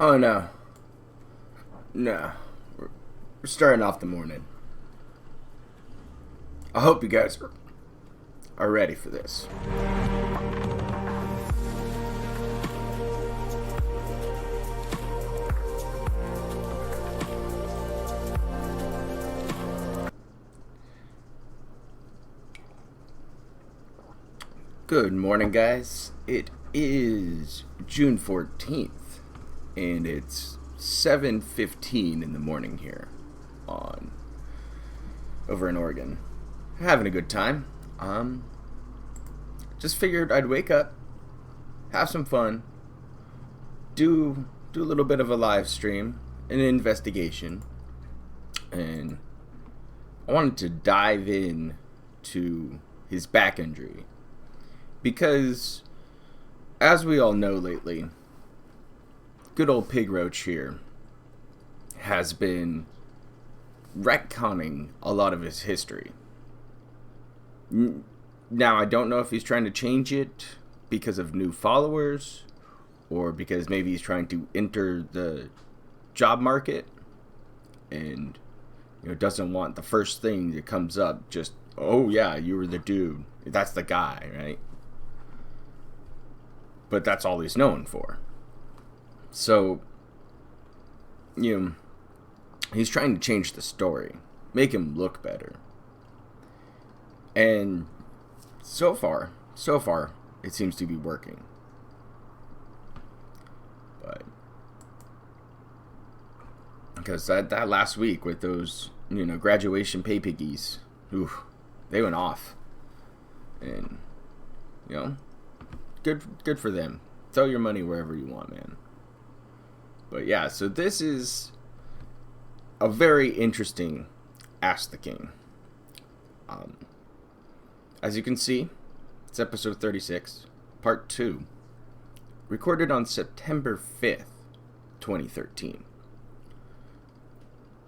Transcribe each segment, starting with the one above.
Oh no. No. We're starting off the morning. I hope you guys are ready for this. Good morning, guys. It is June 14th, and it's 7:15 in the morning here on over in Oregon. Having a good time. Just figured I'd wake up, have some fun, do a little bit of a live stream, an investigation, and I wanted to dive in to his back injury. Because, as we all know lately, good old Pig Roach here has been retconning a lot of his history. Now, I don't know if he's trying to change it because of new followers, or because maybe he's trying to enter the job market and doesn't want the first thing that comes up just, oh yeah, you were the dude, that's the guy, right? But that's all he's known for. So, he's trying to change the story, make him look better. And so far, it seems to be working. But, because that last week with those, graduation pay piggies, they went off. And, good for them. Throw your money wherever you want, man. But yeah, so this is a very interesting Ask the King. As you can see, it's episode 36, part 2, recorded on September 5th, 2013.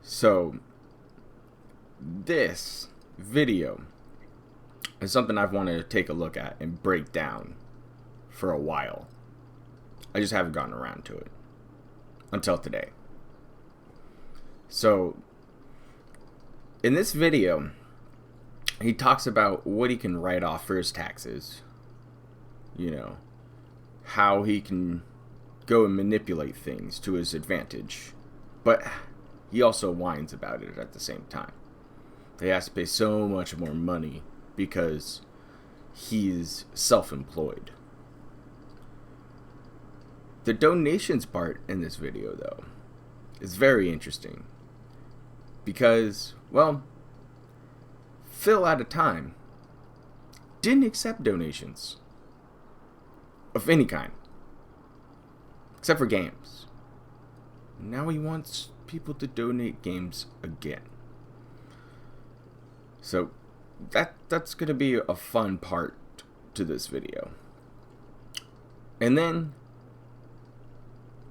So, this video is something I've wanted to take a look at and break down for a while. I just haven't gotten around to it until today. So, in this video, he talks about what he can write off for his taxes. How he can go and manipulate things to his advantage. But he also whines about it at the same time. He has to pay so much more money because he's self-employed. The donations part in this video, though, is very interesting. Because, well, Phil at a time didn't accept donations of any kind. Except for games. Now he wants people to donate games again. So, that's going to be a fun part to this video. And then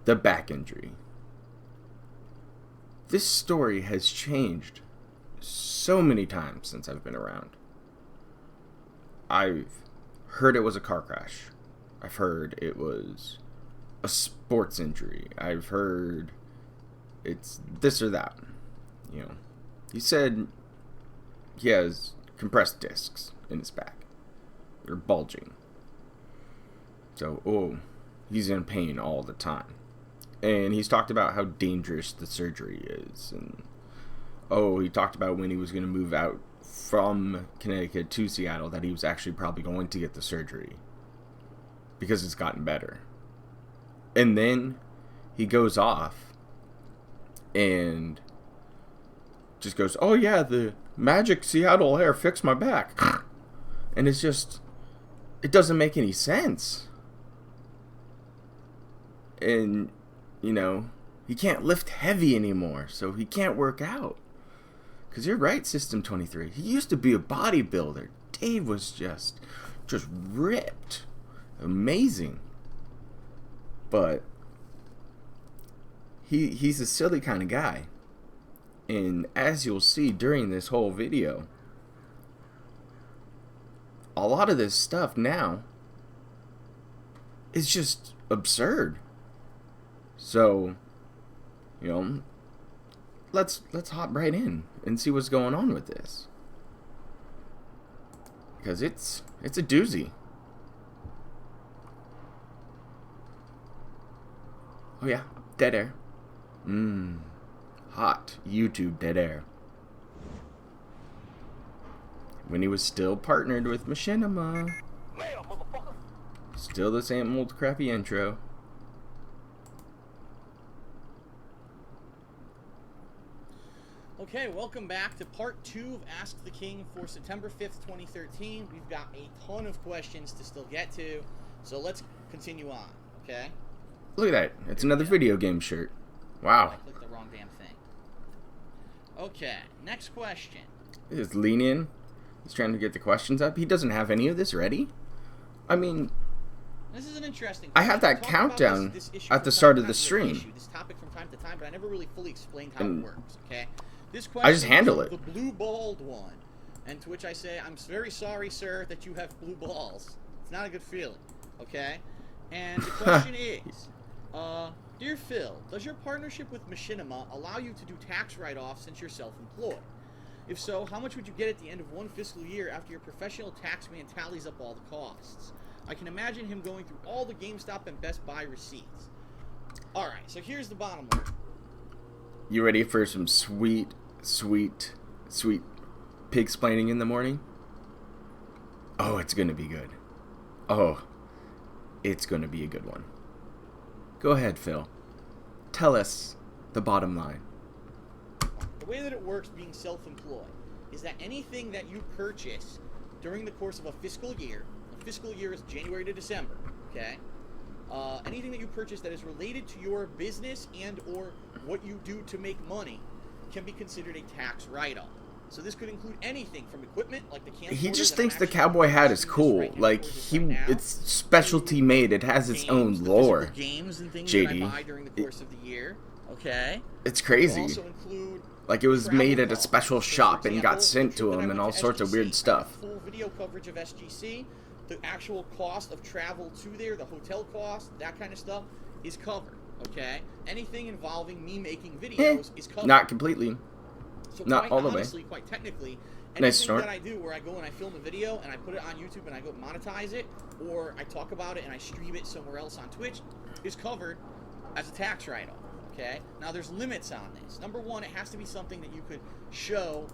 the back injury. This story has changed so many times since I've been around. I've heard it was a car crash. I've heard it was a sports injury. I've heard it's this or that. He said he has compressed discs in his back. They're bulging. So, he's in pain all the time. And he's talked about how dangerous the surgery is. And, he talked about when he was going to move out from Connecticut to Seattle that he was actually probably going to get the surgery. Because it's gotten better. And then he goes off and just goes, oh yeah, the magic Seattle air fixed my back. And it's just, it doesn't make any sense. And he can't lift heavy anymore, so he can't work out. Because you're right, System 23. He used to be a bodybuilder. Dave was just ripped. Amazing. But he's a silly kind of guy. And as you'll see during this whole video, a lot of this stuff now is just absurd. So, let's hop right in and see what's going on with this. Because it's a doozy. Oh yeah, dead air. Hot YouTube dead air. When he was still partnered with Machinima. Still the same old crappy intro. Okay, welcome back to part 2 of Ask the King for September 5th, 2013. We've got a ton of questions to still get to, so let's continue on, okay? Look at that. It's another video game shirt. Wow. I clicked the wrong damn thing. Okay, next question. He's leaning. He's trying to get the questions up. He doesn't have any of this ready? I mean, this is an interesting question. I had that countdown at the start of the stream. This topic from time to time, but I never really fully explained how it works, okay? This question I just handle it. The blue balled one. And to which I say, I'm very sorry, sir, that you have blue balls. It's not a good feeling, okay? And the question is, Dear Phil, does your partnership with Machinima allow you to do tax write-offs since you're self-employed? If so, how much would you get at the end of one fiscal year after your professional taxman tallies up all the costs? I can imagine him going through all the GameStop and Best Buy receipts. Alright, so here's the bottom line. You ready for some sweet pig-splaining in the morning? Oh, it's gonna be good. Oh, it's gonna be a good one. Go ahead, Phil. Tell us the bottom line. The way that it works being self-employed is that anything that you purchase during the course of a fiscal year is January to December, okay? Anything that you purchase that is related to your business and or what you do to make money can be considered a tax write-off. So this could include anything from equipment like the camcorder. He just thinks the cowboy hat is cool. Like it's specialty made. It has its own lore. Games and things JD. that I buy during the course of the year. Okay. It's crazy. Also include like it was made at a special costs. shop For and example, got sent to him and all sorts of weird SGC, stuff. Full video coverage of SGC, the actual cost of travel to there, the hotel cost, that kind of stuff is covered. Okay. Anything involving me making videos is covered. Not completely. So not all the way. Quite technically, Nice anything that I do where I go and I film a video and I put it on YouTube and I go monetize it, or I talk about it and I stream it somewhere else on Twitch, is covered as a tax write-off. Okay? Now there's limits on this. Number one, it has to be something that you could show.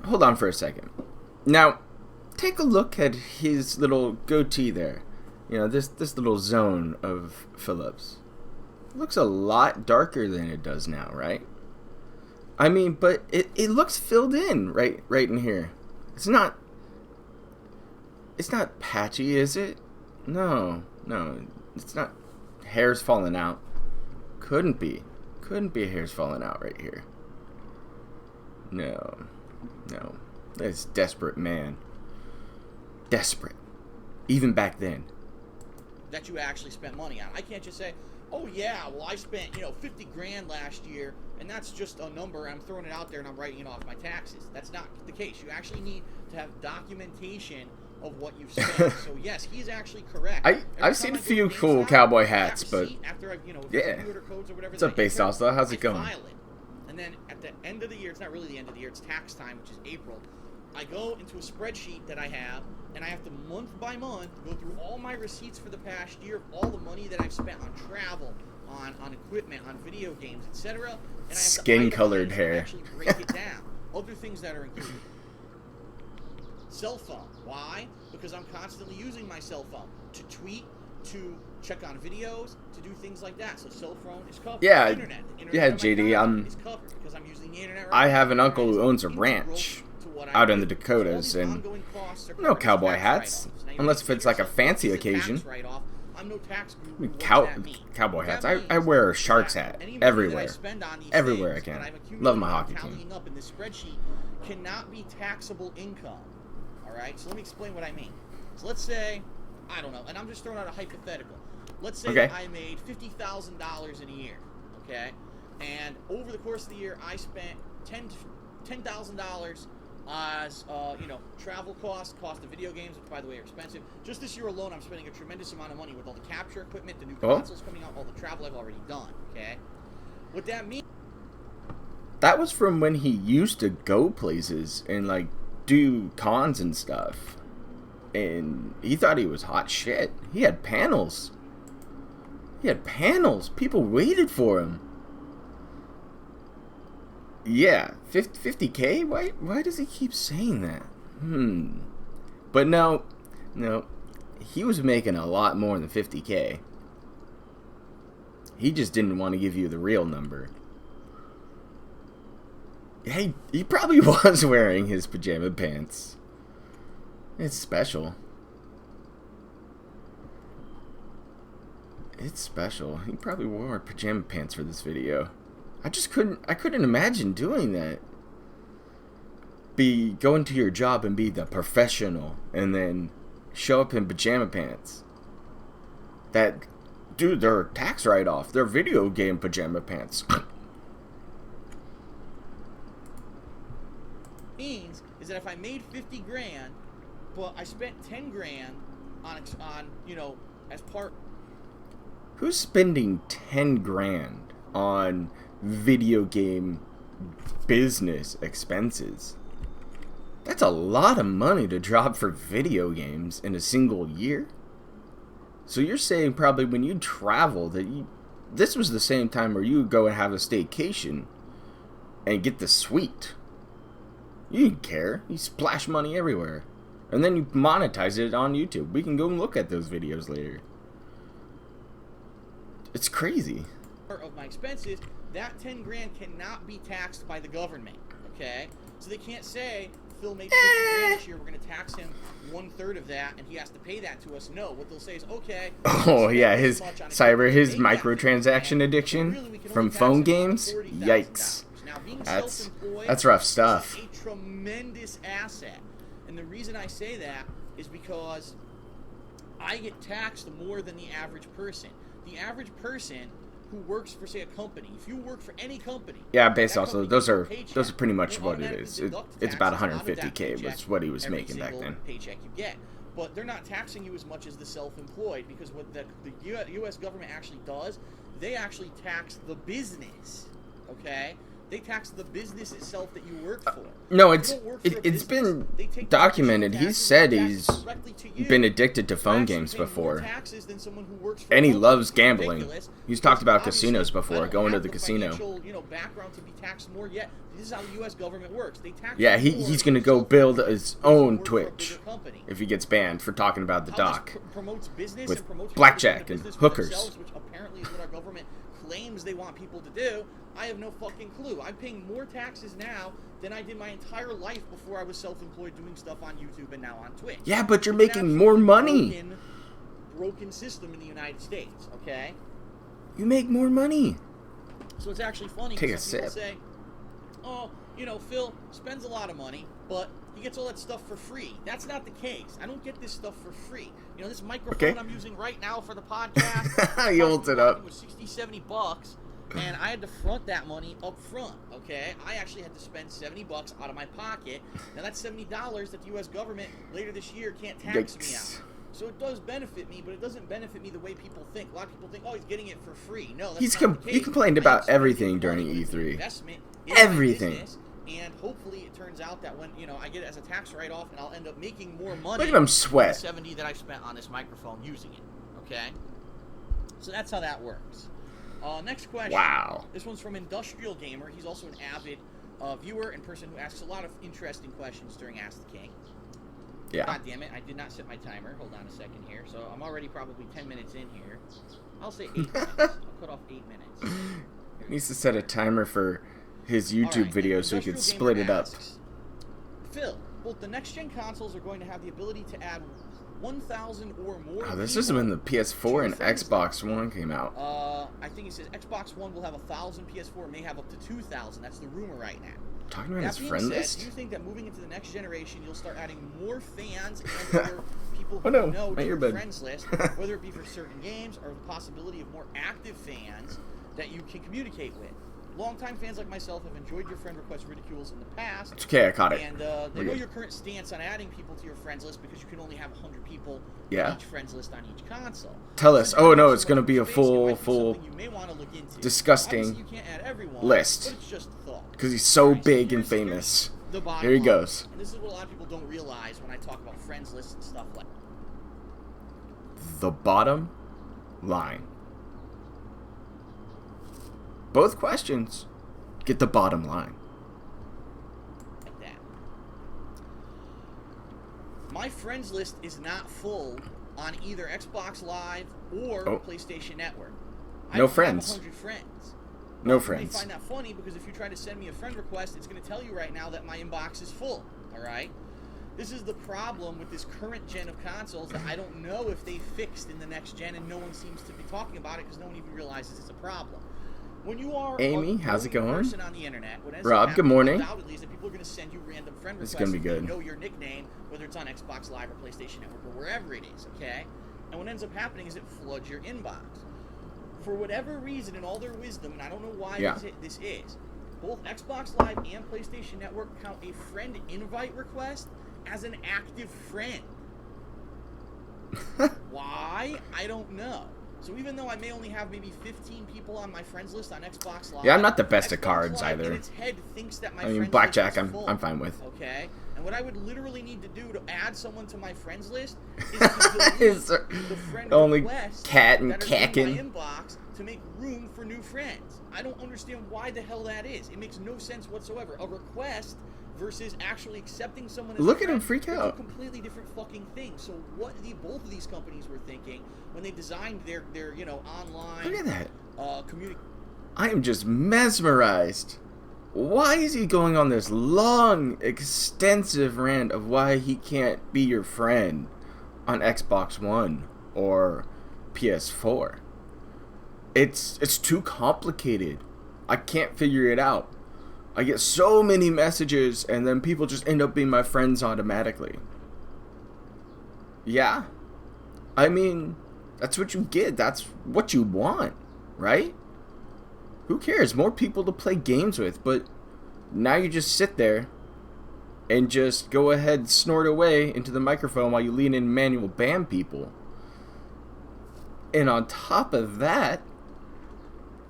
Hold on for a second. Now, take a look at his little goatee there. You know, this little zone of Phillips. It looks a lot darker than it does now, right? I mean, but it looks filled in right in here. It's not patchy, is it? No, it's not. Hair's falling out. Couldn't be hair's falling out right here. No. That's desperate, man. Desperate. Even back then. That you actually spent money on. I can't just say, oh yeah, well I spent, 50 grand last year, and that's just a number, I'm throwing it out there and I'm writing it off my taxes. That's not the case. You actually need to have documentation of what you've spent. So yes, he's actually correct. I've seen a few cool cowboy hats, but after I've, yeah. order codes or whatever. What's up, Base Also? How's it going? File it. And then at the end of the year, it's not really the end of the year, it's tax time, which is April. I go into a spreadsheet that I have, and I have to month by month go through all my receipts for the past year, all the money that I've spent on travel, on equipment, on video games, etc. And Skin-colored hair. Actually break it down. Other things that are included. Cell phone. Why? Because I'm constantly using my cell phone to tweet, to check on videos, to do things like that. So cell phone is covered. Yeah, internet yeah, JD. Is covered because I'm using the internet. I have an uncle who owns a ranch out in the Dakotas, and no cowboy hats, unless if it's like a fancy occasion. Cowboy hats. I wear a Sharks hat everywhere I can. Love my hockey team. Up in this spreadsheet cannot be taxable income. All right, so let me explain what I mean. So let's say, I don't know, and I'm just throwing out a hypothetical. Let's say that I made $50,000 in a year, okay? And over the course of the year, I spent $10,000 as travel cost of video games, which by the way are expensive. Just this year alone, I'm spending a tremendous amount of money with all the capture equipment, the new consoles coming out, all the travel I've already done. Okay, what that means. That was from when he used to go places and like do cons and stuff, and he thought he was hot shit. He had panels. People waited for him. Yeah, 50K? Why does he keep saying that? But no, he was making a lot more than 50K. He just didn't want to give you the real number. Hey, he probably was wearing his pajama pants. It's special. It's special. He probably wore pajama pants for this video. I couldn't imagine doing that. Going to your job and be the professional and then show up in pajama pants. Dude, they're tax write-off. They're video game pajama pants. Means is that if I made 50 grand, but I spent 10 grand on as part. Who's spending 10 grand on video game business expenses? That's a lot of money to drop for video games in a single year. So you're saying probably when you travel this was the same time where you would go and have a staycation and get the suite. You didn't care. You splash money everywhere. And then you monetize it on YouTube. We can go and look at those videos later. It's crazy. Of my expenses, that 10 grand cannot be taxed by the government, okay? So they can't say, Phil made 50 grand this year, we're going to tax him 1/3 of that, and he has to pay that to us. No, what they'll say is, okay. Oh, yeah, his microtransaction addiction from phone games? Yikes. Now, being that's rough stuff. Is a tremendous asset. And the reason I say that is because I get taxed more than the average person. The average person who works for, say, a company, if you work for any company, yeah, based also those are pretty much what it is. It's about 150K was what he was making back then. Paycheck you get, but they're not taxing you as much as the self-employed, because what the U.S. government actually does, they actually tax the business. Okay. They tax the business itself that you work for. No, it's been documented. He said he's been addicted to phone games before. And he loves gambling. He's talked about casinos before, going to the casino. Background to be taxed more yet. This is how the U.S. government works. They tax. Yeah, he's going to go build his own Twitch if he gets banned for talking about the doc with blackjack and hookers. Which apparently is what our government claims they want people to do. I have no fucking clue. I'm paying more taxes now than I did my entire life before I was self-employed doing stuff on YouTube and now on Twitch. Yeah, but you're making more money. Broken system in the United States, okay? You make more money. So it's actually funny because people say, oh, Phil spends a lot of money, but he gets all that stuff for free. That's not the case. I don't get this stuff for free. This microphone I'm using right now for the podcast. He holds it up. It was $60-70, and I had to front that money up front. Okay, I actually had to spend $70 out of my pocket. Now that's $70 that the U.S. government later this year can't tax me out. So it does benefit me, but it doesn't benefit me the way people think. A lot of people think, oh, he's getting it for free. No, that's not the case. He complained about everything during E3. Investment everything. And hopefully it turns out that when I get it as a tax write-off, and I'll end up making more money. Look at him sweat. Than the $70 that I spent on this microphone using it. Okay, so that's how that works. Next question. Wow. This one's from Industrial Gamer. He's also an avid viewer and person who asks a lot of interesting questions during Ask the King. Yeah. God damn it, I did not set my timer. Hold on a second here. So I'm already probably 10 minutes in here. I'll say 8 minutes. I'll cut off 8 minutes. He needs to set a timer for his YouTube video so he can split it up. Phil, both the next-gen consoles are going to have the ability to add 1,000 or more. Oh, this is when the PS4 and Xbox One came out. I think it says Xbox One will have 1,000, PS4 may have up to 2,000. That's the rumor right now. Talking about his friend list? Do you think that moving into the next generation, you'll start adding more fans and more people who know to your friends list, whether it be for certain games or the possibility of more active fans that you can communicate with? longtime fans like myself have enjoyed your friend request ridicules in the past. It's okay, I caught it. And they know your current stance on adding people to your friends list because you can only have 100 people on each friends list on each console. Tell us. Oh no, it's gonna be a full, you may want to look into. disgusting you can't add everyone, list. But it's just a thought. Because he's so big and famous. Here he goes. And this is what a lot of people don't realize when I talk about friends lists and stuff like the bottom line. Both questions get the bottom line. that. My friends list is not full on either Xbox Live or PlayStation Network. No I friends. have 100 friends. No friends. You may find that funny because if you try to send me a friend request, it's going to tell you right now that my inbox is full. All right? This is the problem with this current gen of consoles that I don't know if they fixed in the next gen, and no one seems to be talking about it because no one even realizes it's a problem. When you are Amy, how's it going? person on the internet, what ends up Rob, good happening morning. undoubtedly is that people are going to send you random friend requests. It's gonna be good. They know your nickname, whether it's on Xbox Live or PlayStation Network or wherever it is. Okay, and what ends up happening is it floods your inbox. For whatever reason, in all their wisdom, and I don't know why this is, both Xbox Live and PlayStation Network count a friend invite request as an active friend. Why? I don't know. So even though I may only have maybe 15 people on my friends list on Xbox Live, Yeah, I'm not the best Xbox at cards Live either. In its head thinks that my I mean, friends blackjack, list is full. I'm fine with. Okay, and what I would literally need to do to add someone to my friends list is to delete the friend only requests cat and that are cacking. in my inbox to make room for new friends. I don't understand why the hell that is. It makes no sense whatsoever. A request versus actually accepting someone as Look a at him friend, freak are out. two completely different fucking things. So what both of these companies were thinking when they designed their online Look at that. community. I am just mesmerized. Why is he going on this long, extensive rant of why he can't be your friend on Xbox One or PS4? It's too complicated. I can't figure it out. I get so many messages and then people just end up being my friends automatically. Yeah. I mean, that's what you get. That's what you want, right? Who cares? More people to play games with, but now you just sit there and just go ahead and snort away into the microphone while you lean in and manual ban people. And on top of that,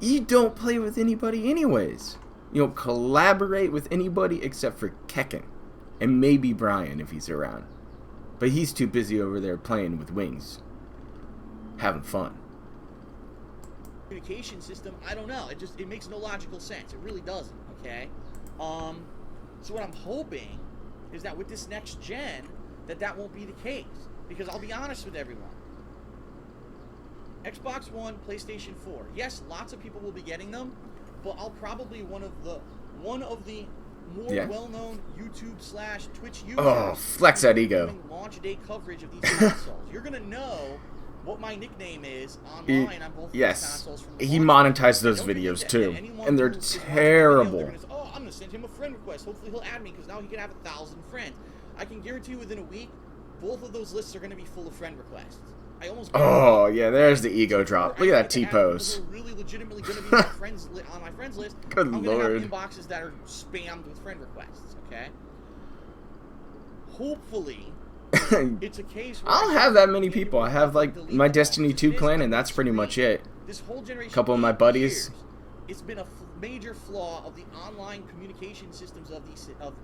you don't play with anybody anyways. You don't collaborate with anybody except for Kekken. And maybe Brian if he's around. But he's too busy over there playing with wings. Having fun. Communication system, I don't know. It makes no logical sense. It really doesn't, okay? So what I'm hoping is that with this next gen, that won't be the case. Because I'll be honest with everyone. Xbox One, PlayStation 4. Yes, lots of people will be getting them, but I'll probably one of the more well-known YouTube/Twitch users. Oh, flex that ego. Launch day coverage of these consoles. You're gonna know what my nickname is online on both of these consoles. From he monetized those videos too, and they're terrible. Oh, I'm gonna send him a friend request. Hopefully he'll add me because now he can have 1,000 friends. I can guarantee you within a week, both of those lists are gonna be full of friend requests. Oh yeah, there's the ego drop. Look at that T-pose. Really legitimately going to be my friends on my friends list. Good I'm lord. going to have inboxes that are spammed with friend requests. Okay. Hopefully, it's a case where I'll have that many people. I have like my Destiny 2 clan, and that's pretty much it. This whole generation, a couple of my buddies. It's been a major flaw of the online communication systems of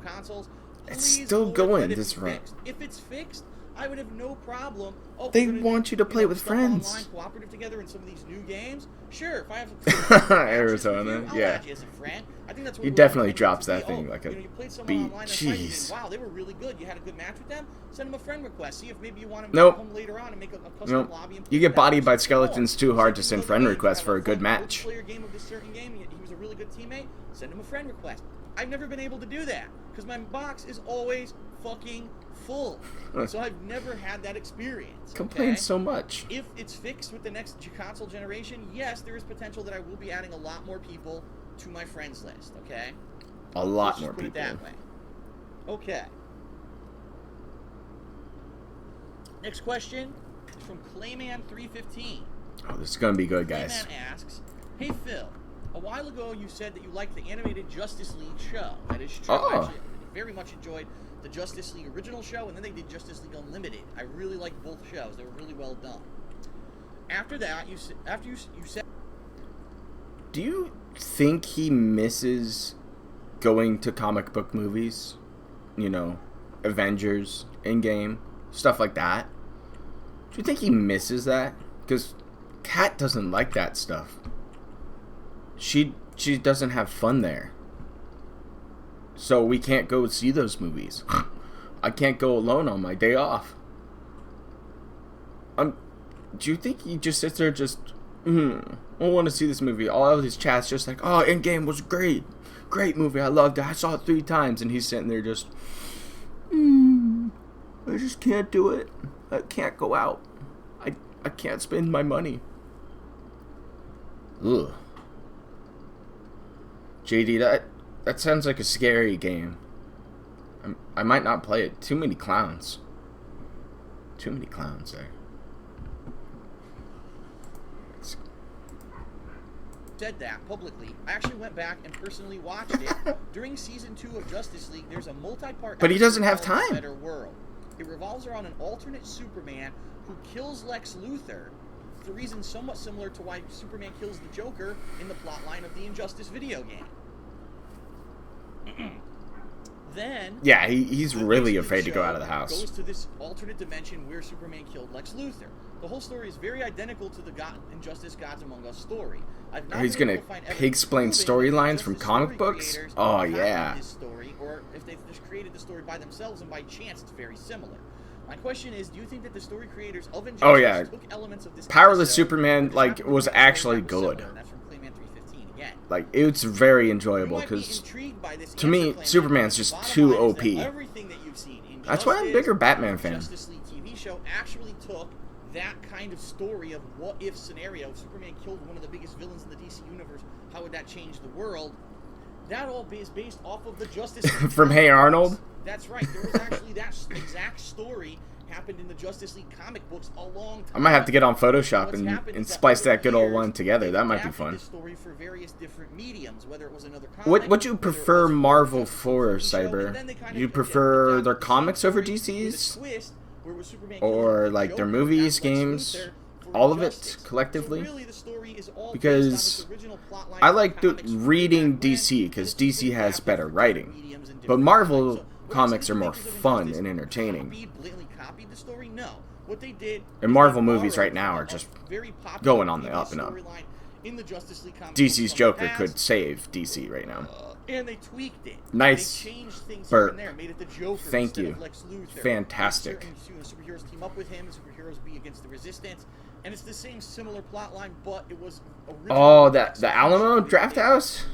consoles. It's still going this run. If it's fixed, I would have no problem. They want you to play with friends. Online cooperative together in some of these new games. Sure, if I have Arizona, I'll add you as a friend. I think that's what he definitely drops that thing like a you played someone beat. online Jeez. wow, they were really good. You had a good match with them. Send them a friend request. See if maybe you want them Nope. to come later on and make a custom lobby. And you get bodied by skeletons too hard to send friend requests for a good match. Player game of this certain game. He was a really good teammate. Send him a friend request. I've never been able to do that because my box is always fucking full. So I've never had that experience. Complain so much. If it's fixed with the next console generation, yes, there is potential that I will be adding a lot more people to my friends list. Okay. A lot more people. Put it that way. Okay. Next question is from Clayman315. Oh, this is gonna be good, guys. Clayman asks, "Hey Phil, A while ago, you said that you liked the animated Justice League show. That is true. Oh. Actually, I very much enjoyed the Justice League original show, and then they did Justice League Unlimited. I really liked both shows. They were really well done. After that, you said... Do you think he misses going to comic book movies? You know, Avengers, Endgame, stuff like that? Do you think he misses that? Because Kat doesn't like that stuff. She doesn't have fun there. So we can't go see those movies. I can't go alone on my day off. Do you think he just sits there I want to see this movie. All of his chats just like, oh, Endgame was great. Great movie. I loved it. I saw it 3 times. And he's sitting there just, I just can't do it. I can't go out. I can't spend my money. Ugh. JD, that sounds like a scary game. I might not play it. Too many clowns. Too many clowns there. Said that publicly. I actually went back and personally watched it. During season 2 of Justice League, there's a multi-part... But he doesn't have episode called time. Better World. It revolves around an alternate Superman who kills Lex Luthor for reasons somewhat similar to why Superman kills the Joker in the plotline of the Injustice video game. Then... Yeah, he's really afraid to go out of the house. Goes to this alternate dimension where Superman killed Lex Luthor. The whole story is very identical to the Injustice Gods Among Us story. He's gonna pig-explain storylines from comic books? Oh, yeah. This story, or if they've just created the story by themselves and by chance it's very similar. My question is, do you think that the story creators of Injustice took elements of this Powerless episode, Superman, like, was actually good. and that's from Clayman 315 again. Like, it's very enjoyable, because to me, Superman's just too OP. That's why I'm a bigger Batman fan. Justice League TV show actually took that kind of story of what if scenario. If Superman killed one of the biggest villains in the DC universe, how would that change the world? That all is based off of the Justice League from Hey Arnold? That's right. There was actually that exact story happened in the Justice League comic books a long time. I might have to get on Photoshop and splice that good old one together. That might be fun. Story for various different mediums, whether it was another comic, what you prefer Marvel for, Cyber? You prefer their comics over DC's? Or like their movies, games, all of it collectively? Because I like reading DC because DC has better writing, but Marvel comics are more fun and entertaining. And Marvel movies right now are just going on the up and up. DC's Joker could save DC right now. And they tweaked it. Nice. They changed things Burp. here and there, made it the Joker. Thank you. Of Lex Luthor. Fantastic. Certain superheroes team up with him, superheroes be against the Resistance, and it's the same similar plot line, but it was original. Oh, the Alamo Draft House?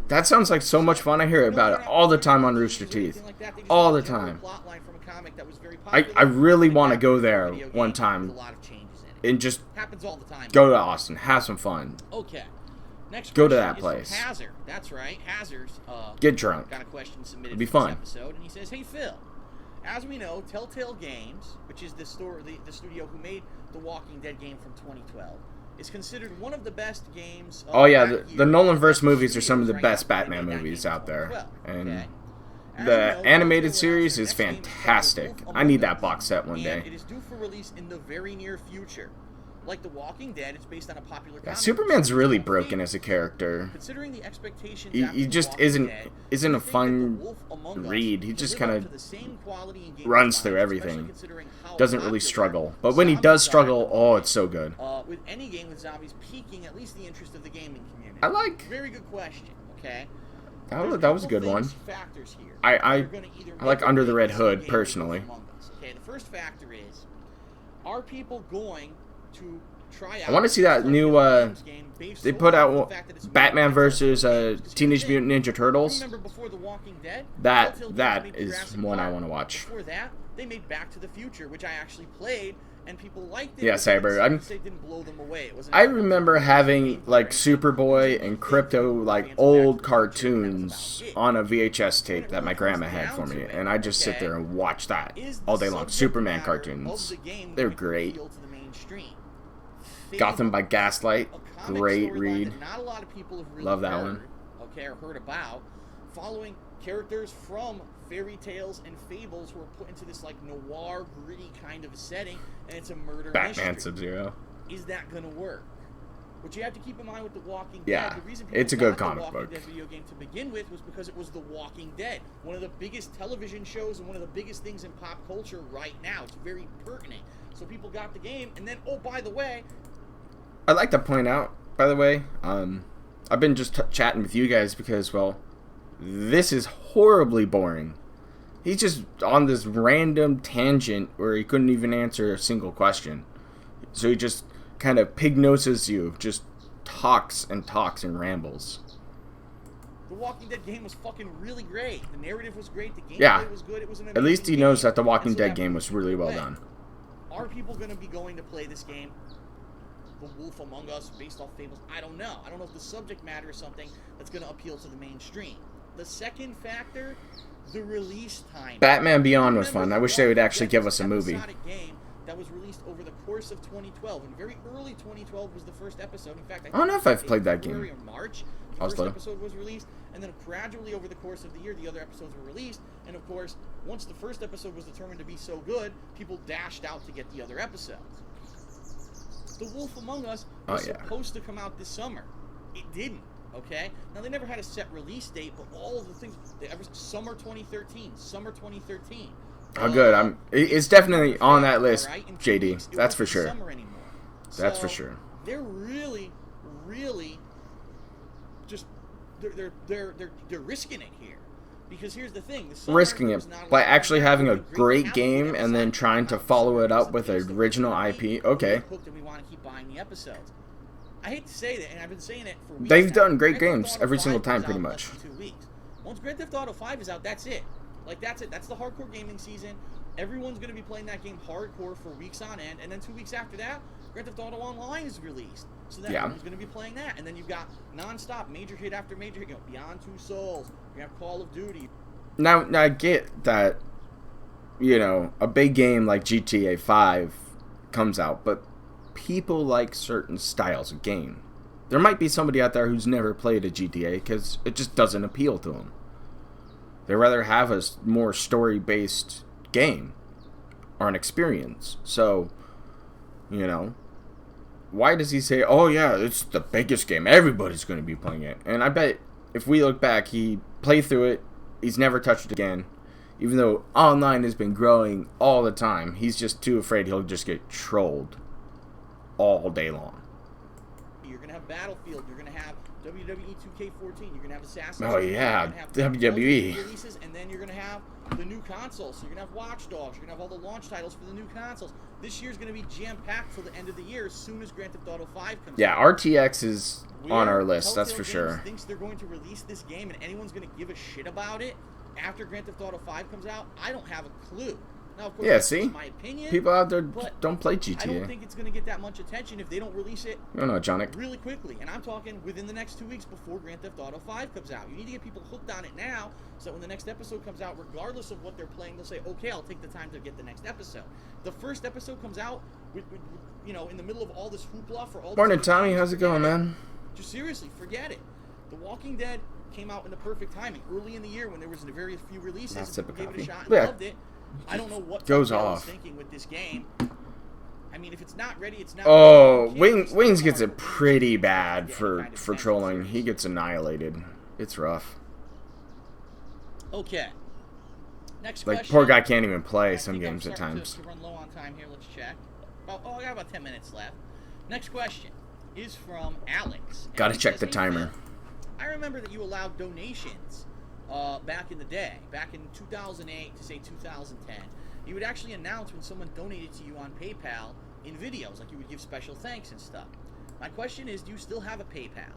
That sounds like so much fun. I hear about it all the time on Rooster Teeth. All the time. I really want to go there one time and just go to Austin, have some fun. Okay. Next go to that is place. Hazard. That's right. Hazard's get drunk. Got a question submitted. It'd be for fun. this episode, and he says, "Hey Phil, as we know, Telltale Games, which is the studio who made the Walking Dead game from 2012, is considered one of the best games." Oh yeah, the Nolanverse movies are some of the best Batman movies out there, and the animated series is fantastic. I need that box set one day. It is due for release in the very near future. Like The Walking Dead, it's based on a popular comic. Superman's really broken as a character. Considering the expectations, he just isn't a fun read. He just kind of runs through everything. Doesn't really struggle, but when he does struggle, oh, it's so good. With any game with zombies piquing at least the interest of the gaming community. I like. Very good question. Okay. That was a good one. I like Under the Red Hood personally. Okay, the first factor is, are people going to try out... I want to see that new, they put out Batman versus Teenage Mutant Ninja Turtles. That is one I want to watch. Before that, they made Back to the Future, which I actually played, and people liked it. Yeah, Cyber. They didn't blow them away. I remember having, like, Superboy and Crypto, like, old cartoons on a VHS tape that my grandma had for me, and I just sit there and watch that all day long. Superman cartoons. They're great. Gotham by Gaslight. comic Great storyline read. that not a lot of people have really Love that heard, one. okay, or heard about, following characters from fairy tales and fables who are put into this like noir, gritty kind of setting, and it's a murder Batman mystery. Sub-Zero. Is that gonna work? What you have to keep in mind with The Walking Yeah, Dead, the reason people it's a good got comic the Walking book. Dead video game to begin with was because it was The Walking Dead, one of the biggest television shows and one of the biggest things in pop culture right now. It's very pertinent. So people got the game, and then, oh, by the way... I'd like to point out, by the way, I've been just chatting with you guys because, well, this is horribly boring. He's just on this random tangent where he couldn't even answer a single question. So he just kind of pig-noses you, just talks and rambles. The Walking Dead game was fucking really great. The narrative was great. The gameplay was good. It was an amazing At least he game. knows that the Walking And so Dead that game was was really well way. done. Are people going to be going to play this game? The Wolf Among Us, based off fables? I don't know. I don't know if the subject matter is something that's going to appeal to the mainstream. The second factor, the release time. Batman Beyond was Remember, fun. I The wish they would Walking actually Dead give was us a an movie. episodic game that was released over the course of 2012, and very early 2012 was the first episode. In fact, I don't know if I've played that February game. or March, the Oslo. first episode was released, and then gradually over the course of the year, the other episodes were released. And of course, once the first episode was determined to be so good, people dashed out to get the other episodes. The Wolf Among Us was supposed to come out this summer. It didn't. Okay. Now they never had a set release date, but all of the things, summer 2013, summer 2013. Oh, good. It's definitely on that list, right? In 2 JD. weeks, it That's for wasn't sure. summer anymore. That's So, for sure. They're really, really just they're risking it here. Because here's the thing, the summer, Risking there it was not a by lot of actually having a great great happening game and then outside. trying to follow it up with an original IP. Okay. Hooked and we want to keep buying the episodes. I hate to say that, and I've been saying it for weeks. They've now. done great Grand Theft games Auto every 5 single time, comes pretty out in much. less than 2 weeks. Once Grand Theft Auto 5 is out, that's it. Like, that's it. That's the hardcore gaming season. Everyone's going to be playing that game hardcore for weeks on end, and then 2 weeks after that, Grand Theft Auto Online is released. So then everyone's going to be playing that. And then you've got non-stop, major hit after major hit. You know, Beyond Two Souls. You have Call of Duty. Now I get that, you know, a big game like GTA 5 comes out, but people like certain styles of game. There might be somebody out there who's never played a GTA because it just doesn't appeal to them. They rather have a more story-based game or an experience. So, you know, why does he say, oh yeah, it's the biggest game, everybody's going to be playing it? And I bet if we look back, he played through it, he's never touched it again. Even though online has been growing all the time, he's just too afraid he'll just get trolled all day long. You're going to have Battlefield. You're going to have WWE 2K14. You're going to have Assassin's Creed. Oh yeah, You're gonna have WWE. releases, and then you're going to have the new consoles. So you're going to have Watch Dogs. You're going to have all the launch titles for the new consoles. This year's going to be jam-packed till the end of the year as soon as Grand Theft Auto 5 comes Yeah, out. RTX is on our list, that's for Telltale Games sure. thinks they're going to release this game and anyone's going to give a shit about it after Grand Theft Auto 5 comes out, I don't have a clue. Now, of course, Yeah, that's see? just my opinion. People out there but don't play I don't GTA. think it's going to get that much attention if they don't release it No, Jonic. really quickly. And I'm talking within the next 2 weeks before Grand Theft Auto 5 comes out. You need to get people hooked on it now so that when the next episode comes out, regardless of what they're playing, they'll say, okay, I'll take the time to get the next episode. The first episode comes out, you know, in the middle of all this hoopla for all Morning, these Tommy. games. How's it going, man? Just seriously, forget it. The Walking Dead came out in the perfect timing, early in the year when there was very few releases. Not And sip people of gave it a coffee. shot and Yeah. loved it. I don't know what Goes Telltale off. is thinking with this game. I mean, if it's not ready, it's not. Oh, ready. You can't Wings just gets it hardcore pretty games bad get for any kind of attention trolling. series. He gets annihilated. It's rough. Okay. Next Like, question. poor guy can't even play I some think I'm games at starting times. To run low on time here. Let's check. I got about 10 minutes left. Next question is from Alex. And Gotta he check says, the "Hey, timer." Phil, I remember that you allowed donations back in the day, back in 2008 to say 2010. You would actually announce when someone donated to you on PayPal in videos, like you would give special thanks and stuff. My question is, do you still have a PayPal?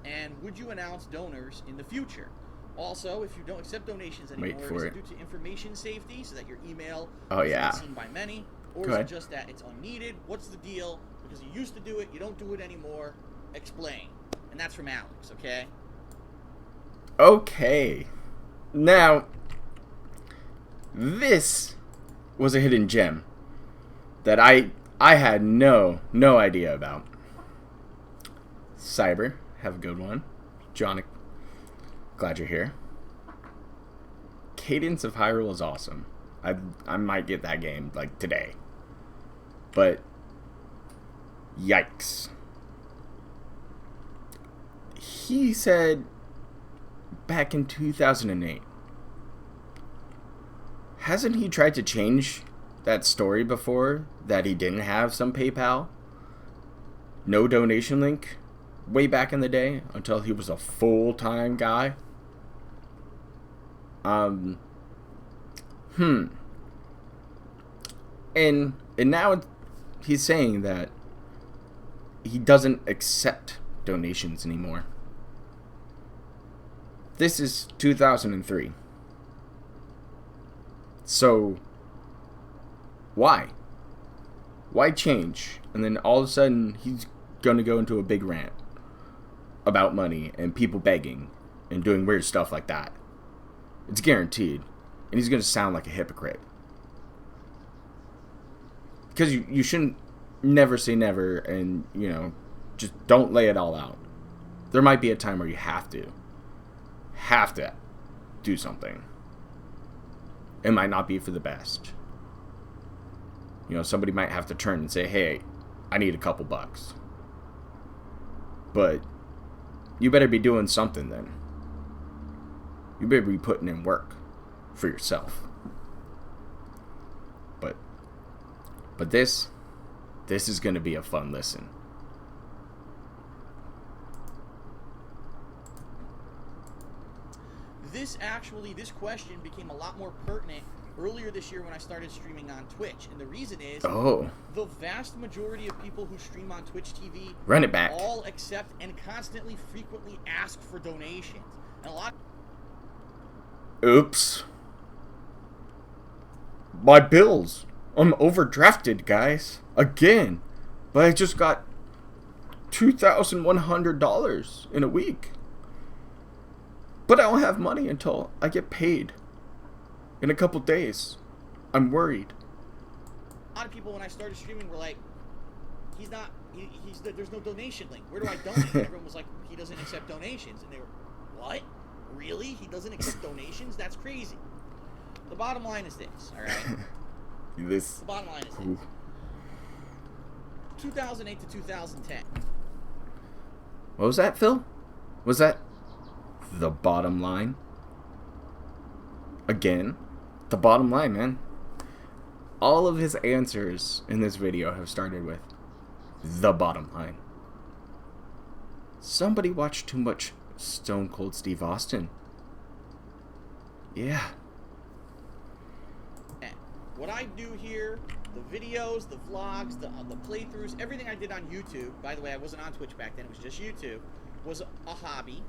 And would you announce donors in the future? Also, if you don't accept donations Wait anymore, for is it. it due to information safety, so that your email Oh, isn't yeah. seen by many? Or Go is ahead. it just that it's unneeded? What's the deal? Because you used to do it, you don't do it anymore. Explain. And that's from Alex, okay? Okay. Now, this was a hidden gem that I had no idea about. Cyber, have a good one. John, glad you're here. Cadence of Hyrule is awesome. I might get that game like today. But yikes. He said back in 2008. Hasn't he tried to change that story before, that he didn't have some PayPal? No donation link? Way back in the day, until he was a full-time guy? And now he's saying that he doesn't accept donations anymore. This is 2003. So, why? Why change? And then all of a sudden, he's gonna go into a big rant about money and people begging and doing weird stuff like that. It's guaranteed. And he's gonna sound like a hypocrite. Because you shouldn't never say never, and, you know, just don't lay it all out. There might be a time where you have to do something. It might not be for the best. You know, somebody might have to turn and say, hey, I need a couple bucks. But you better be doing something then. You better be putting in work for yourself. But this is going to be a fun listen. This question became a lot more pertinent earlier this year when I started streaming on Twitch. And the reason is the vast majority of people who stream on Twitch TV run it back. All accept and constantly, frequently ask for donations. And a lot. Oops. My bills. I'm overdrafted, guys. Again. But I just got $2,100 in a week. But I don't have money until I get paid in a couple days. I'm worried. A lot of people, when I started streaming, were like, there's no donation link. Where do I donate? And everyone was like, he doesn't accept donations. And they were, what? Really? He doesn't accept donations? That's crazy. The bottom line is this, all right? The bottom line is this. 2008 to 2010. What was that, Phil? Was that the bottom line? Again, the bottom line, man. All of his answers in this video have started with the bottom line. Somebody watched too much Stone Cold Steve Austin. Yeah. What I do here, the videos, the vlogs, the playthroughs, everything I did on YouTube, by the way, I wasn't on Twitch back then, it was just YouTube, was a hobby.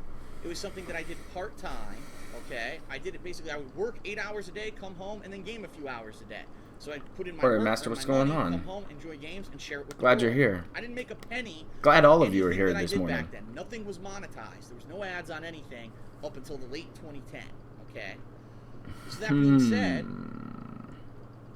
It was something that I did part-time, okay? I did it basically, I would work 8 hours a day, come home, and then game a few hours a day. So I'd put in my work, Master, what's my going money, on? Come home, enjoy games, and share it with the Glad world. you're here. I didn't make a penny. Glad all of you are here this morning. Back then. Nothing was monetized. There was no ads on anything up until the late 2010, okay? So that being said,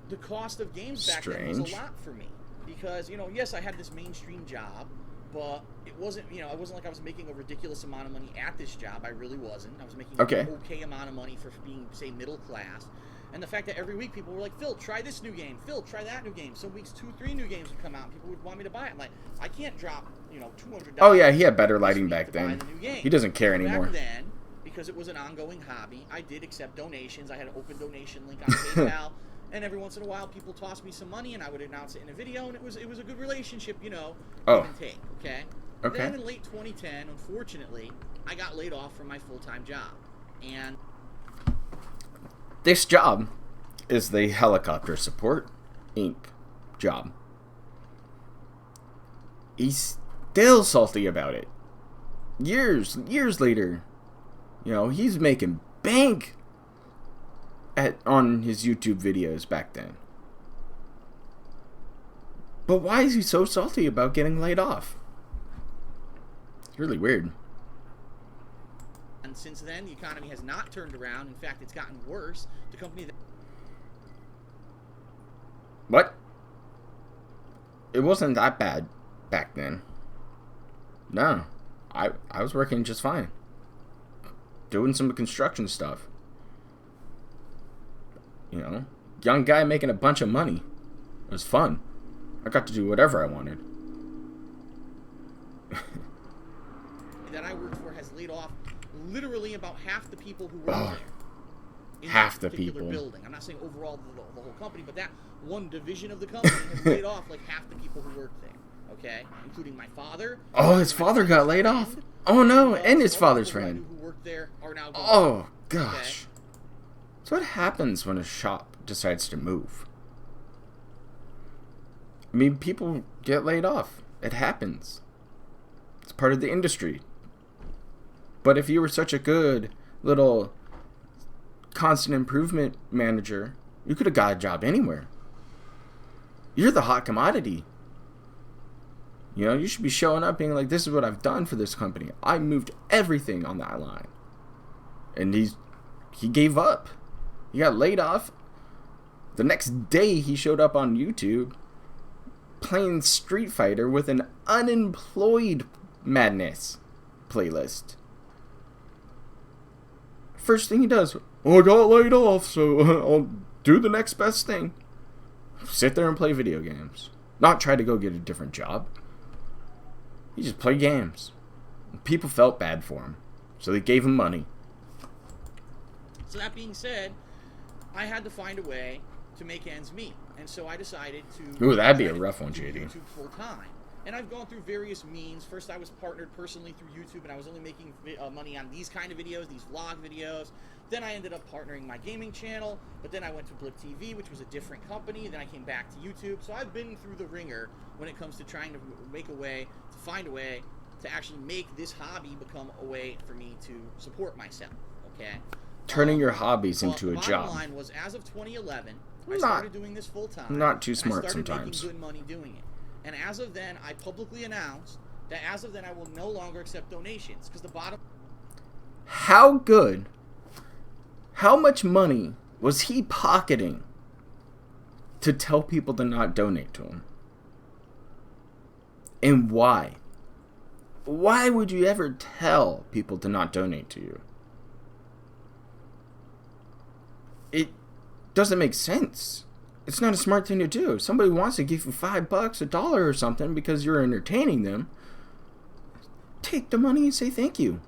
the cost of games back then was a lot for me. Because, you know, yes, I had this mainstream job, but it wasn't, you know, it wasn't like I was making a ridiculous amount of money at this job. I really wasn't. I was making an okay amount of money for being, say, middle class. And the fact that every week people were like, Phil, try this new game. Phil, try that new game. Some weeks 2-3 new games would come out and people would want me to buy it. I'm like, I can't drop, you know, $200. Oh yeah, he had better lighting back then. He doesn't care anymore. Back then, because it was an ongoing hobby, I did accept donations. I had an open donation link on PayPal. And every once in a while, people tossed me some money, and I would announce it in a video, and it was a good relationship, you know, give and take, okay? Okay. Then in late 2010, unfortunately, I got laid off from my full-time job, and this job is the Helicopter Support Inc. job. He's still salty about it. Years later, you know, he's making bank on his YouTube videos back then. But why is he so salty about getting laid off? It's really weird. And since then, the economy has not turned around. In fact, it's gotten worse. The company that... What? It wasn't that bad back then. No. I was working just fine. Doing some construction stuff. You know, young guy making a bunch of money. It was fun. I got to do whatever I wanted. That I worked for has laid off literally about half the people who work there. In Half that the particular people. building. I'm not saying overall the whole company, but that one division of the company has laid off like half the people who work there. Okay, including my father. Oh, his father got laid off. Oh no, and his father's people who I friend. knew who worked there are now gone. Oh gosh. So what happens when a shop decides to move? I mean, people get laid off. It happens. It's part of the industry. But if you were such a good little constant improvement manager, you could have got a job anywhere. You're the hot commodity. You know, you should be showing up being like, this is what I've done for this company. I moved everything on that line. And he gave up. He got laid off. The next day he showed up on YouTube playing Street Fighter with an unemployed madness playlist. First thing he does, oh, I got laid off, so I'll do the next best thing. Sit there and play video games. Not try to go get a different job. He just played games. People felt bad for him, so they gave him money. So that being said, I had to find a way to make ends meet, and so I decided to. Ooh, that'd be a rough one, JD. YouTube full time, and I've gone through various means. First, I was partnered personally through YouTube, and I was only making money on these kind of videos, these vlog videos. Then I ended up partnering my gaming channel, but then I went to Blip TV, which was a different company. Then I came back to YouTube. So I've been through the ringer when it comes to trying to find a way to actually make this hobby become a way for me to support myself. Okay. Turning your hobbies into a the job. bottom line was, as of 2011, I started doing this full time. Not too smart I started sometimes. making good money doing it. And as of then, I publicly announced that as of then, I will no longer accept donations because the bottom. How good? How much money was he pocketing to tell people to not donate to him? And why? Why would you ever tell people to not donate to you? It doesn't make sense. It's not a smart thing to do. If somebody wants to give you $5, $1 or something because you're entertaining them, take the money and say thank you.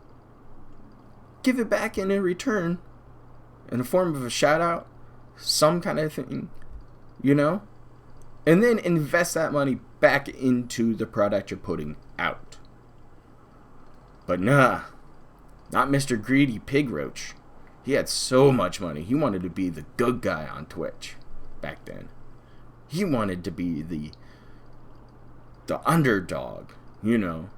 Give it back in return in the form of a shout out, some kind of thing, you know? And then invest that money back into the product you're putting out. But nah, not Mr. Greedy Pig Roach. He had so much money. He wanted to be the good guy on Twitch back then. He wanted to be the underdog, you know.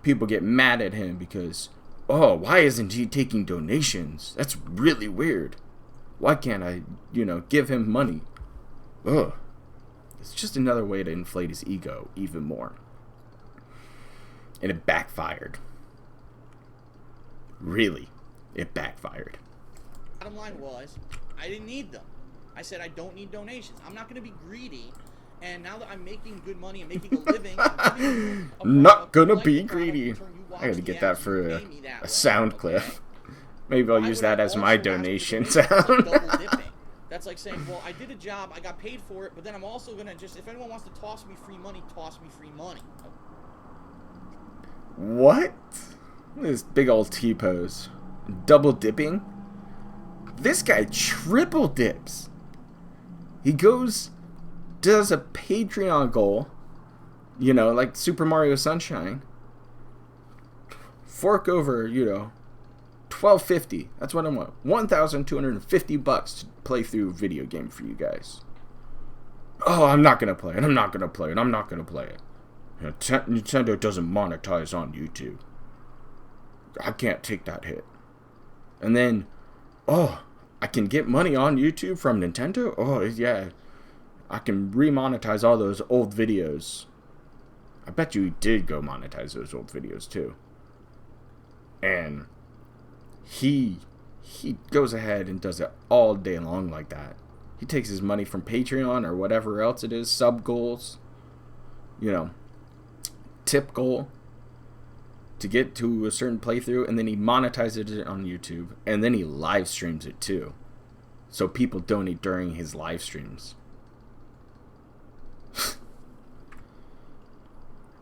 People get mad at him because, oh, why isn't he taking donations? That's really weird. Why can't I, give him money? Ugh. It's just another way to inflate his ego even more. And it backfired. Really, it backfired. Bottom line was, I didn't need them. I said I don't need donations. I'm not going to be greedy. And now that I'm making good money and making a living, not gonna be greedy. I gotta get that for a sound clip. Maybe I'll use that as my donation sound. That's like saying, well, I did a job, I got paid for it, but then I'm also gonna if anyone wants to toss me free money, toss me free money. What? This big old T-pose. Double dipping? This guy triple dips. He does a Patreon goal, like Super Mario Sunshine. Fork over, $12.50. That's what I want. $1,250 to play through a video game for you guys. Oh, I'm not gonna play it. I'm not gonna play it. I'm not gonna play it. Nintendo doesn't monetize on YouTube. I can't take that hit. And then, oh, I can get money on YouTube from Nintendo? Oh, yeah. I can remonetize all those old videos. I bet you he did go monetize those old videos too. And he goes ahead and does it all day long like that. He takes his money from Patreon or whatever else it is, sub goals, tip goal. to get to a certain playthrough, and then he monetizes it on YouTube, and then he live streams it too. So people donate during his live streams.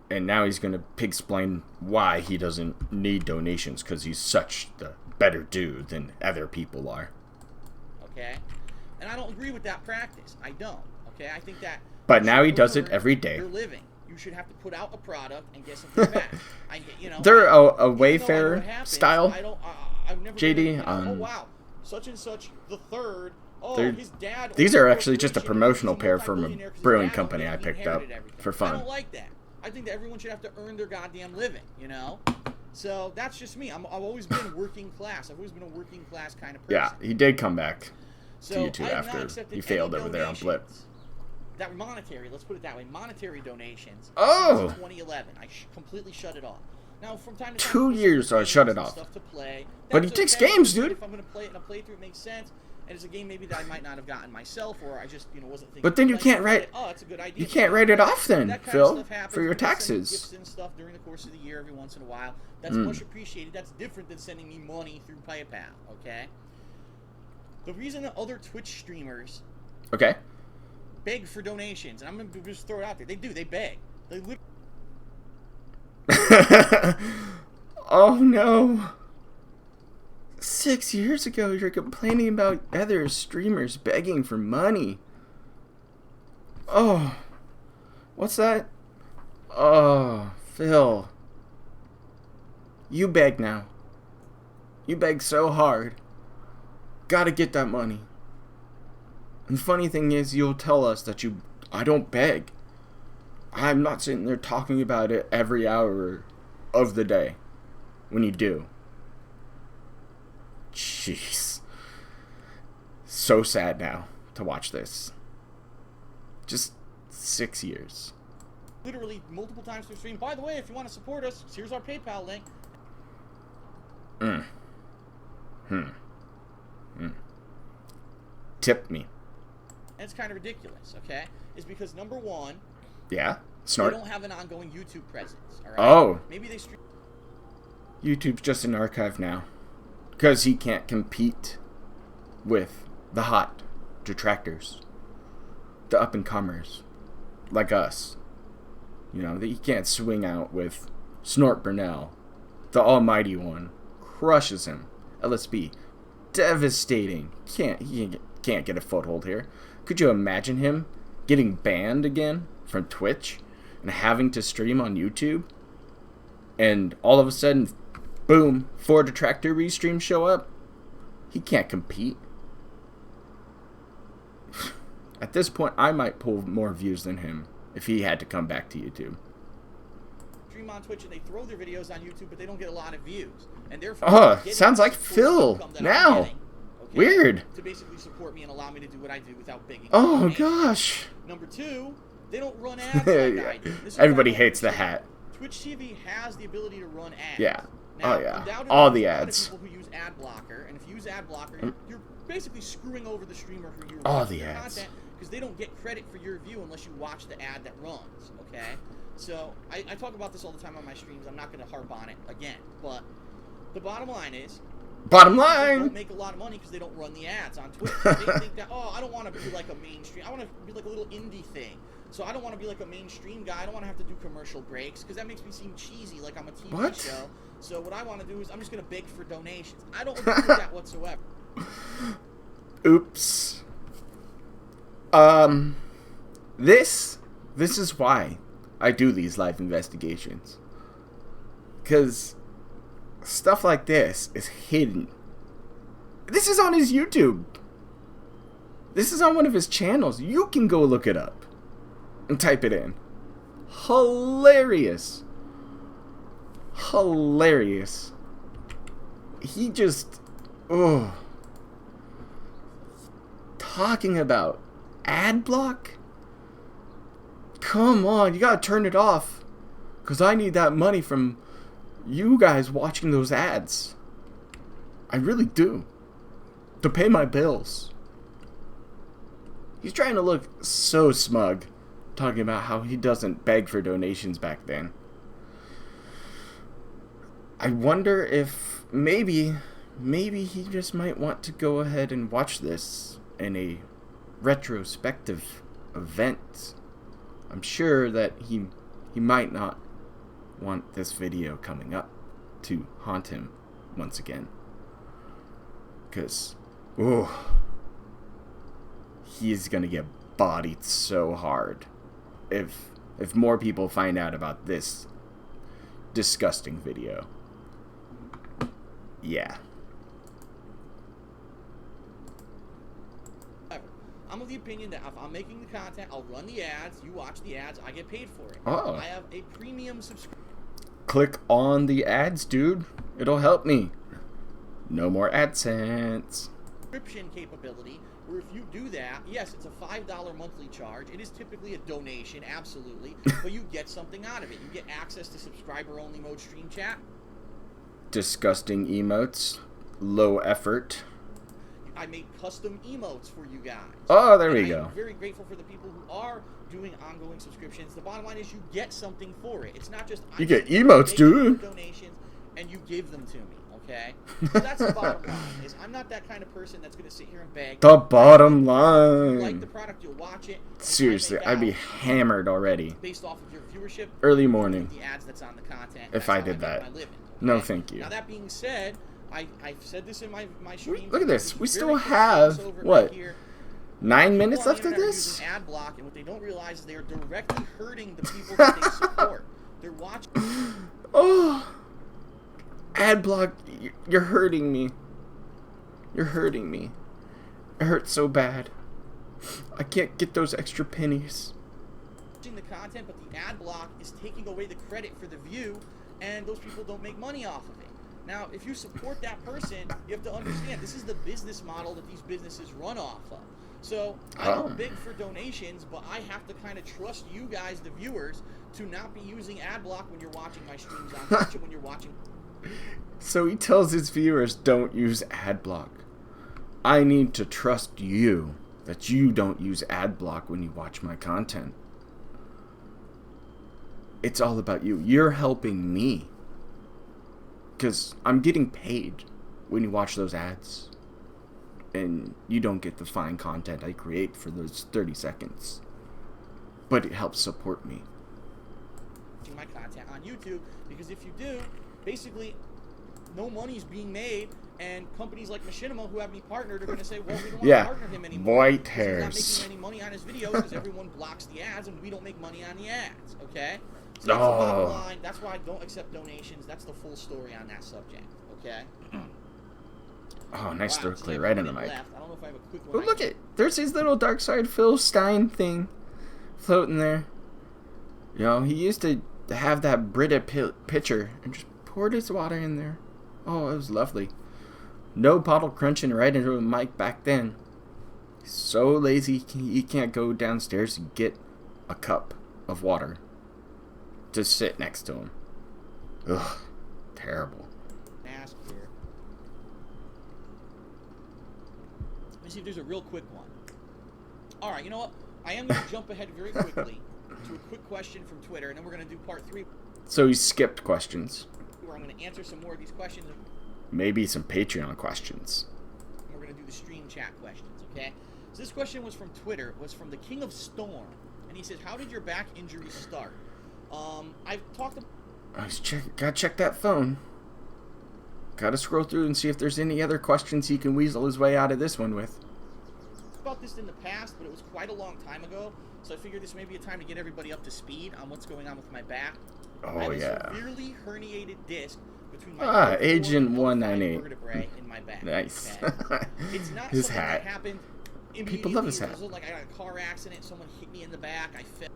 And now he's going to explain why he doesn't need donations, because he's such the better dude than other people are. Okay? And I don't agree with that practice. I don't. Okay? I think that... But now he does it every day. You're living. You should have to put out a product and get something back. They're a Wayfair style, I've never JD. oh, wow. Such and such, the third... Oh, his dad... These are actually just a promotional pair from a brewing company I picked up for fun. I don't like that. I think that everyone should have to earn their goddamn living, you know? So that's just me. I've always been working class. I've always been a working class kind of person. Yeah, he did come back to YouTube after he failed over there on Blip. That monetary, let's put it that way, monetary donations. Oh! 2011. I completely shut it off. Now, from time to time... 2 years I shut it off. Stuff to play. But he takes games, dude. If I'm going to play it in a playthrough, it makes sense. And it's a game maybe that I might not have gotten myself, or I just, wasn't thinking. But then you can't write. Oh, it's a good idea. You can't write it off then, Phil, for your taxes. Gifts and stuff during the course of the year, every once in a while. That's much appreciated. That's different than sending me money through PayPal. Okay. The reason that other Twitch streamers, beg for donations, and I'm gonna just throw it out there. They do. They beg. They literally. Oh no. 6 years ago, you're complaining about other streamers begging for money. Oh. What's that? Oh, Phil. You beg now. You beg so hard. Gotta get that money. And the funny thing is, you'll tell us that I don't beg. I'm not sitting there talking about it every hour of the day. When you do. Jeez. So sad now to watch this. Just 6 years. Literally multiple times through stream. By the way, if you want to support us, here's our PayPal link. Tip me. And it's kind of ridiculous, okay? It's because, number one, yeah, Snort. They don't have an ongoing YouTube presence, alright? Oh. Maybe they stream. YouTube's just an archive now. Because he can't compete with the hot detractors. The up-and-comers. Like us. He can't swing out with Snort Burnell. The almighty one. Crushes him. LSB. Devastating. He can't get a foothold here. Could you imagine him getting banned again from Twitch and having to stream on YouTube? And all of a sudden, boom, 4 detractor restreams show up. He can't compete. At this point, I might pull more views than him if he had to come back to YouTube. Stream on Twitch and they throw their videos on YouTube, but they don't get a lot of views. And therefore, sounds like Phil now. Okay? Weird. To basically support me and allow me to do what I do without begging. Oh gosh. Number 2, they don't run ads like I do. Everybody hates the hat. Twitch TV has the ability to run ads. Yeah. Now, all the ads. People who use ad blocker, and if you use ad blocker, you're basically screwing over the streamer who you're all watching the their ads content, because they don't get credit for your view unless you watch the ad that runs. Okay, so I talk about this all the time on my streams. I'm not going to harp on it again, but the bottom line is. They don't make a lot of money because they don't run the ads on Twitch. They think that, I don't want to be like a mainstream. I want to be like a little indie thing. So I don't want to be like a mainstream guy. I don't want to have to do commercial breaks because that makes me seem cheesy, like I'm a TV show. So what I want to do is I'm just going to beg for donations. I don't agree with that whatsoever. Oops. This is why I do these live investigations. Because stuff like this is hidden. This is on his YouTube. This is on one of his channels. You can go look it up and type it in. Hilarious. Hilarious. He just... Talking about ad block? Come on, you gotta turn it off. Because I need that money from you guys watching those ads. I really do. To pay my bills. He's trying to look so smug. Talking about how he doesn't beg for donations back then. I wonder if maybe he just might want to go ahead and watch this in a retrospective event. I'm sure that he might not want this video coming up to haunt him once again. Because, he's gonna get bodied so hard if more people find out about this disgusting video. Yeah. I'm of the opinion that if I'm making the content, I'll run the ads, you watch the ads, I get paid for it. Oh. I have a premium subscription. Click on the ads, dude. It'll help me. No more AdSense. Subscription capability, where if you do that, yes, it's a $5 monthly charge. It is typically a donation, absolutely, but you get something out of it. You get access to subscriber-only mode stream chat. Disgusting emotes. Low effort. I made custom emotes for you guys. Oh, there we I'm go. very grateful for the people who are doing ongoing subscriptions. The bottom line is you get something for it. It's not just You get emotes, dude. Donations and you give them to me. Okay, so that's the bottom line. Is I'm not that kind of person that's going to sit here and beg. The bottom If you line. like the product, you'll watch it. Seriously, I'd be hammered already. Based off of your viewership. Early morning. The ads that's on the content. If That's I how did make that. my living, okay? No, thank you. Now that being said, I've said this in my streams. Look at this. There's We very still quick have, crossover what, right here. 9 minutes People on left the of internet are this? using ad block, and what they don't realize is they are directly hurting the people that they support. They're watching. Oh. Ad block. You're hurting me. You're hurting me. It hurts so bad. I can't get those extra pennies. The content, but the ad block is taking away the credit for the view, and those people don't make money off of it. Now, if you support that person, you have to understand this is the business model that these businesses run off of. So I don't beg for donations, but I have to kind of trust you guys, the viewers, to not be using ad block when you're watching my streams on Twitch and when you're watching. So he tells his viewers don't use ad block. I need to trust you that you don't use ad block when you watch my content. It's all about you. You're helping me. Because I'm getting paid when you watch those ads. And you don't get the fine content I create for those 30 seconds. But it helps support me. My content on YouTube, because if you do, basically no money's being made, and companies like Machinima who have me partnered are going to say, well, we don't want to partner him anymore. White He's not hairs. making any money on his videos because everyone blocks the ads and we don't make money on the ads, okay? So that's the bottom line. That's why I don't accept donations. That's the full story on that subject, okay? Oh, nice throat So clear you have right a in the minute mic. left. I don't know if I have a quick Oh, one. look it. There's his little Dark Side Phil Stein thing floating there. You know, he used to have that Brita pitcher and just poured his water in there. Oh, it was lovely. No bottle crunching right into the mic back then. He's so lazy he can't go downstairs and get a cup of water to sit next to him. Ugh, terrible. Ask here. Let me see if there's a real quick one. All right, you know what? I am going to jump ahead very quickly to a quick question from Twitter, and then we're going to do part 3, So he skipped questions. where I'm going to answer some more of these questions. Maybe some Patreon questions. And we're going to do the stream chat questions, okay? So this question was from Twitter, was from the King of Storm, and he says, how did your back injury start? I've talked Gotta check that phone. Gotta scroll through and see if there's any other questions he can weasel his way out of this one with. about this in the past, but it was quite a long time ago, so I figured this may be a time to get everybody up to speed on what's going on with my back. I Oh, have a yeah. severely herniated disc between my Agent L4 and L5 198. vertebrae in my back. Nice. Okay? It's not His something hat. that happened People love his immediately. hat. It was like I got a car accident, someone hit me in the back, I fell.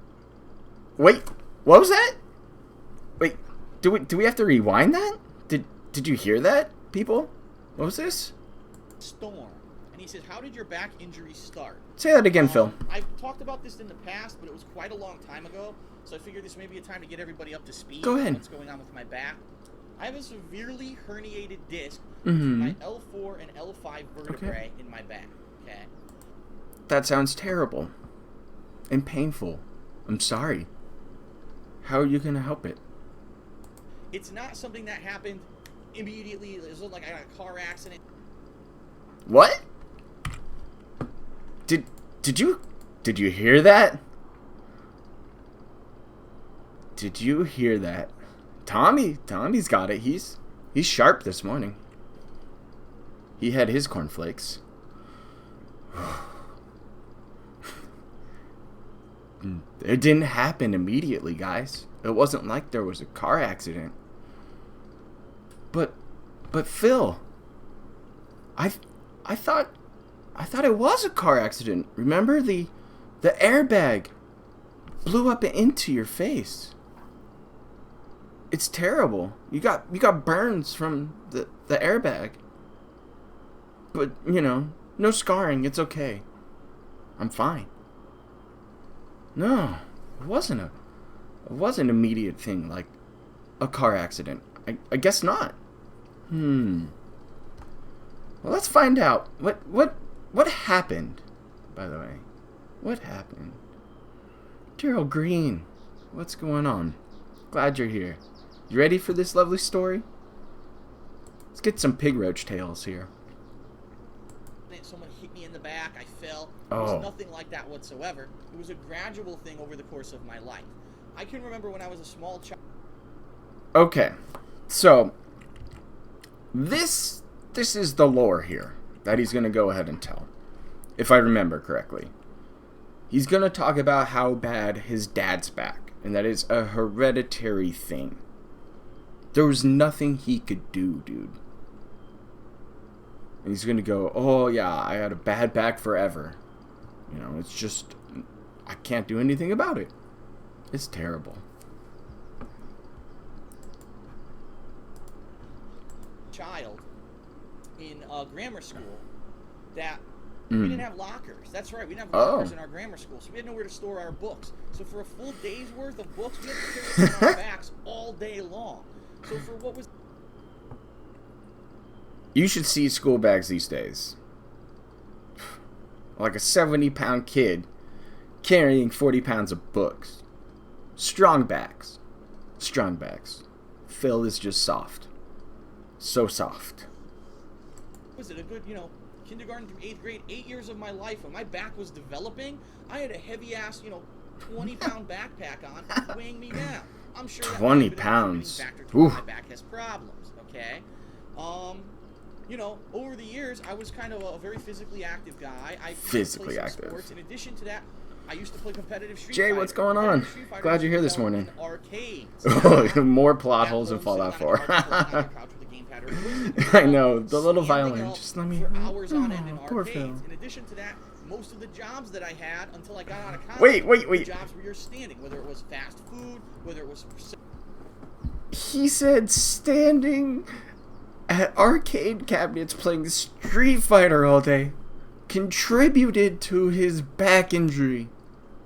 Wait, what was that? Wait, do we have to rewind that? Did you hear that, people? What was this? Storm. And he says, how did your back injury start? Say that again, Phil. I've talked about this in the past, but it was quite a long time ago, so I figured this may be a time to get everybody up to speed Go on ahead. what's going on with my back. I have a severely herniated disc Mhm. between my L4 and L5 vertebrae in my back. Okay. That sounds terrible and painful. I'm sorry. How are you gonna help it? It's not something that happened immediately. It was like I got a car accident. What? Did you hear that? Did you hear that? Tommy's got it. He's sharp this morning. He had his cornflakes. It didn't happen immediately, guys. It wasn't like there was a car accident. But Phil, I thought it was a car accident. Remember the airbag blew up into your face. It's terrible. You got burns from the airbag. But, no scarring. It's okay. I'm fine. No, it wasn't an immediate thing like a car accident. I guess not. Well, let's find out. What happened, by the way? What happened? Daryl Green, what's going on? Glad you're here. You ready for this lovely story? Let's get some pig roach tales here. Someone hit me in the back. I fell. It Oh. was nothing like that whatsoever. It was a gradual thing over the course of my life. I can remember when I was a small child. Okay, so this is the lore here that he's going to go ahead and tell, if I remember correctly. He's going to talk about how bad his dad's back, and that is a hereditary thing. There was nothing he could do, dude. And he's going to go, oh yeah, I had a bad back forever. It's just, I can't do anything about it. It's terrible. Child in grammar school that we didn't have lockers. That's right, we didn't have lockers in our grammar school, so we had nowhere to store our books. So for a full day's worth of books, we had to carry them on our backs all day long. So for what was... You should see school bags these days. Like a 70-pound kid carrying 40 pounds of books. Strong bags. Strong bags. Phil is just soft. So soft. Was it a good, kindergarten through 8th grade, 8 years of my life when my back was developing, I had a heavy-ass, 20-pound backpack on weighing me down. I'm sure that 20 might have been a pounds. contributing factor to why my back has problems, okay? Over the years, I was kind of a very physically active guy. I Physically played some active. Sports. In addition to that, I used to play competitive Street Jay, Fighter. what's going on? Street Fighter Glad you're here was this morning. in arcades. More plot holes in Fallout 4. I know, the little violin. Just let me... For hours on end in poor arcades. Phil. In addition to that, most of the jobs that I had until I got out of college Wait. were jobs where you're standing, whether it was fast food, whether it was... He said standing at arcade cabinets playing Street Fighter all day contributed to his back injury.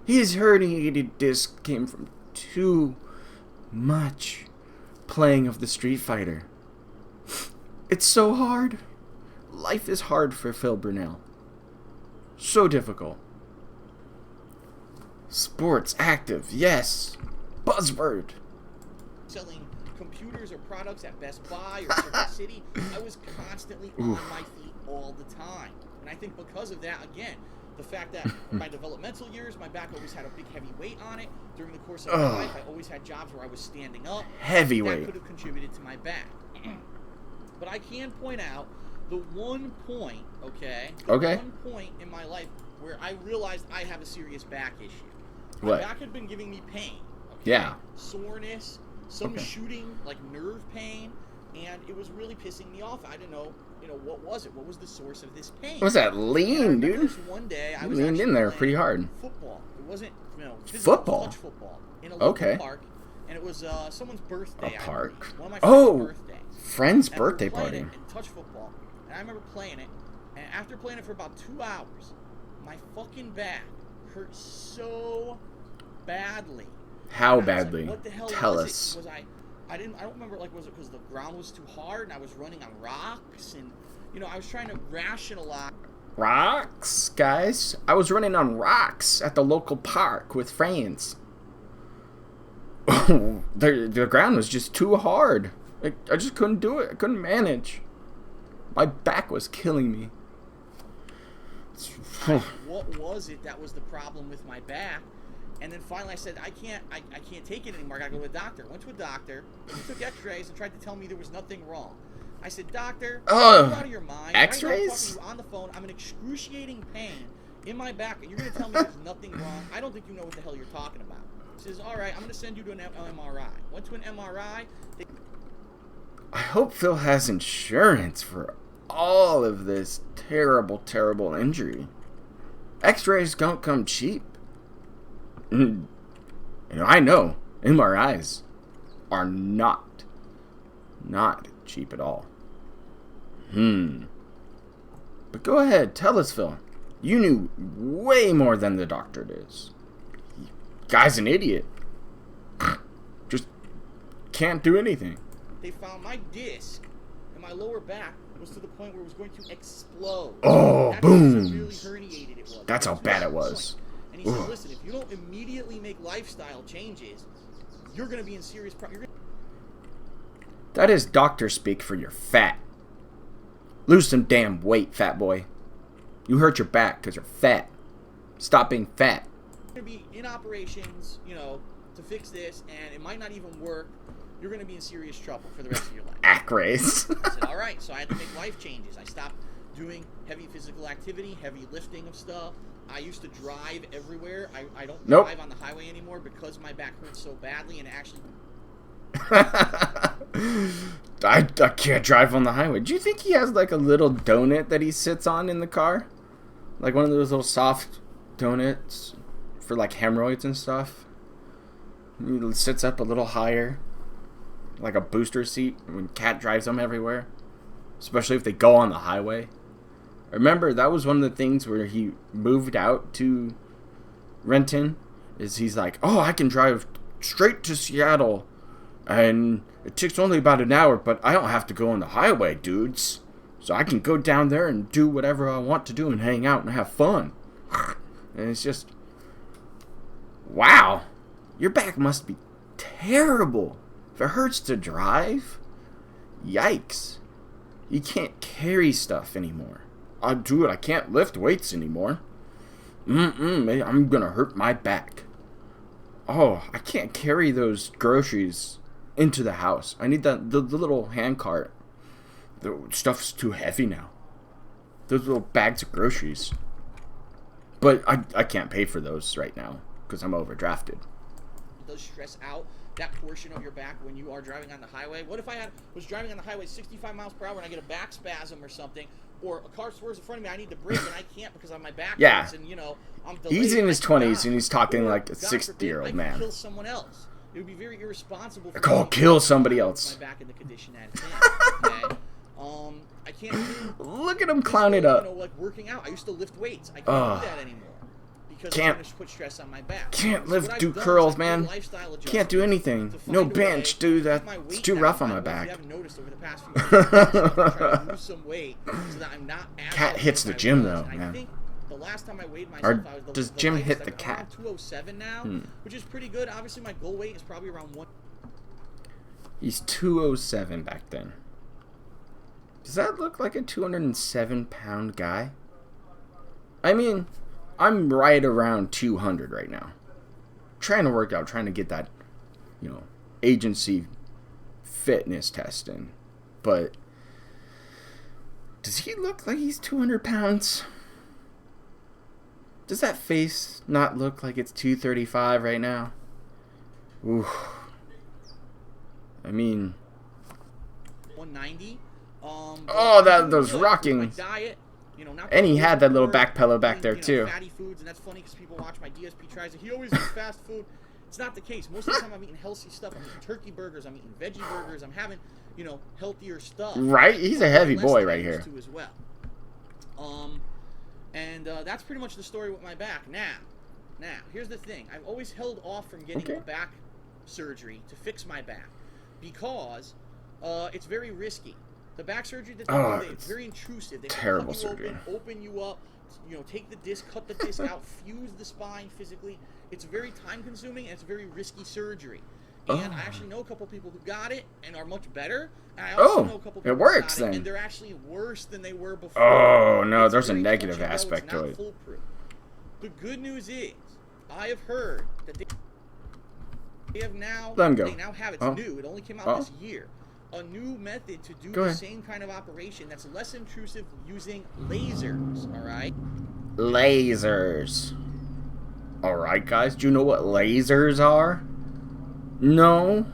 His herniated disc came from too much playing of the Street Fighter. It's so hard. Life is hard for Phil Brunel. So difficult. Sports active, yes. Buzzword. selling computers or products at Best Buy or Circuit City, I was constantly on my feet all the time. And I think because of that, again, the fact that in my developmental years, my back always had a big heavy weight on it. During the course of my life, I always had jobs where I was standing up. Heavyweight. That could have contributed to my back. But I can point out the one point, one point in my life where I realized I have a serious back issue. My What? back had been giving me pain. Yeah. Soreness, some shooting, like nerve pain, and it was really pissing me off. I didn't know, what was it? What was the source of this pain? What's that? And I Lean, remember dude. this one day, I was Leaned in actually there playing pretty hard. Football. It wasn't, physical Football? touch football in a local Okay. park, and it was someone's birthday. A I park. believe. One of my Oh, friend's birthdays. friend's And we were birthday playing party. it in touch football, and I remember playing it, and after playing it for about 2 hours, my fucking back hurt so badly. How And I was like, badly? what the hell Tell was us. it? I don't remember, was it because the ground was too hard and I was running on rocks, and I was trying to rationalize. Rocks, guys. I was running on rocks at the local park with friends. The ground was just too hard. I just couldn't do it. I couldn't manage. My back was killing me. What was it that was the problem with my back? And then finally I said, I can't take it anymore. I gotta go to a doctor. Went to a doctor. He took x-rays and tried to tell me there was nothing wrong. I said, doctor, you're out of your mind. X-rays? Right now, I'm talking to you on the phone. I'm in excruciating pain in my back, and you're gonna tell me there's nothing wrong? I don't think you know what the hell you're talking about. He says, all right, I'm gonna send you to an MRI. Went to an MRI. I hope Phil has insurance for all of this terrible, terrible injury. X-rays don't come cheap. I know MRIs are not cheap at all. But go ahead, tell us, Phil. You knew way more than the doctor does. Guy's an idiot. Just can't do anything. They found my disc in my lower back was to the point where it was going to explode. Oh, That's boom. how severely herniated it was. That's how bad it was. And he said, listen, if you don't immediately make lifestyle changes, you're going to be in serious problems. That is doctor speak for your fat. Lose some damn weight, fat boy. You hurt your back because you're fat. Stop being fat. You're going to be in operations, to fix this, and it might not even work. You're going to be in serious trouble for the rest of your life. Acraze. I said, all right. So I had to make life changes. I stopped doing heavy physical activity, heavy lifting of stuff. I used to drive everywhere. I don't drive on the highway anymore because my back hurts so badly, and actually... I can't drive on the highway. Do you think he has like a little donut that he sits on in the car? Like one of those little soft donuts for like hemorrhoids and stuff? He sits up a little higher. Like a booster seat when Cat drives them everywhere. Especially if they go on the highway. Remember, that was one of the things where he moved out to Renton. Is he's like, oh, I can drive straight to Seattle. And it takes only about an hour, but I don't have to go on the highway, dudes. So I can go down there and do whatever I want to do and hang out and have fun. And it's just... Wow. Your back must be terrible. If it hurts to drive, yikes. You can't carry stuff anymore. Dude, I can't lift weights anymore. I'm gonna hurt my back. Oh, I can't carry those groceries into the house. I need the little hand cart. The stuff's too heavy now. Those little bags of groceries. But I can't pay for those right now because I'm overdrafted. It does stress out that portion of your back when you are driving on the highway. What if I was driving on the highway 65 miles per hour and I get a back spasm or something, or a car swerves in front of me, I need to brake and I can't because on my back hurts, and I'm delayed. He's in his 20s and he's talking or, like a God 60-year-old forbid, I man. could kill someone else. It would be very irresponsible for Go me to kill somebody else. My back in the condition that it's in. Okay? I can't do Look at him clown it up. like working out. I used to lift weights. I can't do that anymore. Because Can't I'm going to put stress on my back. Can't So do curls, man. Can't do anything. No bench, dude. That's too rough on my back. You haven't noticed over the past few years, I'm trying to lose some weight so that I'm not as Cat hits the gym though, man. I think the last time I weighed myself, Or I was does the Jim lightest. hit the I'm cat? around 207 now, which is pretty good. Obviously, my goal weight is probably around 1. He's 207 back then. Does that look like a 207-pound guy? I mean, I'm right around 200 right now. Trying to work out, trying to get that, agency fitness test in. But does he look like he's 200 pounds? Does that face not look like it's 235 right now? Ooh. I mean... 190. Those rockings. My diet, and he had that little back pillow back there too. Fatty foods, and that's funny because people watch my DSP tries it. He always eats fast food. It's not the case. Most of the time, I'm eating healthy stuff. I'm eating turkey burgers. I'm eating veggie burgers. I'm having, healthier stuff. Right? He's a heavy boy right here. As well. And that's pretty much the story with my back. Now, here's the thing. I've always held off from getting a back surgery to fix my back because it's very risky. The back surgery that they do, it's very intrusive. They terrible cut you surgery. Open you up, take the disc, cut the disc out, fuse the spine physically. It's very time consuming and it's very risky surgery. And Oh. I actually know a couple people who got it and are much better. And I also know a couple people it works who got then. it, and they're actually worse than they were before. Oh, no, It's there's a very negative touch and go, aspect it's to not it. foolproof. The good news is, I have heard that they have now. Let 'em go. They now have it's Oh. new. It only came out Oh. this year. A new method to do Go the ahead. same kind of operation that's less intrusive using lasers. All right. Lasers. Alright, guys. Do you know what lasers are? No?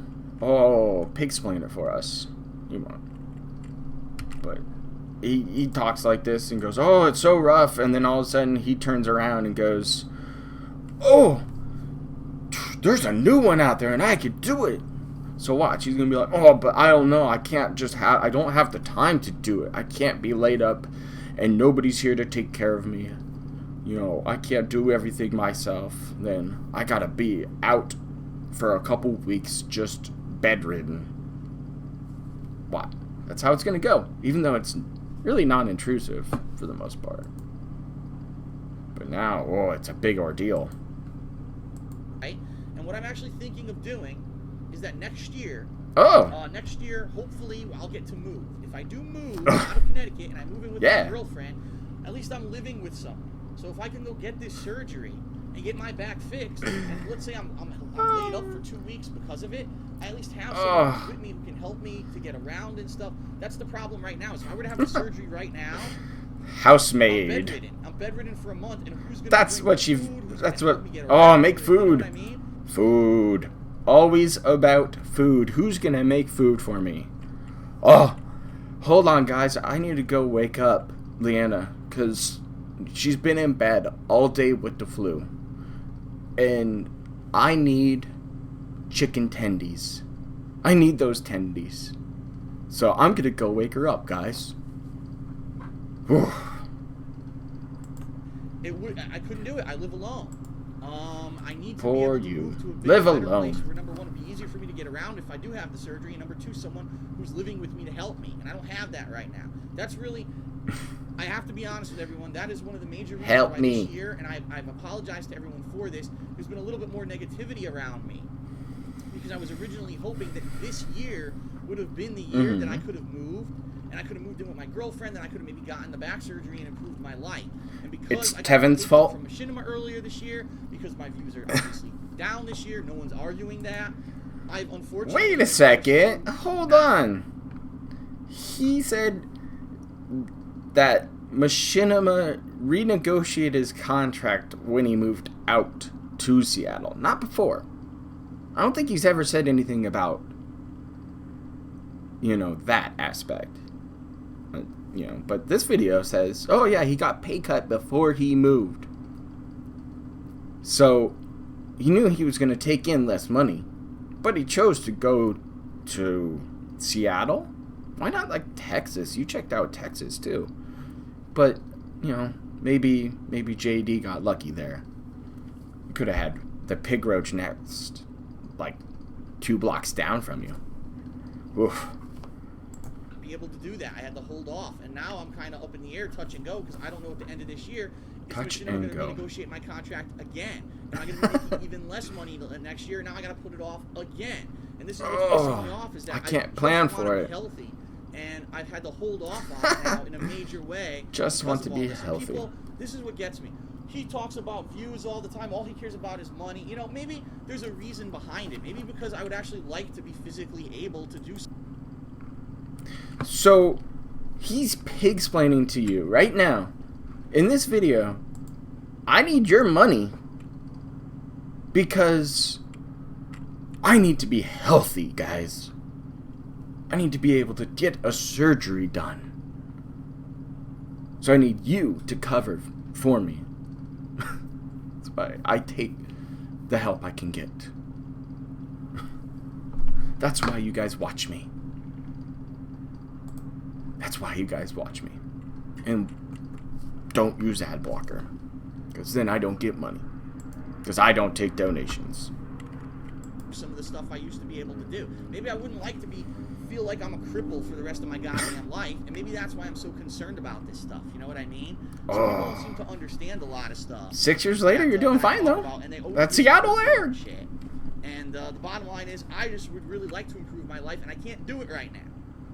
Oh, Pig-splain it for us. You won't. But he talks like this and goes, oh, it's so rough. And then all of a sudden he turns around and goes, oh, there's a new one out there and I could do it. So watch, he's going to be like, oh, but I don't know. I don't have the time to do it. I can't be laid up and nobody's here to take care of me. You know, I can't do everything myself. Then I gotta be out for a couple weeks just bedridden. What? That's how it's gonna go. Even though it's really non-intrusive for the most part. But now, oh, it's a big ordeal. Right. And what I'm actually thinking of doing is that next year, Oh! next year, hopefully, I'll get to move. If I do move out of Connecticut and I move in with Yeah. my girlfriend, at least I'm living with someone. So if I can go get this surgery and get my back fixed, and let's say I'm laid up for 2 weeks because of it, I at least have someone who's with me who can help me to get around and stuff. That's the problem right now. Is if I were to have the surgery right now, Housemaid. I'm bedridden for a month, and who's gonna That's bring what me she. food? Who's That's gonna what. help me get Oh, around? make You know food. what I mean? Food. Always about food. Who's gonna make food for me? Oh, hold on, guys. I need to go wake up Leanna, because she's been in bed all day with the flu. And I need chicken tendies. I need those tendies. So I'm gonna go wake her up, guys. Whew. I couldn't do it. I live alone. I need to For be able to you. move to a bigger, Live better alone. place where, number one, it'd be easier for me to get around if I do have the surgery, and number two, someone who's living with me to help me, and I don't have that right now. That's really, I have to be honest with everyone, that is one of the major reasons Help why me. this year, and I've apologized to everyone for this, there's been a little bit more negativity around me, because I was originally hoping that this year would have been the year that I could have moved, and I could have moved in with my girlfriend, and I could have maybe gotten the back surgery and improved my life. And because It's I got Tevin's kicked fault. from Machinima earlier this year, because my views are obviously down this year, no one's arguing that. I've unfortunately... Wait a second. Hold on. He said that Machinima renegotiated his contract when he moved out to Seattle, not before. I don't think he's ever said anything about, you know, that aspect. You know, but this video says, oh yeah, he got pay cut before he moved. So, he knew he was going to take in less money. But he chose to go to Seattle? Why not, like, Texas? You checked out Texas, too. But, you know, maybe JD got lucky there. You could have had the pig roach nest, like, 2 blocks down from you. Oof. be able to do that. I had to hold off, and now I'm kind of up in the air, touch and go, because I don't know at the end of this year is Touch Machinima and going to go. renegotiate my contract again. And I'm going to be making even less money next year. Now I got to put it off again. And this is what's pissing me off is that I can't just plan wanna for be it. healthy, and I've had to hold off on it now in a major way. Just because want to of all be this. And healthy. People, this is what gets me. He talks about views all the time. All he cares about is money. You know, maybe there's a reason behind it. Maybe because I would actually like to be physically able to do something. So, he's pig-splaining to you right now. In this video, I need your money because I need to be healthy, guys. I need to be able to get a surgery done. So I need you to cover for me. That's why I take the help I can get. That's why you guys watch me. That's why you guys watch me. And don't use ad blocker. Because then I don't get money. Because I don't take donations. Some of the stuff I used to be able to do. Maybe I wouldn't like to feel like I'm a cripple for the rest of my goddamn life, and maybe that's why I'm so concerned about this stuff. You know what I mean? Some people don't seem to understand a lot of stuff. 6 years later, you're doing fine though. And they That's Seattle air. shit. And the bottom line is, I just would really like to improve my life, and I can't do it right now.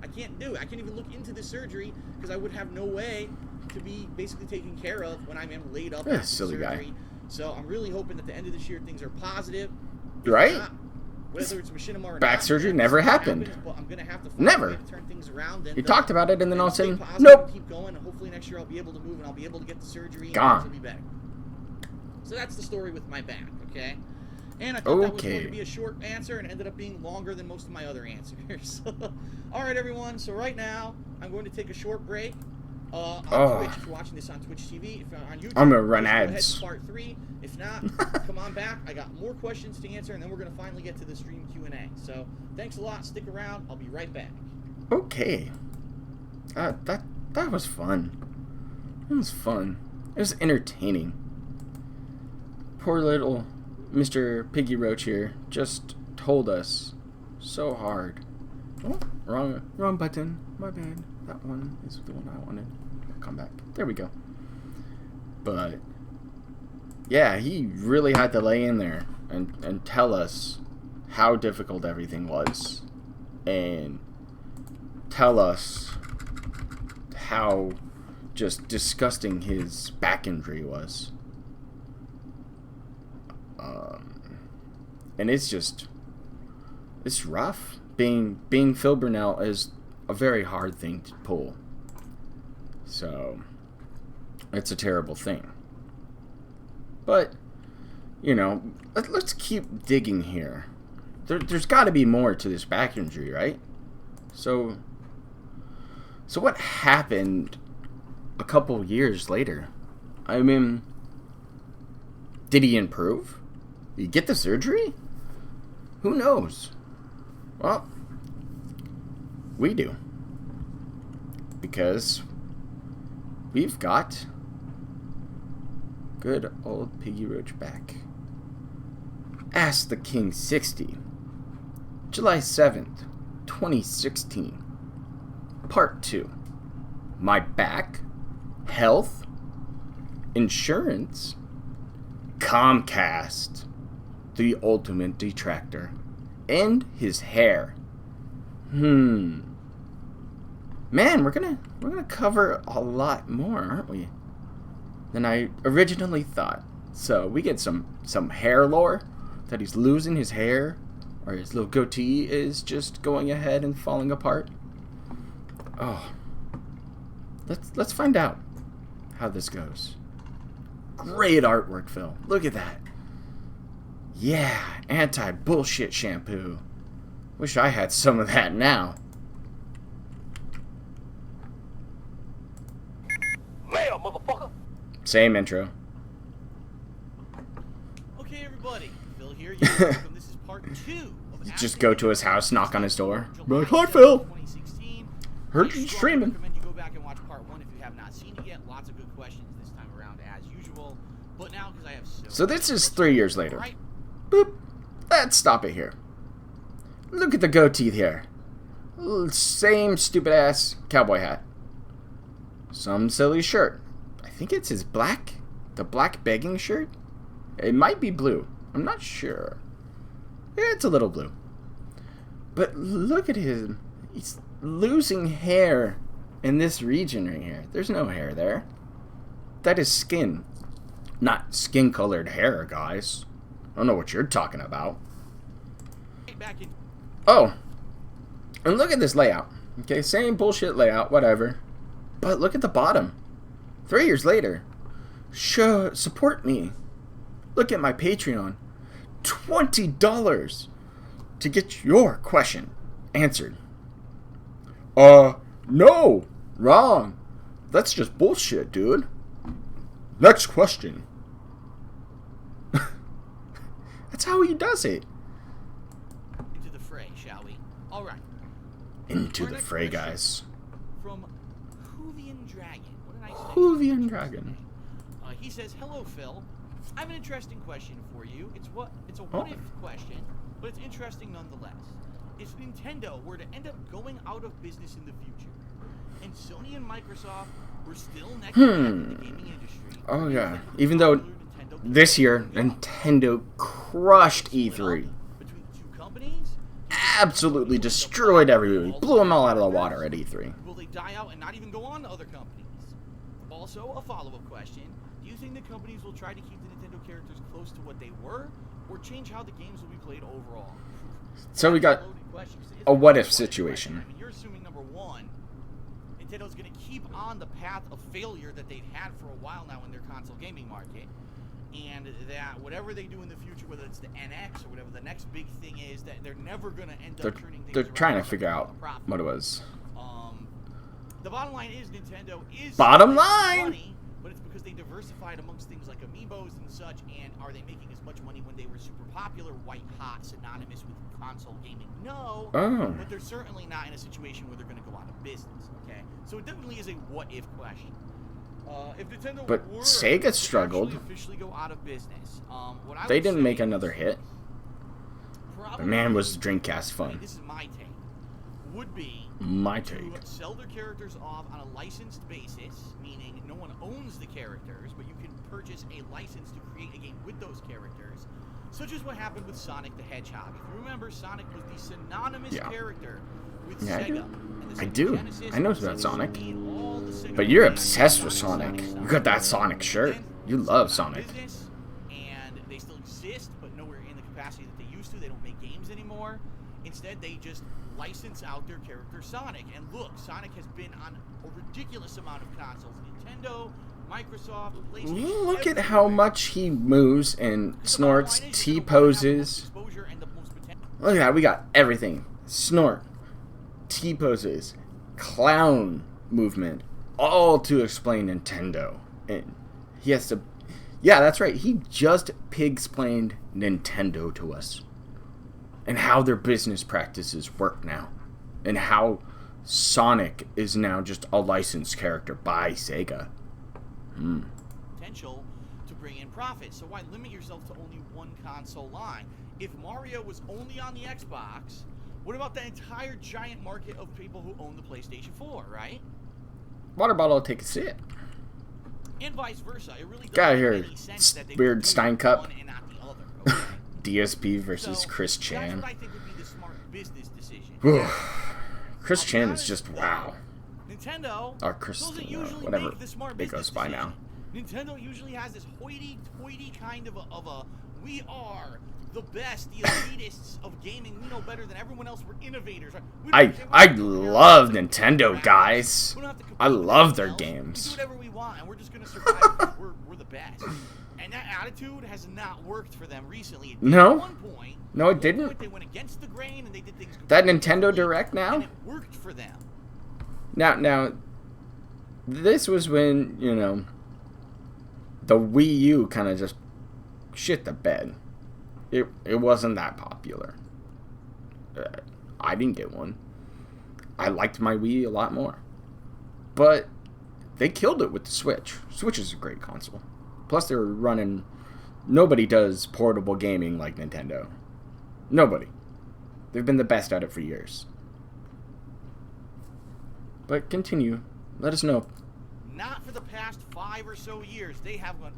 I can't do it. I can't even look into this surgery because I would have no way to be basically taken care of when I am laid up after silly surgery. guy. So I'm really hoping at the end of this year things are positive. Right? Not, whether it's machinima or back not, surgery never happened. Happens, but I'm gonna have to find Never. a way to turn things around. And, You talked about it, and then all of a stay sudden, positive nope. and keep going, and hopefully next year I'll be able to move and I'll be able to get the surgery and Gone. things will be better. So that's the story with my back, okay? And I thought that was going Okay. to be a short answer and ended up being longer than most of my other answers. All right, everyone. So right now, I'm going to take a short break on Twitch. If you're watching this on Twitch TV, if you're on YouTube, I'm gonna run just go ahead ads. to part 3. If not, come on back. I got more questions to answer, and then we're going to finally get to the stream Q&A. So thanks a lot. Stick around. I'll be right back. Okay. That was fun. It was fun. It was entertaining. Poor little Mr. Piggy Roach here just told us so hard. Oh, wrong button. My bad. That one is the one I wanted. Come back. There we go. But yeah, he really had to lay in there and tell us how difficult everything was. And tell us how just disgusting his back injury was. And it's rough. Being Phil Burnell is a very hard thing to pull. So it's a terrible thing. But, you know, let's keep digging here. There's got to be more to this back injury, right? So what happened a couple years later? I mean, did he improve? Did he get the surgery? Who knows? Well, we do. Because we've got good old Piggy Roach back. Ask the King 60. July 7th, 2016. Part 2. My back, health, insurance, Comcast, the ultimate detractor, and his hair. Man, we're gonna cover a lot more, aren't we, than I originally thought. So we get some hair lore, that he's losing his hair, or his little goatee is just going ahead and falling apart. Oh, let's find out how this goes. Great artwork, Phil. Look at that. Yeah, anti-bullshit shampoo. Wish I had some of that now. Mail, motherfucker. Same intro. Okay, everybody. Phil here. You're welcome. This is part 2 of You just go to his house, knock on his door. Be like, July "Hi, Phil. 2016. Heard I you strongly streaming." recommend you go back and watch part 1 if you have not seen it yet. Lots of good questions this time around, as usual. But now, because I have So this is 3 years later. Right. Boop. Let's stop it here. Look at the goatee here. Same stupid ass cowboy hat. Some silly shirt. I think it's his black. The black begging shirt. It might be blue. I'm not sure. It's a little blue. But look at him. He's losing hair in this region right here. There's no hair there. That is skin. Not skin-colored hair, guys. I don't know what you're talking about. Back in Oh, and look at this layout. Okay, same bullshit layout, whatever. But look at the bottom. 3 years later. Support me. Look at my Patreon. $20 to get your question answered. No. Wrong. That's just bullshit, dude. Next question. That's how he does it. into the fray, shall we? All right. Into Our the next fray, question guys. From Hoovian Dragon. What did I say? Hoovian Dragon. He says, "Hello, Phil. I have an interesting question for you. It's a Oh. what-if question, but it's interesting nonetheless. If Nintendo were to end up going out of business in the future, and Sony and Microsoft were still neck and neck in the gaming industry, Oh, do you yeah. think Even though Nintendo could this year, go? Nintendo crushed Split E3. up absolutely destroyed everybody. Blew them all out of the water at E3. Will they die out and not even go on to other companies? Also, a follow-up question. Do you think the companies will try to keep the Nintendo characters close to what they were, or change how the games will be played overall? So we got a what-if situation. I mean, you're assuming, number one, Nintendo's going to keep on the path of failure that they've had for a while now in their console gaming market, and that whatever they do in the future, whether it's the NX or whatever the next big thing is, that they're never going to end up turning things They're around trying to and figure out profit. what it was. The bottom line is Nintendo is Bottom making line! money, but it's because they diversified amongst things like amiibos and such. And are they making as much money when they were super popular, white hot, synonymous with console gaming? No. Oh. But they're certainly not in a situation where they're going to go out of business. Okay, so it definitely is a what-if question. If Nintendo But were Sega to struggled. actually officially go out of business, what I They would didn't say make is another hit. probably, But man, was Dreamcast I mean, fun. this is my take. Would be My take. to sell their characters off on a licensed basis, meaning no one owns the characters, but you can purchase a license to create a game with those characters, such as what happened with Sonic the Hedgehog. If you remember, Sonic was the synonymous character with Yeah, I Sega. do. And the I Sega do. Genesis, I know the about Sega Sonic. CD, and all the Sega But you're games obsessed with Sonic, Sonic. Sonic, You got that Sonic shirt. And You so love they're not Sonic. business, and they still exist, but nowhere in the capacity that they used to. They don't make games anymore. Instead, they just license out their character Sonic. And look, Sonic has been on a ridiculous amount of consoles. Nintendo, Microsoft, PlayStation. Look at how much he moves and snorts, T-poses. Look at that, we got everything. Snort, T-poses, clown movement, all to explain Nintendo. And he has to... Yeah, that's right, he just pig-splained Nintendo to us. And how their business practices work now. And how Sonic is now just a licensed character by Sega. Potential to bring in profit. So why limit yourself to only one console line? If Mario was only on the Xbox, what about the entire giant market of people who own the PlayStation 4, right? Water bottle, take a sip. And vice versa. It really Get out of doesn't here, make any sense that they weird would do Stein Cup. one and not the other. Okay? DSP versus So, Chris That's Chan. what I think would be the smart business decision. Chris I'll be Chan is honest, just though, wow. Nintendo Or Chris, doesn't usually whatever make the smart it business goes by now. decision. Nintendo usually has this hoity-toity kind of a we are the best, the elitists of gaming. We know better than everyone else. We're innovators. Right? We don't- I we don't care love about Nintendo, the guys. We don't have to compete I with love anyone their else. We games. do whatever we want, and we're just gonna survive because we're the best. And that attitude has not worked for them recently. It did No. At one point. No, it At one didn't. point, they went against the grain and they did things. That completely Nintendo differently, Direct now? And it worked for them. Now, this was when, you know, the Wii U kind of just shit the bed. It wasn't that popular. I didn't get one. I liked my Wii a lot more. But they killed it with the Switch. Switch is a great console. Plus, they're running... Nobody does portable gaming like Nintendo. Nobody. They've been the best at it for years. But continue. Let us know. Not for the past 5 or so years. They have gone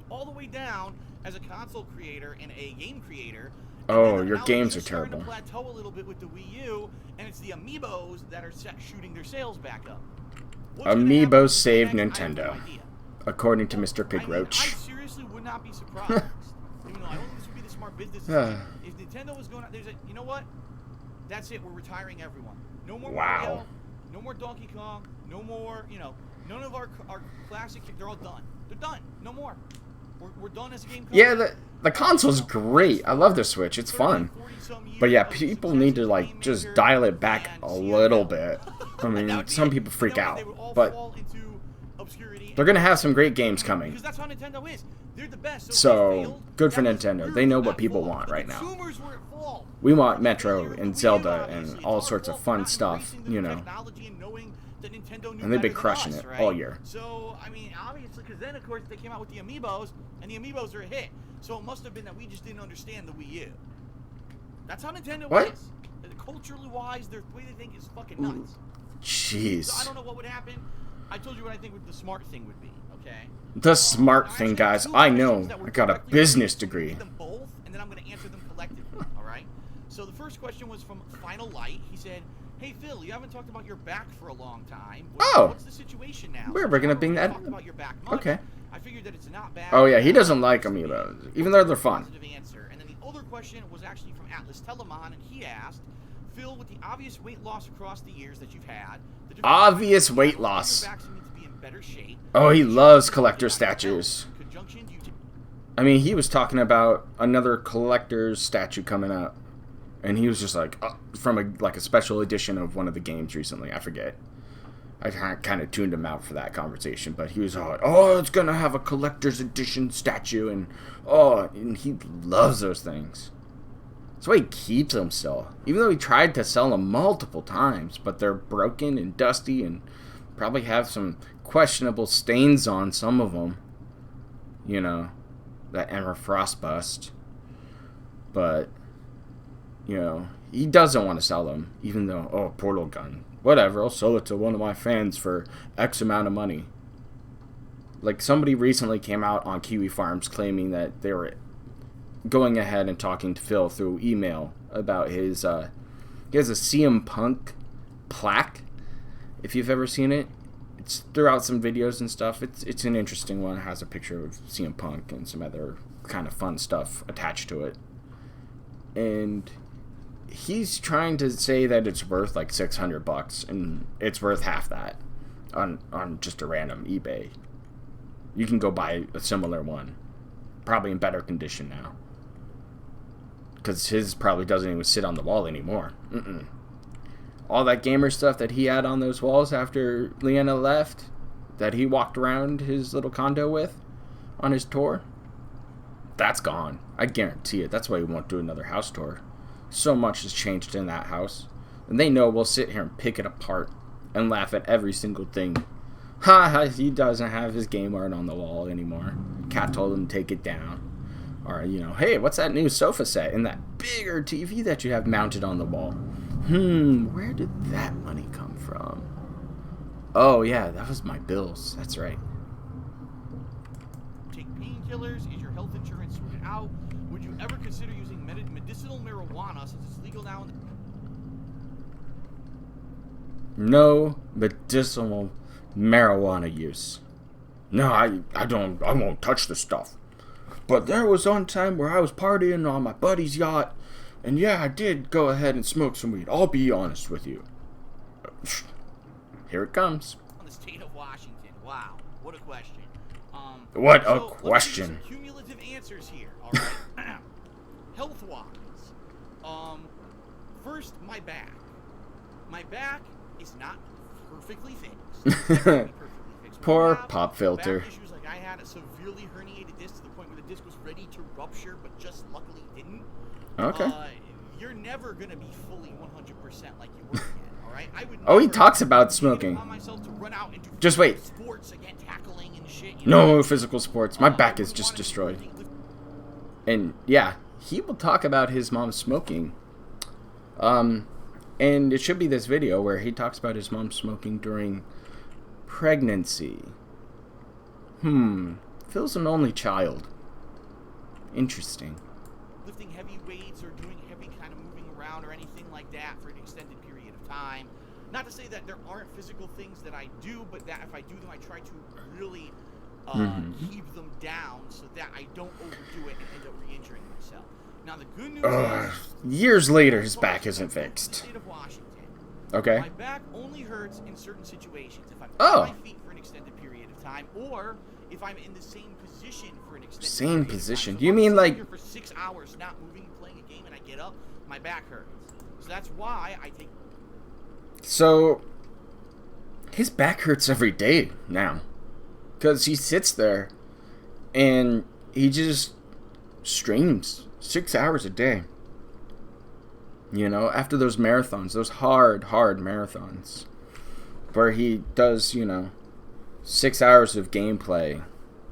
all the way down as a console creator and a game creator. And Oh, then your now games they're are starting terrible. to plateau a little bit with the Wii U, and it's the Amiibos that are shooting their sales back up. What's gonna happen Amiibos with saved next? I have no Nintendo. idea. According to Mr. I mean, I Pigroach. seriously would not be surprised. Even though I don't think this would be the smart business decision. If Nintendo was going out, there's a, you know what? That's it. We're retiring everyone. No more Wow. Mario. No more Donkey Kong. No more, none of our classic. They're all done. They're done. No more. We're done as a game company. Yeah, the console's great. I love the Switch. It's fun. But yeah, people need to like just dial it back a little bit. I mean, some people freak out, but they're gonna have some great games coming. Because that's how Nintendo is. They're the best. So good for Nintendo. They know what people want right now. Consumers were at fault. We want Metro and Zelda and all sorts of fun stuff, you know. And they've been crushing it all year. So, I mean, obviously, because then, of course, they came out with the Amiibos, and the Amiibos are a hit. So it must have been that we just didn't understand the Wii U. That's how Nintendo What? is. Culturally wise, the way they think is fucking nuts. Jeez. So I don't know what would happen. I told you what I think the smart thing would be, okay? The smart I thing, actually guys. have two I know. questions that were I got a directly business related. I'm gonna degree. read them both, and then I'm going to answer them collectively, all right? So the first question was from Final Light. He said, "Hey Phil, you haven't talked about your back for a long time. What's the situation now? We're gonna bring that. About your back much. Okay. I figured that it's not bad. Oh yeah, he doesn't like amiibos, even though they're fun. Answer. And then the other question was actually from Atlas Telemon, and he asked, Phil, with the obvious weight loss across the years that you've had, obvious weight loss. Your back seems to be in better shape. Oh, he loves collector statues. I mean, he was talking about another collector's statue coming out, and he was just like, from a special edition of one of the games recently. I forget. I kind of tuned him out for that conversation, but he was all like, oh, it's gonna have a collector's edition statue, and he loves those things. That's why he keeps them still, even though he tried to sell them multiple times, but they're broken and dusty and probably have some questionable stains on some of them. You know, that Emma Frost bust. But, you know, he doesn't want to sell them, even though, portal gun. Whatever, I'll sell it to one of my fans for X amount of money. Like, somebody recently came out on Kiwi Farms claiming that they were going ahead and talking to Phil through email about his, he has a CM Punk plaque, if you've ever seen it. It's throughout some videos and stuff. It's an interesting one. It has a picture of CM Punk and some other kind of fun stuff attached to it. And he's trying to say that it's worth like $600, and it's worth half that on just a random eBay. You can go buy a similar one, probably in better condition now, because his probably doesn't even sit on the wall anymore. All that gamer stuff that he had on those walls after Leanna left, that he walked around his little condo with on his tour, that's gone. I guarantee it. That's why he won't do another house tour. So much has changed in that house. And they know we'll sit here and pick it apart and laugh at every single thing. He doesn't have his game art on the wall anymore. Cat told him to take it down. Or, you know, hey, what's that new sofa set and that bigger TV that you have mounted on the wall? Where did that money come from? Oh, yeah, that was my bills. That's right. Take painkillers? Is your health insurance sorted out? Would you ever consider using medicinal marijuana since it's legal now? No medicinal marijuana use. No, I won't touch the stuff. But there was one time where I was partying on my buddy's yacht, and yeah, I did go ahead and smoke some weed. I'll be honest with you. Here it comes. On the state of Washington. Wow, what a question. What a question. Let's do some cumulative answers here. All right. Health-wise, first, my back. My back is not perfectly fixed. Poor pop filter. Back issues like I had a severely herniated disc to the point where the disc was ready to rupture, but just luckily didn't. Okay. You're never gonna be fully 100% like you were again. All right. I would. He talks about smoking. Just wait. Sports again, tackling and shit. No physical sports. My back is just destroyed. And yeah, he will talk about his mom smoking. And it should be this video where he talks about his mom smoking during pregnancy. Phil's an only child. Interesting. Lifting heavy weights or doing heavy kind of moving around or anything like that for an extended period of time. Not to say that there aren't physical things that I do, but that if I do them, I try to really keep them down so that I don't overdo it and end up re-injuring myself. Now the good news is, years later, his back isn't fixed. State of Washington. Okay. My back only hurts in certain situations. If I'm on my feet for an extended period of time, or if I'm in the same position for an extended period position. of time. So You mean like here for 6 hours, not moving, playing a game, and I get up, my back hurts. So that's why I take. So his back hurts every day now, because he sits there and he just streams 6 hours a day. You know, after those marathons, those hard marathons, where he does, 6 hours of gameplay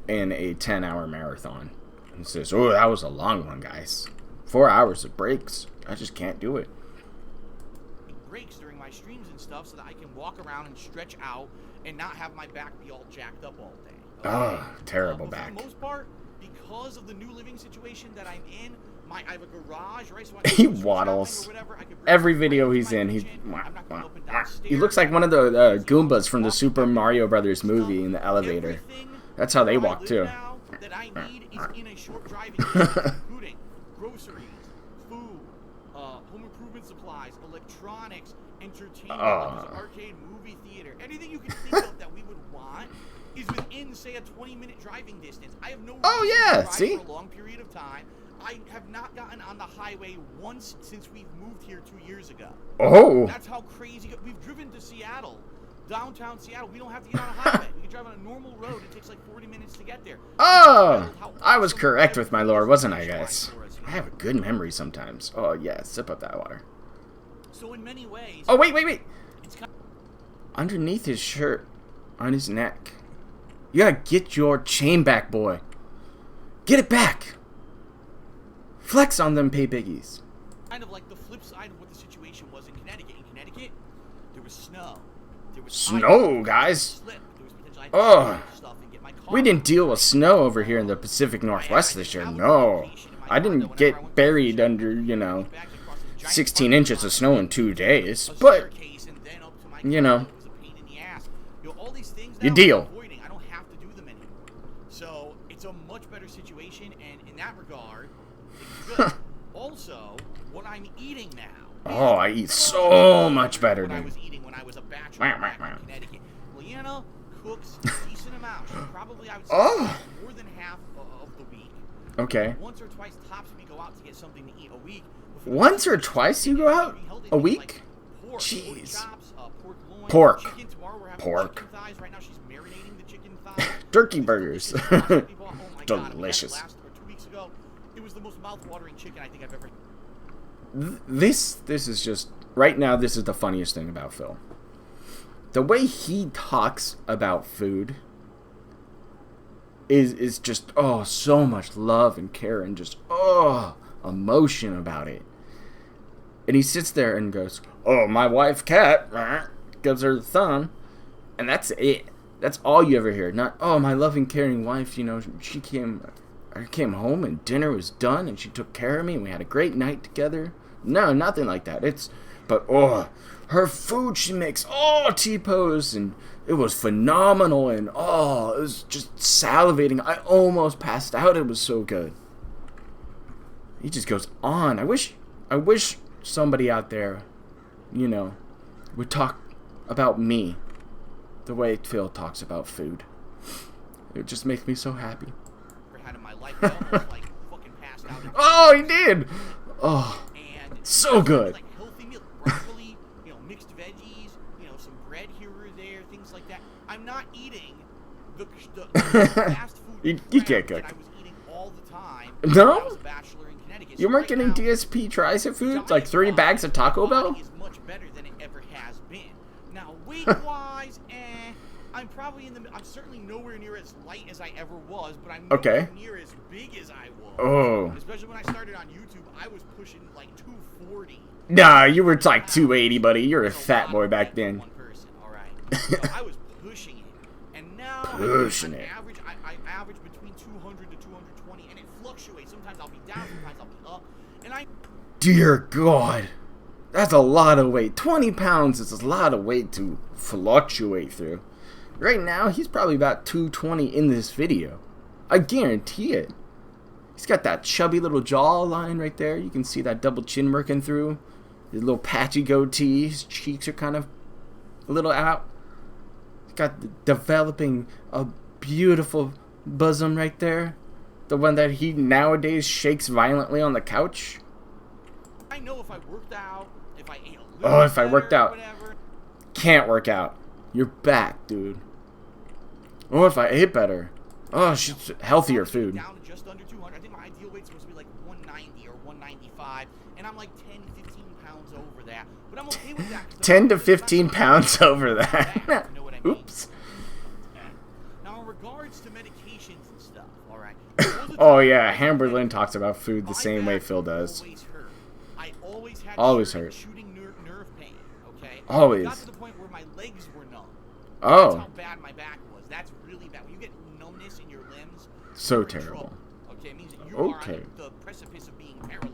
in a 10-hour marathon. And says, oh, that was a long one, guys. 4 hours of breaks. I just can't do it. Breaks during my streams and stuff so that I can walk around and stretch out and not have my back be all jacked up all day. Okay? Terrible back. For the most part, because of the new living situation that I'm in, I have a garage, right? So He waddles. Every video he's in, he looks like one of the Goombas from the Super Mario Brothers movie in the elevator. That's how they walk too. That I need is in a short driving distance, including groceries, food, home improvement supplies, electronics, entertainment, arcade, movie theater, anything you can think of that we would want is within, say, a 20-minute driving distance. I have no reason to drive for a long period of time. I have not gotten on the highway once since we've moved here 2 years ago. Oh. That's how crazy. We've driven to Seattle, downtown Seattle. We don't have to get on a highway. We can drive on a normal road. It takes like 40 minutes to get there. Oh, I was correct with my lore, wasn't I, guys? I have a good memory sometimes. Oh, yeah, sip up that water. So in many ways... Oh, wait. It's underneath his shirt, on his neck. You gotta get your chain back, boy. Get it back. Flex on them pay biggies. Kind of like the flip side of what the situation was in Connecticut. In Connecticut, there was snow. There was snow, guys. Oh, we didn't deal with snow over here in the Pacific Northwest this year. No, I didn't get buried under, 16 inches of snow in 2 days. But, you deal. I don't have to do them anymore. So it's a much better situation, and in that regard, it's good. Also, what I'm eating now. Oh, I eat so much better than than I was eating when I was a bachelor back in Connecticut. Leanna cooks a decent amount. She probably, I would say, more than half of the week. Okay. Once or twice tops we go out to get something to eat a week. Once or twice you go out a week? Pork, jeez. Chops, pork. Chicken. Tomorrow we're having pork. Chicken thighs. Right now she's marinating the chicken thighs. Turkey burgers. Oh Delicious. God, last or 2 weeks ago, it was the most mouth-watering chicken I think I've ever. This is just right now. This is the funniest thing about Phil. The way he talks about food is just so much love and care and just emotion about it. And he sits there and goes, "Oh, my wife Kat," gives her the thumb, and that's it. That's all you ever hear. Not, "Oh, my loving, caring wife, I came home and dinner was done and she took care of me and we had a great night together." No, nothing like that. But her food she makes, T-pose, and it was phenomenal, and it was just salivating. I almost passed out. It was so good. He just goes on. I wish somebody out there, would talk about me the way Phil talks about food. It just makes me so happy. Oh, he did. Oh, so good. Like healthy meal, broccoli, mixed veggies, some bread here or there, things like that. I'm not eating the fast food you can't cook. that I was eating all the time. No? When I was a bachelor in Connecticut. You weren't getting DSP Tricep food, like 3 bags of Taco Bell? Is much better than it ever has been. Now, weight-wise, I'm certainly nowhere near as light as I ever was, but I'm nowhere near as big as I was. Oh. Especially when I started on YouTube, I was pushing like 240. Nah, you were like 280, buddy. You're a fat boy back then. One person, all right. So I was pushing it, and now pushing it. I average between 200 to 220, and it fluctuates. Sometimes I'll be down, sometimes I'll be up, and Dear God, that's a lot of weight. 20 pounds is a lot of weight to fluctuate through. Right now, he's probably about 220 in this video. I guarantee it. He's got that chubby little jawline right there. You can see that double chin working through. His little patchy goatee. His cheeks are kind of a little out. He's got developing a beautiful bosom right there. The one that he nowadays shakes violently on the couch. I know if I worked out, if I ate a little if I worked out. Whatever. Can't work out. You're back, dude. Or if I ate better. She's healthier food. Down to just under 200. I think my ideal weight's supposed to be like 190 or 195, and I'm like 10, 15 pounds over that. But I'm okay with that. 10 to 15 pounds over that. You know what I mean? Oops. Now, in regards to medications and stuff, all right. Oh yeah, Hamberlin talks about food the same way Phil does. I always had hurt. shooting nerve pain. Okay. Always. It got to the point where my legs were numb. Oh. That's how bad my back was. That's really bad. When you get numbness in your limbs, so you're in terrible. trouble. Okay, it means that you are on the precipice of being paralyzed.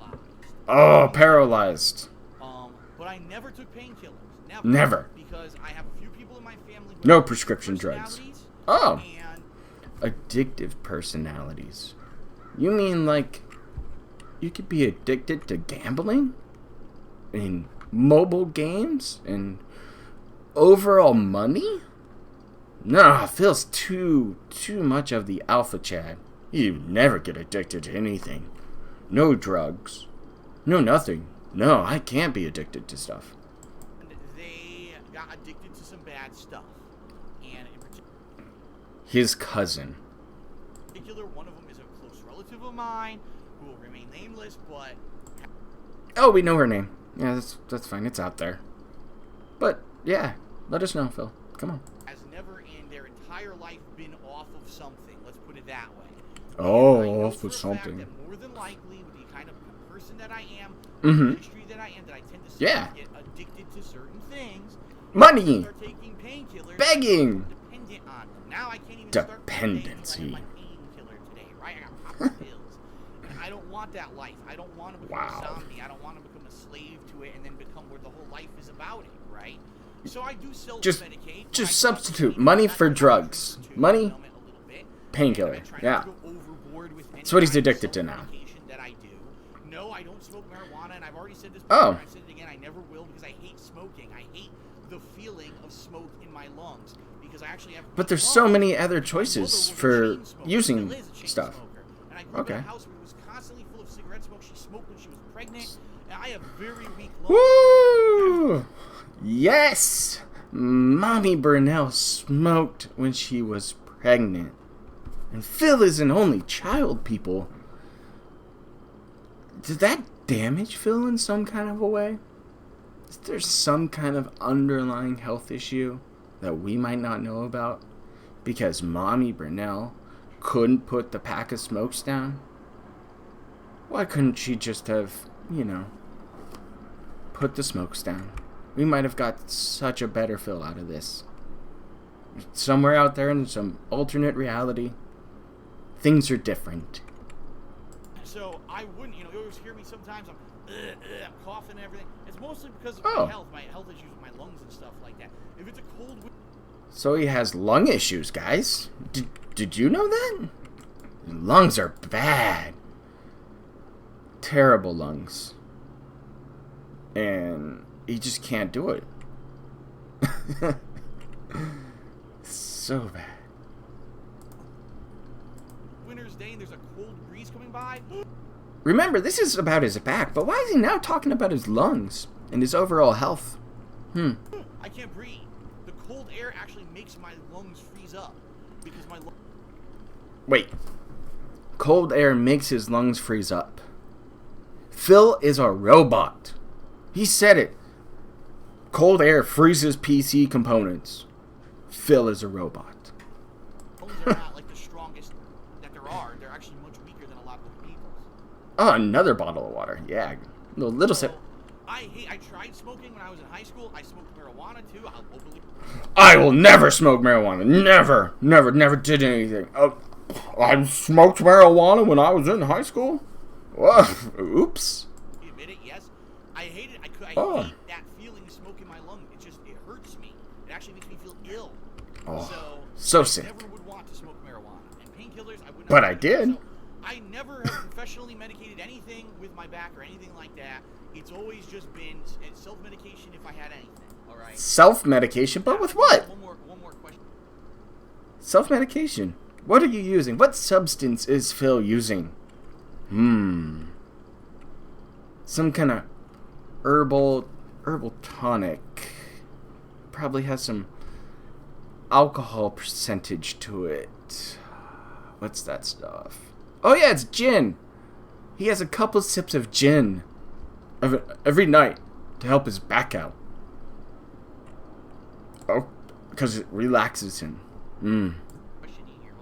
Oh, paralyzed. But I never took painkillers. Never. Because I have a few people in my family who No have prescription drugs. personalities, Oh. And Addictive personalities. You mean like you could be addicted to gambling? And mobile games? And overall money? No, Phil's too much of the alpha Chad. You never get addicted to anything. No drugs. No nothing. No, I can't be addicted to stuff. they got addicted to some bad stuff. And in His cousin. particular, one of them is a close relative of mine who will remain nameless, but Oh, we know her name. Yeah, that's fine. It's out there. But yeah, let us know, Phil. Come on. has never in their entire life been off of something. Let's put it that way. Oh, I know off for with a fact something. that more than likely, with the kind of person that I am, Mhm. the history that I am, that I tend to Yeah. get addicted to certain things. Money. Start taking painkillers. Begging. Dependent on them. Now I can't even start Dependency. I have my painkiller today, right? I got popped pills. And I don't want that life. I don't want to become Wow. a zombie. I don't want to become a slave to it and then become where the whole life is about it, right? So I do self-medicate. Just substitute money for drugs. Money, painkiller. Yeah. That's what he's addicted to now. That I do. No, I don't smoke marijuana, and I've already said this Oh. before, I've said it again, I never will because I hate smoking. I hate the feeling of smoke in my lungs because I actually have. But there's so many other My choices mother was a for chain smoker, using still is a chain stuff. smoker. And I grew up in Okay. a house where it was constantly full of cigarette smoke. She smoked when she was pregnant, and I have very weak lungs. Woo! Yes! Mommy Burnell smoked when she was pregnant. And Phil is an only child, people. Did that damage Phil in some kind of a way? Is there some kind of underlying health issue that we might not know about? Because Mommy Burnell couldn't put the pack of smokes down? Why couldn't she just have, put the smokes down? We might have got such a better Phil out of this. Somewhere out there in some alternate reality, things are different. So I wouldn't, you always hear me sometimes, I'm coughing and everything. It's mostly because of Oh. my health issues with my lungs and stuff like that. If it's a cold winter, So he has lung issues, guys. Did you know that? His lungs are bad. Terrible lungs. And he just can't do it. So bad. winter's day and there's a cold breeze coming by, Remember, this is about his back, but why is he now talking about his lungs and his overall health? I can't breathe. The cold air actually makes my lungs freeze up because my lungs. Wait. Cold air makes his lungs freeze up. Phil is a robot. He said it. Cold air freezes PC components. Phil is a robot. are not like the strongest that there are. They're actually much weaker than a lot of people's. Oh, another bottle of water. Yeah. Little sip. So, I tried smoking when I was in high school. I smoked marijuana too. I'll openly. I will never smoke marijuana. Never did anything. Oh, I smoked marijuana when I was in high school? Whoa. Oops. Admit it, yes. I hate it. I hate that feeling of smoke in my lung. It hurts me. It actually makes me feel ill. Oh, so sick. I never would want to smoke marijuana. And painkillers, I would not. But I did. So I never have professionally medicated anything with my back or anything like that. It's always just been self-medication if I had anything. All right. Self-medication, but with what? One more question. Self-medication. What are you using? What substance is Phil using? Some kind of herbal tonic. Probably has some alcohol percentage to it. What's that stuff? Oh yeah, it's gin. He has a couple sips of gin every night to help his back out. Oh, because it relaxes him. Question here.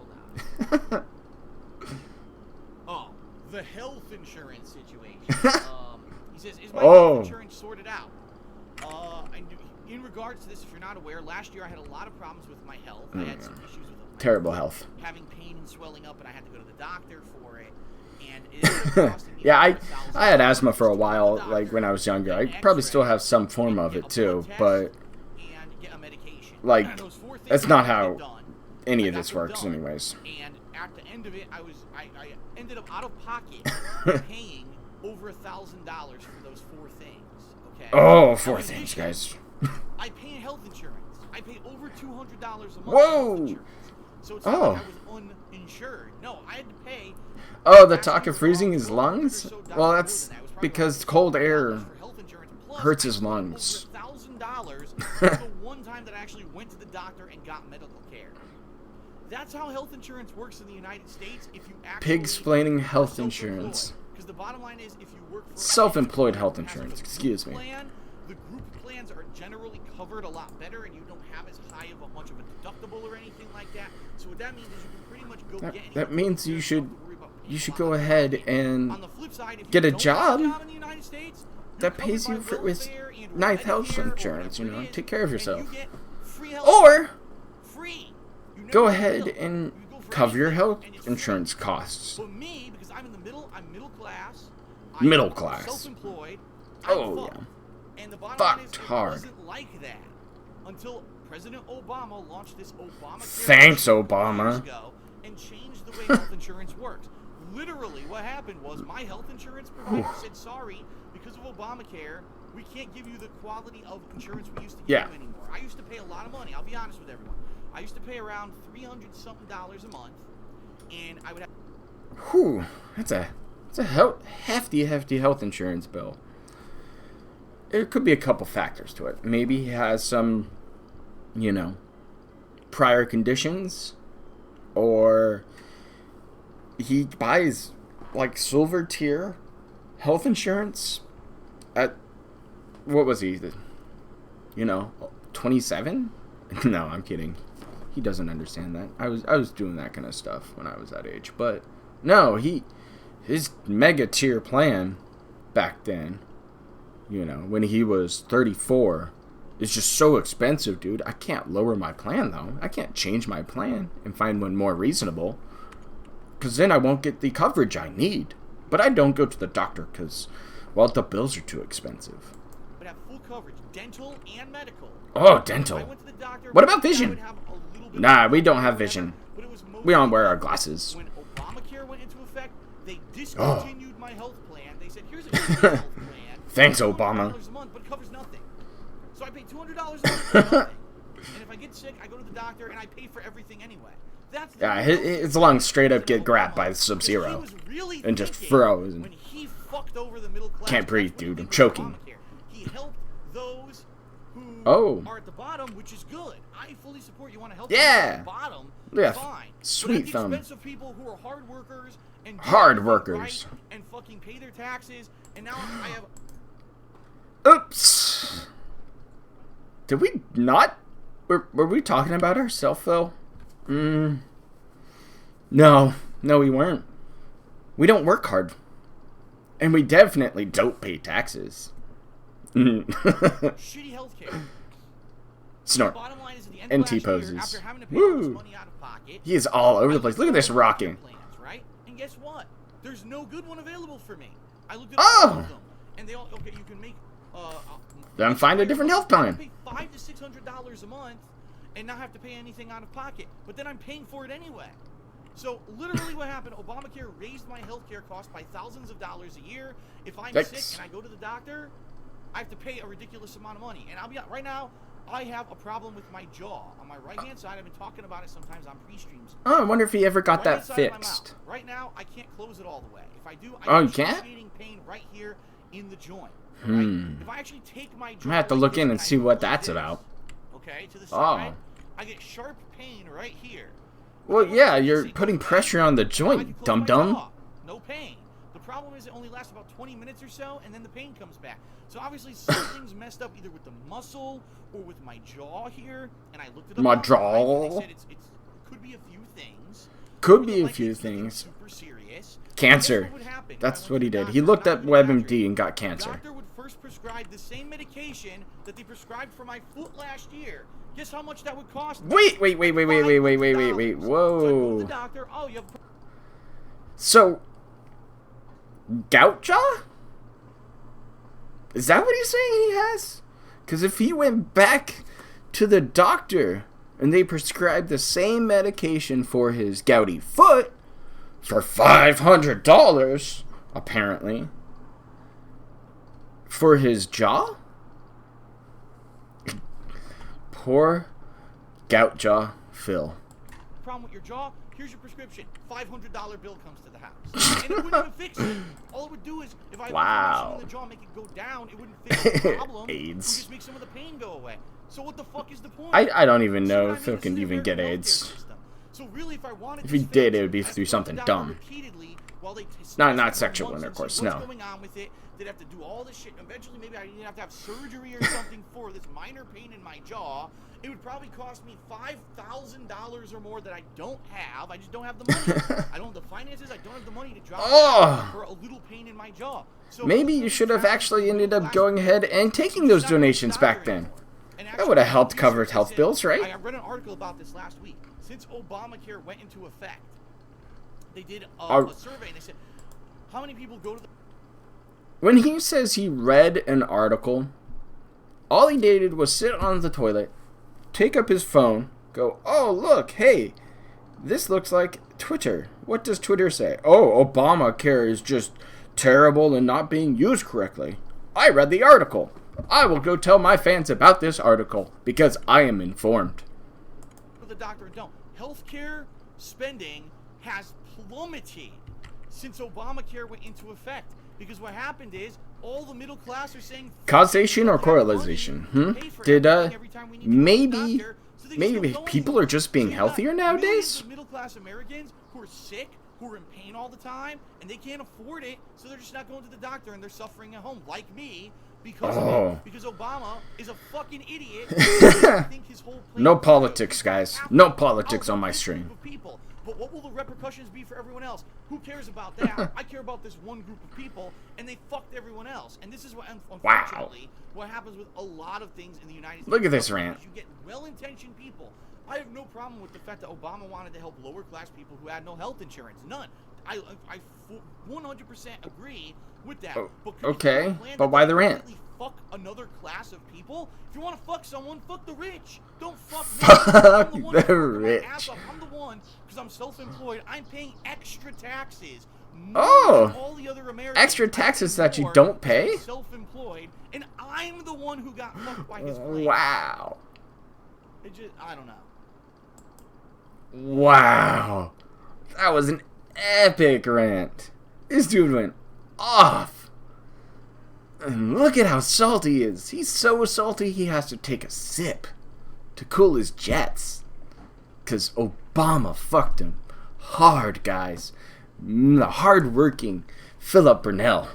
Hold on. Oh, the health insurance situation. He says, is my health insurance sorted out? In regards to this, if you're not aware, last year I had a lot of problems with my health. I had some issues with Terrible health. having pain and swelling up, and I had to go to the doctor for it. And it ended up costing me Yeah, I $1,000 had asthma for a to go to the while, doctor, like when I was younger. I get an probably still X-ray, have some form of and it get a blood too, test, but and get a medication. like, And those 4 things that's I not had to how get done. any I of got this them works done. anyways. And at the end of it, I ended up out of pocket paying over $1,000 for those 4 things. Okay. Oh, Now, 4 in things, addition, guys. I pay health insurance. I pay over $200 a month for Whoa! health insurance. So it's not Oh. like I was uninsured. No, I had to pay. Oh, the last talk year of freezing around his 400 or lungs? so dollars Well, more that's than that. It was probably because around cold $600 air for health insurance. Plus, hurts I his spent lungs. Over $1,000 for the one time that I actually went to the doctor and got medical care. That's how health insurance works in the United States. If you actually Pig-splaining are health self-employed. insurance. Because the bottom line is, if you work for Self-employed health has a insurance, group excuse me. plan, the group plans are generally covered a lot better, and you don't have as high of a much of a deductible or anything like that. So what that means is you can pretty much go get anything. That means you should Worry about paying you a should lot go less ahead money. and On the flip side, if get you a don't job have a job in the United States, you're that pays covered you by for with welfare and nice health Medicare or insurance, you whatever know, it is, take care of and yourself. you get free health Or free. You never go get ahead billed. and You go for cover your anything, health and it's free. insurance costs. But me, because I'm in the middle, I'm middle class. Middle I'm class. Self-employed. Oh, I'm fucked. yeah. And the bottom line is, Fucked it hard. wasn't like that until President Obama launched this Obamacare. Thanks, years Obama. ago and changed the way health insurance works. Literally, what happened was my health insurance provider said, "Sorry, because of Obamacare, we can't give you the quality of insurance we used to give Yeah. you anymore." I used to pay a lot of money. I'll be honest with everyone. I used to pay around $300-something a month, and I would have. Whew, that's a hefty health insurance bill. There could be a couple factors to it. Maybe he has some, you know, prior conditions, or he buys like silver tier health insurance at, what was he, you know, 27? No, I'm kidding. He doesn't understand that. I was doing that kind of stuff when I was that age, but no, his mega tier plan back then, you know, when he was 34, is just so expensive, dude. I can't lower my plan, though. I can't change my plan and find one more reasonable, because then I won't get the coverage I need. But I don't go to the doctor because, well, the bills are too expensive. Would have full coverage, dental and medical. Oh, I dental. went to the doctor, What about I vision? would have a little bit Nah, of we don't have whatever, vision. but it was We don't wear our mostly glasses. When Obamacare went into effect, they Oh. discontinued my health plan. They said, "Here's a good health plan. Thanks, $200 Obama. a month, but it covers nothing." So I pay $200 a month for nothing. And if I get sick, I go to the doctor and I pay for everything anyway. That's the Yeah, real his thing. lungs straight up President get grabbed Obama, by because Sub-Zero he was really and just thinking frozen. when he fucked over the middle class. Can't breathe, that's what he dude. I'm did with choking. Obamacare. He helped those who Oh. are at the bottom, which is good. I fully support you want to help Yeah. people at the bottom. Yeah, Fine. sweet but at the thumb. expense of people who are hard workers and do Hard everything workers. right and fucking pay their taxes. And now I have. Oops. Did we not? Were we talking about ourselves, though? No, we weren't. We don't work hard. And we definitely don't pay taxes. shitty healthcare. Snort. Bottom line is, at the end And of last year, T-poses. after having to pay all this Woo. money out of pocket, He is all over I the place. Look at looked this at rocking. plans, right? And guess what? There's no good one available for me. I looked at Oh. all of them, and they all okay. You can make. Then find a different health plan. Pay $500 to $600 a month, and not have to pay anything out of pocket. But then I'm paying for it anyway. So literally, what happened? Obamacare raised my healthcare costs by thousands of dollars a year. If I'm Yikes. sick and I go to the doctor, I have to pay a ridiculous amount of money. And I'll be right now. I have a problem with my jaw. On my right-hand side, I've been talking about it sometimes on pre-streams. Oh, I wonder if he ever got Right that inside of my fixed. mouth. Right now, I can't close it all the way. If I do, I Oh, get you can't? excruciating pain right here in the joint. Hmm. Right? If I actually take my jaw, I'm gonna have to like look this in and I see move what like that's this, about. Okay, to the Oh. side, I get sharp pain right here. Well, But yeah, when I you're see putting pain, pressure on the I can joint, close dum my dum. jaw. No pain. The problem is it only lasts about 20 minutes or so, and then the pain comes back. So obviously something's messed up either with the muscle or with my jaw here. And I looked it up. My online, and jaw? They said it could be a few things. Could But be a likely few it's nothing things. Super serious. Cancer. Guess what would happen if I That's went what to he the did. He doctor, looked not up to the doctor? WebMD and got The cancer. doctor would first prescribe the same medication that they prescribed for my foot last year. Guess how much that would cost me? Wait. $500. So I go to Whoa. the doctor. Oh, you have. So, gout jaw? Is that what he's saying he has? Because if he went back to the doctor and they prescribed the same medication for his gouty foot for $500, apparently, for his jaw? Poor gout jaw Phil. Problem with your jaw? Here's your prescription. $500 bill comes to the house. And it wouldn't even fix it. All it would do is, if I Wow. in the jaw, make it go down, it wouldn't fix the problem. AIDS. It would just make some of the pain go away. So what the fuck is the point? I don't even See know what I if Phil mean? can It's the even get American AIDS. healthcare system. So really, if I wanted If he this did, fixed, it would be I'd through go to something the doctor dumb. repeatedly while they test Not it for sexual months and intercourse, see what's no. going on with it. They'd have to do all this shit. Eventually, maybe I'd even have to have surgery or something for this minor pain in my jaw. It would probably cost me $5,000 or more that I don't have. I just don't have the money. I don't have the finances. I don't have the money to drop Oh. for a little pain in my jaw. So Maybe you should have actually ended up going ahead and taking those donations back then. That would have helped cover health bills, right? I read an article about this last week. Since Obamacare went into effect, they did a survey and they said, how many people go to the... When he says he read an article, all he did was sit on the toilet, take up his phone, go, oh, look, hey, this looks like Twitter. What does Twitter say? Oh, Obamacare is just terrible and not being used correctly. I read the article. I will go tell my fans about this article because I am informed. The doctor and don't. Healthcare spending has plummeted since Obamacare went into effect. Because what happened is, all the middle class are saying... Causation or correlation? Did, maybe people are just being healthier nowadays? Of middle class Americans who are sick, who are in pain all the time, and they can't afford it, so they're just not going to the doctor and they're suffering at home, like me, because of it, because Obama is a fucking idiot. I think his whole plan No politics, guys. No politics on my stream. People. But what will the repercussions be for everyone else? Who cares about that? I care about this one group of people, and they fucked everyone else. And this is what, unfortunately, what happens with a lot of things in the United States. Look at this rant. You get well-intentioned people. I have no problem with the fact that Obama wanted to help lower-class people who had no health insurance. None. I 100% agree with that. Okay, but why the rant? Fuck another class of people. If you want to fuck someone, fuck the rich. Don't fuck fuck me. the rich. I'm the one, because I'm self-employed. I'm paying extra taxes. Oh, all the other Americans. Extra taxes that you don't pay? Self-employed, and I'm the one who got fucked by his plan. Wow. It just, I don't know. Wow. That was an epic rant. This dude went off. And look at how salty he is. He's so salty he has to take a sip to cool his jets. Because Obama fucked him hard, guys. The hard-working Philip Burnell.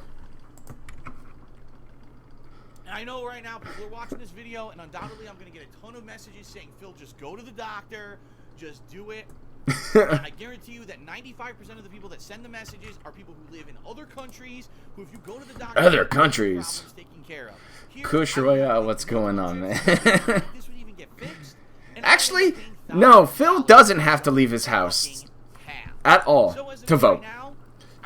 I know right now people are watching this video, and undoubtedly I'm going to get a ton of messages saying, Phil, just go to the doctor. Just do it. I guarantee you that 95% of the people that send the messages are people who live in other countries, who if you go to the doctor... Other countries. Taken care of. Kush Royale, what's going on, man? This would even get fixed. Actually, no, Phil doesn't have to leave his house at all to vote.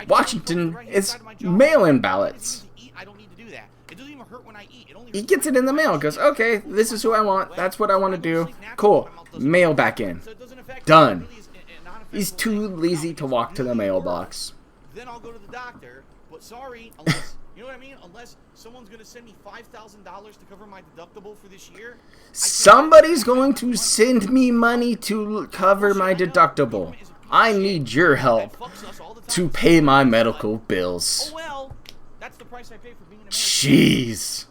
Washington is mail-in ballots. I don't need to do that. It doesn't even hurt when I eat. He gets it in the mail, goes, okay, this is who I want, that's what I want to do. Cool, mail back in. Done. He's too lazy to walk to the mailbox. Then I'll go to the doctor, but sorry, unless, you know what I mean? Unless someone's going to send me $5,000 to cover my deductible for this year. Somebody's going to send me money to cover my deductible. I need your help to pay my medical bills. Oh well, that's the price I pay for being an American. Jeez.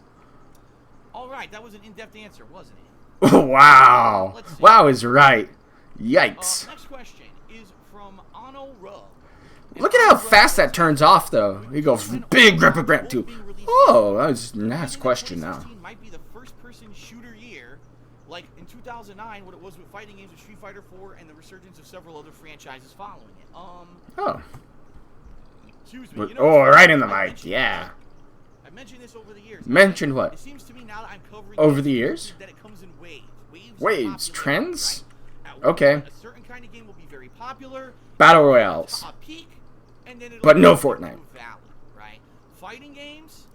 Alright, that was an in-depth answer, wasn't it? Wow. Wow is right. Yikes. Next question is from Ano Rub. Look at how fast that turns off, though. He goes big ripper grant to. Oh, that was a nice question now. Might be the first-person shooter year, like in 2009, what it was with fighting games with Street Fighter 4 and the resurgence of several other franchises following it. Oh. Excuse me. Oh, right in the mic. Yeah. I mentioned this over the years. Mentioned what? It seems to me now that I'm covering over the years? that it comes in waves. Waves, trends? Right? Okay. A certain kind of game will be very popular. Battle royales. A peak, and then but no Fortnite. fighting games.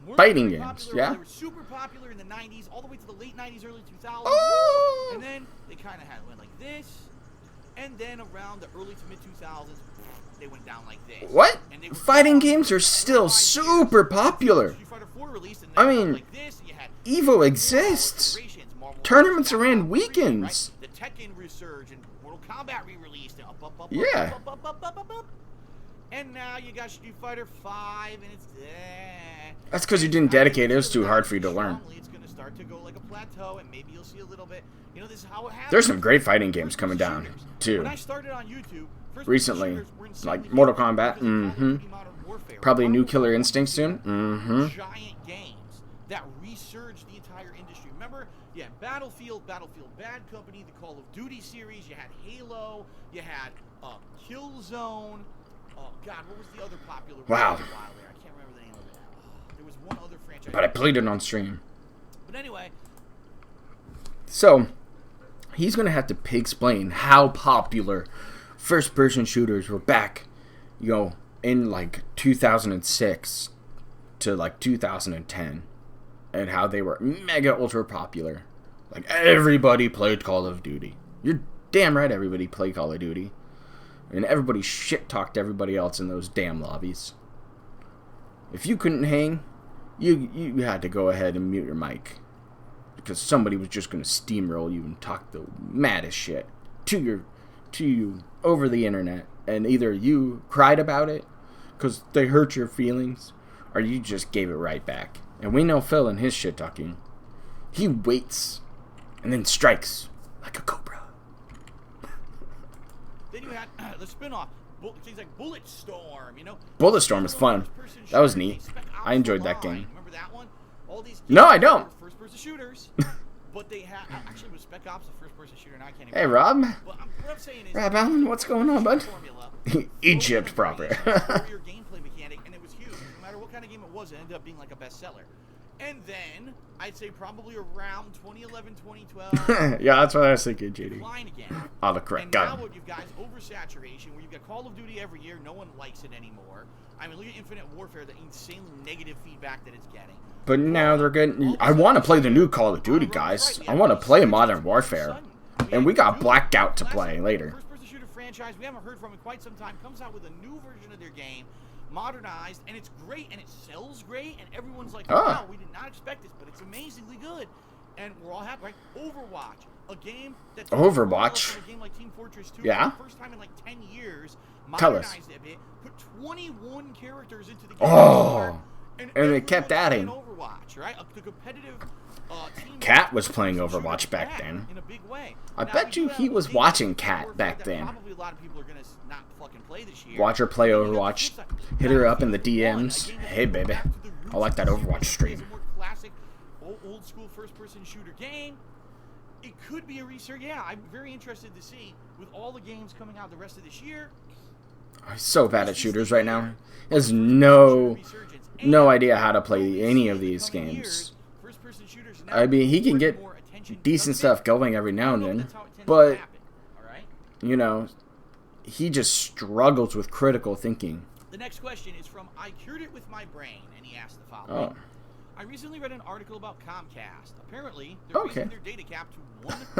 weren't Fighting very games, popular. yeah. They were super popular in the 90s, all the way to the late 90s, early 2000s. Oh! And then they kind of went like this. And then around the early to mid 2000s, they went down like this. What? And they were Fighting down games are still 5 years. super popular. Street Fighter 4 released, and I then mean, like this, you had Evo exists. iterations, Marvel Tournaments vs. are in Capcom 3, weekends. right? The Tekken resurged and Mortal Kombat re-released. And Yeah. up. And now you got Street Fighter 5, and it's That's because you didn't dedicate. It was too hard for you to learn. It's going to start to go like a plateau, and maybe you'll see a little bit. You know, this is how it happens. There's some great fighting games coming down, Shooters. too. When I started on YouTube, first-person Recently, shooters were insanely like Mortal popular Kombat, because of Call of Duty Modern Warfare. Probably New Modern Killer Warfare Instinct was soon. two giant games that resurged the entire industry. Remember, you had Battlefield, Bad Company, the Call of Duty series. You had Halo. You had Killzone. Oh God, what was the other popular one Wow. for a while there? I can't remember the name of it. There was one other franchise. But I played it on stream. But anyway, So, he's going to have to explain how popular first-person shooters were back, in like 2006 to like 2010. And how they were mega ultra popular. Like, everybody played Call of Duty. You're damn right everybody played Call of Duty. And everybody shit-talked everybody else in those damn lobbies. If you couldn't hang, you had to go ahead and mute your mic. Because somebody was just going to steamroll you and talk the maddest shit to you over the internet. And either you cried about it because they hurt your feelings, or you just gave it right back. And we know Phil and his shit-talking. He waits and then strikes like a cobra. then you had the spin-off, things like Bulletstorm, you know. Bulletstorm was fun. First-person That was shooter, neat. Spec Ops I enjoyed The that Line. game. Remember that one? All these No, games I don't. were first-person shooters, but they had actually was Spec Ops a first-person shooter, and I can't even. Hey, Rob. Well, what I'm saying is, Rob Allen, what's going on, bud? formula, Egypt proper. your gameplay mechanic, and it was huge. No matter what kind of game it was, it ended up being like a bestseller. And then I'd say probably around 2011, 2012. Yeah, that's what I was thinking, JD. Decline again. Oh, the correct And now gun. what you've got is oversaturation, where you've got Call of Duty every year. No one likes it anymore. I mean, look at Infinite Warfare, the insanely negative feedback that it's getting. But now they're getting... I want to play the new Call of Duty, guys. I want to play Modern Warfare. And we got Blackout to play later. First-person shooter franchise we haven't heard from in quite some time comes out with a new version of their game, modernized, and it's great, and it sells great, and everyone's like, wow, we did not expect this, but it's amazingly good. And we're all happy, right? Overwatch, a game that's Overwatch? a game like Team Fortress 2, Yeah. for the first time in like 10 years, Tell us. modernized it a bit, put 21 characters into the game. Oh. And they kept everyone's adding. playing Overwatch, right? The competitive team Cat was playing shooter Overwatch is back back then. in a big way. I Now, bet we you do he have was games watching like Cat Warfare back that then. Probably a lot of people are gonna not fucking play this year. Watch her play And then you got the Overwatch. flip side. Hit her up in the Battlefield 1, a DMs. game that Hey, goes baby. back to the roots I like that of the Overwatch series. stream. It's a more classic, old school first-person shooter game. It could be a resurgence. Yeah, I'm very interested to see with all the games coming out the rest of this year. I'm so bad at shooters right now. He has no idea how to play any of these games. I mean, he can get decent stuff going every now and then, but, he just struggles with critical thinking. The next question is from I Cured It With My Brain, and he asked the following. Oh. I recently read an article about Comcast. Apparently, they're raising their data cap to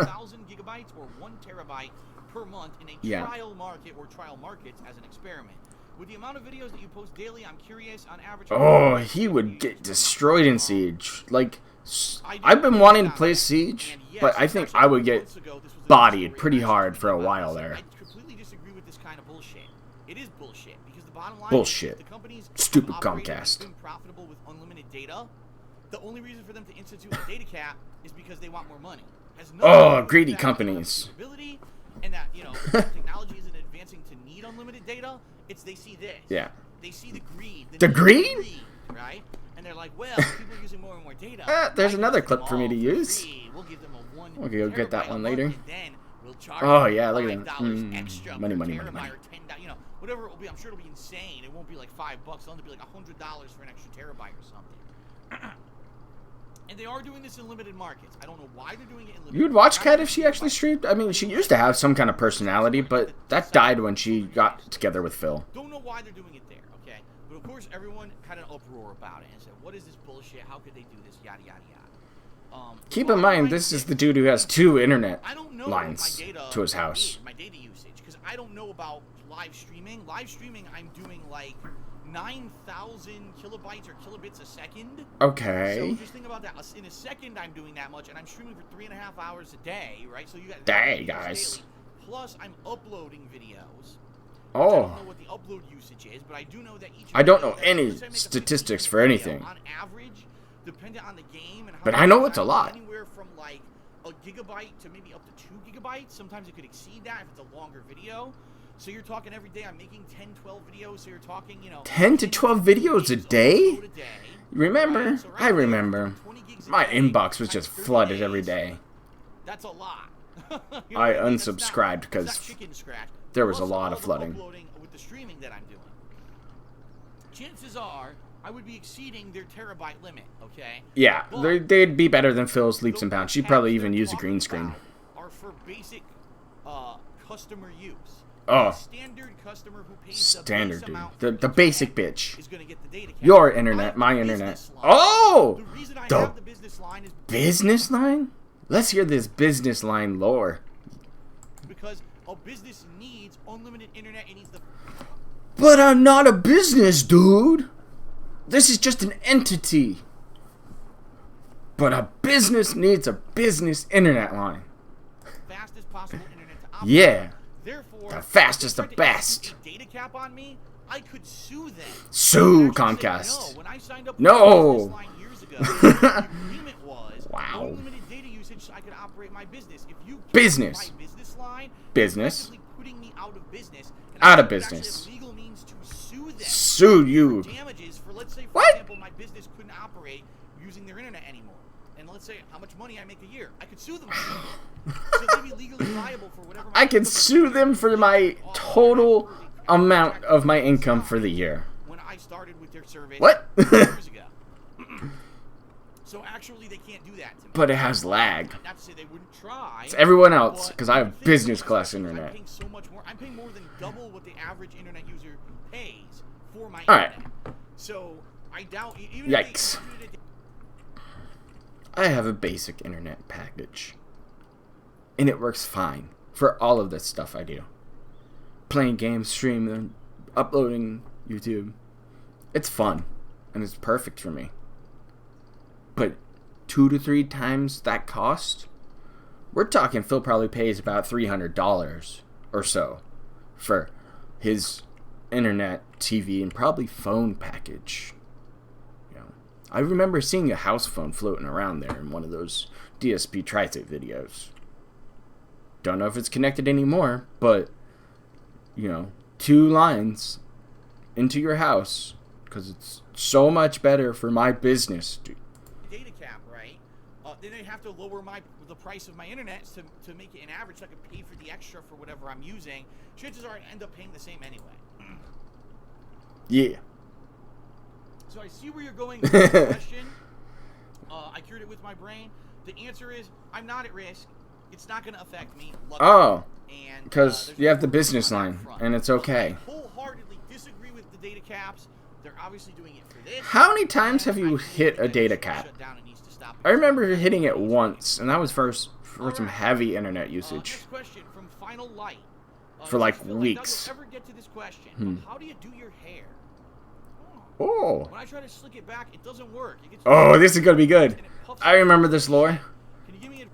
1,000 gigabytes or 1 terabyte per month in a trial market or trial markets as an experiment. With the amount of videos that you post daily, I'm curious, on average... Oh, he would get destroyed in Siege. Like, I've been wanting to play Siege, but I think I would get bodied pretty hard for a while there. I completely disagree with this kind of bullshit. It is bullshit, because the bottom line Bullshit. is the companies Stupid operating Comcast. and been profitable with unlimited data. The only reason for them to institute a data cap is because they want more money. Has nothing to do with greedy the fact companies. that capability and that, technology isn't advancing to need unlimited data. It's they see this. Yeah. They see the greed. The need for greed? right? And they're like, well, people are using more and more data. There's Why another give them clip for me all to use. free? We'll give them a 1 Okay, go get that terabyte one a later. month, and then we'll charge Oh, them yeah, look at that. $5 extra Money, per money, terabyte money. or $10, whatever it will be. I'm sure it'll be insane. It won't be like $5. It'll be like $100 for an extra terabyte or something. And they are doing this in limited markets. I don't know why they're doing it in limited. You would watch Kat if she actually streamed? I mean, she used to have some kind of personality, but that died when she got together with Phil. Don't know why they're doing it there, okay? But of course, everyone had an uproar about it and said, "What is this bullshit? How could they do this? Yada yada yada." Keep in mind, this is the dude who has 2 internet I don't know lines what my data to his house. is, my data usage, because I don't know about live streaming. Live streaming, I'm doing like 9,000 kilobytes or kilobits a second. Okay. So just think about that. In a second, I'm doing that much, and I'm streaming for 3.5 hours a day, right? So you got Dang, guys. daily. Plus, I'm uploading videos. I Oh. don't know what the upload usage is, but I do know that each. I don't know video- any let's say I make a statistics 15 for anything. video, on average, dependent on the game and how But much I know time, it's a lot. Anywhere from like a gigabyte to maybe up to 2 gigabytes. Sometimes it could exceed that if it's a longer video. So you're talking every day I'm making 10, 12 videos. So you're talking, 10 to 12 videos a day? Remember? Right, so right I there, remember. 20 gigs a My day inbox was times just 30 flooded days, every day. That's a lot. You know I what I mean? That's unsubscribed not because chicken scratch. there was a Plus lot all of the flooding. uploading with the streaming that I'm doing. Chances are I would be exceeding their terabyte limit, okay? Yeah, But they'd be better than Phil's Leaps the and Bounds. She'd caps probably they're even use a talking green screen. about Are for basic customer use. Oh. A standard customer who pays Standard, the base dude. amount The for basic internet bitch. is gonna get the data cap. Your I internet, have my the internet. business line. Oh! The reason I The have the business line is business line? Let's hear this business line lore. because a business needs unlimited internet. It needs the But I'm not a business, dude. This is just an entity. But a business needs a business internet line. fastest possible internet to operate. Yeah. Therefore, The fastest, if the they tried to best. impose a data cap on me, I could sue them. Sue Actually say Comcast. No, when I signed up No. with the business line years ago, the agreement was Wow. unlimited data usage so I could operate my business. If you cancel Business. my business line, Business. you're effectively putting me out of business. And Out I of would actually business. have legal means to sue them. Sue you. Damages for, let's say, for What? example, my business couldn't operate using their internet anymore. And let's say how much money I make a year. I could sue them. So they'd be legally liable for whatever. I could sue them for my total amount of my income for the year. When I started with their service What? years ago. So actually, they can't do that to me. But it has lag. Not to say they wouldn't try. It's everyone else, but because I the have thing business is, class I'm internet. paying so much more. I'm paying more than double what the average internet user pays for my Alright. internet. So I doubt even Yikes. If they included it- I have a basic internet package. And it works fine for all of the stuff I do. Playing games, streaming, uploading YouTube. It's fun. And it's perfect for me. But 2 to 3 times that cost? We're talking Phil probably pays about $300 or so for his internet, TV, and probably phone package. I remember seeing a house phone floating around there in one of those DSP Tri-State videos. Don't know if it's connected anymore, but, 2 lines into your house, because it's so much better for my business, dude. data cap, right? Then they have to lower the price of my internet to make it an average, so I can pay for the extra for whatever I'm using. Chances are I end up paying the same anyway. Yeah. So I see where you're going with this question. I cured it with my brain. The answer is I'm not at risk. It's not going to affect me. Luckily. Oh, And because there's you have the no business on that line, front. and it's okay. I wholeheartedly disagree with the data caps. They're obviously doing it for this. How many times and have you I hit think a data it should cap? shut down and needs to stop I remember hitting it once, and that was for some heavy internet usage. Next question from Final Light. For, like, Phil, weeks. I doubt you'll ever get to this question. But how do you do your hair? Oh. When I try to slick it back, it doesn't work. It gets Oh, this is going to be good. and it puffs I out. remember this lore. Can you give me a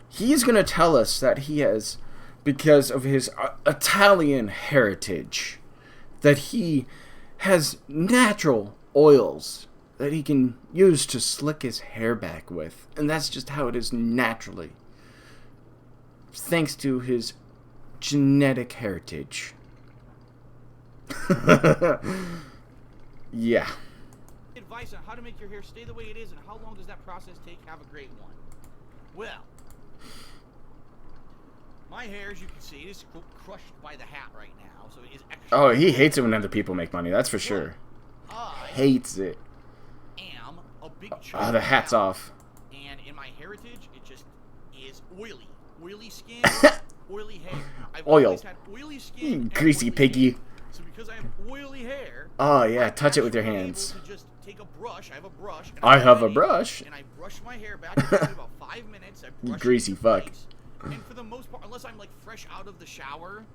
He's going to tell us that he has, because of his Italian heritage, that he has natural oils that he can use to slick his hair back with. And that's just how it is naturally. Thanks to his genetic heritage. Yeah. advice on how to make your hair stay the way it is and how long does that process take? Have a great one. Well, my hair, as you can see, is crushed by the hat right now, so it is extra. Oh, he hates it when other people make money, that's for sure. I Hates it. am a big Oh, the hat's off. And in my heritage, it just is oily. Oily skin, oily hair. I've Oil. always had oily skin. You and greasy oily piggy. hair. So because I have oily hair, Oh yeah, touch it with your Able hands. to just take a brush. I have a brush. And I have a ready, brush. And I brush my hair back. It takes me about 5 minutes. I brush Greasy it into fuck. place, and for the most part, unless I'm like fresh out of the shower,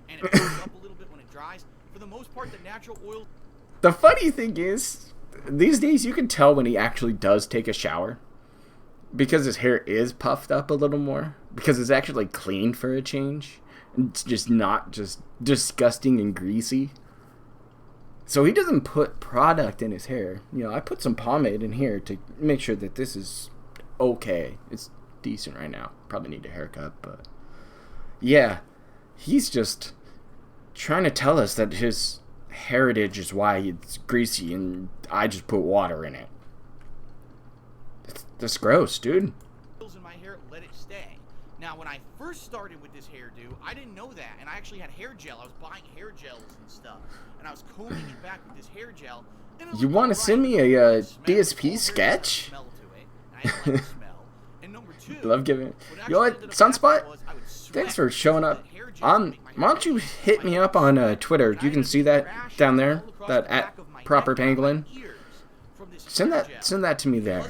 and it comes up a little bit when it dries, for the most part, the natural oil. The funny thing is, these days you can tell when he actually does take a shower. Because his hair is puffed up a little more. Because it's actually clean for a change. It's just not just disgusting and greasy. So he doesn't put product in his hair. You know, I put some pomade in here to make sure that this is okay. It's decent right now. Probably need a haircut, but... Yeah, he's just trying to tell us that his heritage is why it's greasy and I just put water in it. That's gross, dude. In my hair, let it stay. Now, when I first started with this hairdo, I didn't know that, and I actually had hair gel. I was buying hair gels and stuff, and I was combing it back with this hair gel. You want to send me a DSP sketch? Smell to it, and I didn't like the smell. And number two, Love giving it. You know what, Sunspot? Thanks for showing up. Why don't you hit me up on Twitter? You can see that down there, that at Proper Pangolin. Send that to me there.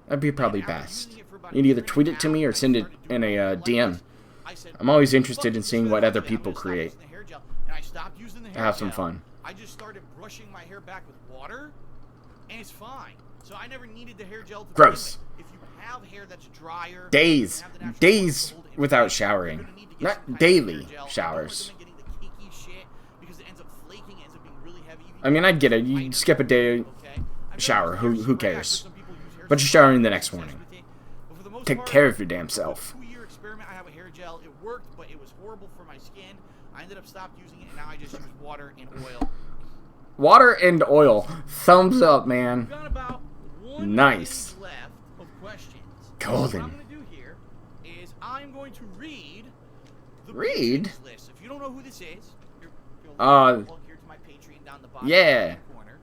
That'd be probably best. You can either tweet it to me or send it in a DM. I'm always interested in seeing what other people create. Have some fun. I just started brushing my hair back with water, and it's fine. So I never needed the hair gel to Gross. If you have hair that's drier, Days without showering. Not daily showers. I mean, I get it. You skip a day shower. Who cares? But you're showering the next morning. Take care of your damn self. 2-year experiment. I have a hair gel. It worked, but it was horrible for my skin. I ended up stopped using it, and now I just use water and oil. Water and oil. Thumbs up, man. We've got about 1 Nice. page left of questions. Golden. What I'm going to do here is I'm going to read the Read? patrons list. If you don't know who this is, you're plug here to my Patreon down the bottom yeah. right corner.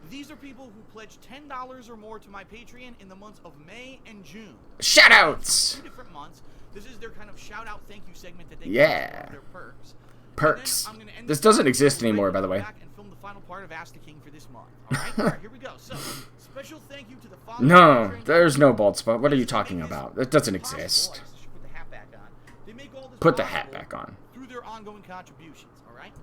These are people who pledged $10 or more to my Patreon in the months of May and June. Shoutouts. 2 different months. This is their kind of shout-out thank you segment that they Yeah. get their perks. Perks. And then I'm gonna end This the doesn't video exist right anymore, when by the we way. come back and film the final part of Ask the King for this month. All right? All right, here we go. So, special thank you to the following No, patrons. there's no bald spot. What are you They talking make this about? That doesn't possible. exist. I should put the hat back on. They make all this Put the hat possible back on. through their ongoing contributions. All right?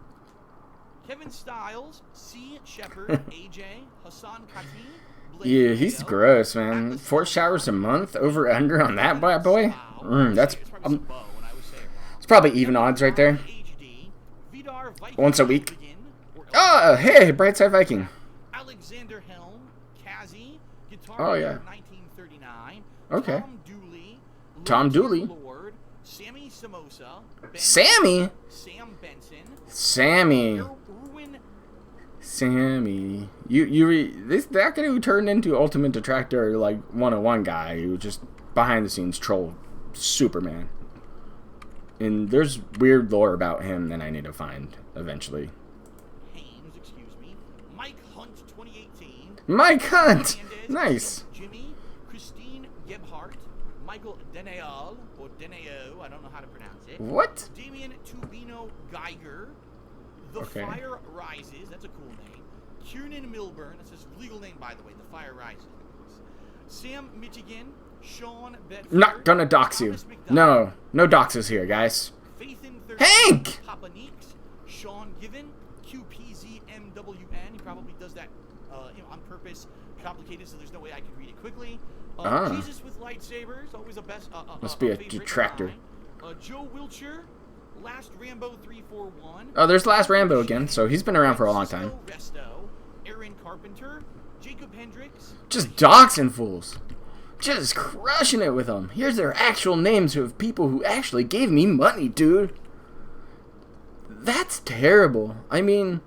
Kevin Styles, C. Shepard, AJ, Hassan Kati, Blake Yeah, he's Mayo, gross, man. Atlas 4 showers a month, over under on that bad boy. That's It's probably Sabo when I was saying it wrong. it's probably even odds right there. HD, Vidar Viking Once a week. Begin, or Oh, hey, Brightside Viking. Alexander Helm, Kazi, Guitar Oh, Hero yeah. 1939, Okay. Tom Dooley, Tom Lord Dooley. Lord, Sammy Samosa, Ben, Sammy. Sam Benson, Sammy. Erwin Sammy. That guy who turned into Ultimate Detractor, like 101 guy who just behind the scenes troll Superman. And there's weird lore about him that I need to find eventually. Haynes, excuse me, Mike Hunt 2018, Mike Hunt! Hernandez, Nice. Jimmy, Christine Gebhardt, Michael Deneal, or Deneo, I don't know how to pronounce it. What? Damian Tubino Geiger, The Okay. Fire Rises, that's a cool name. Kiernan Milburn, that's his legal name, by the way, The Fire Rises. Sam Michigan, Sean Bedford. Not gonna dox you. Thomas McDonald, No doxes here, guys. Faith in 13, Hank! Papa Neeks, Sean Given, QPZMWN, he probably does that on purpose, complicated so there's no way I can read it quickly. Jesus with Lightsabers, always a best. Must be a favorite detractor. of mine. Joe Wiltshire, Last Rambo 341. Oh, there's Last Rambo again, so he's been around for a long time. Cisco Resto, Aaron Carpenter, Jacob Hendricks. Just doxing fools. Just crushing it with them. Here's their actual names of people who actually gave me money, dude. That's terrible. I mean,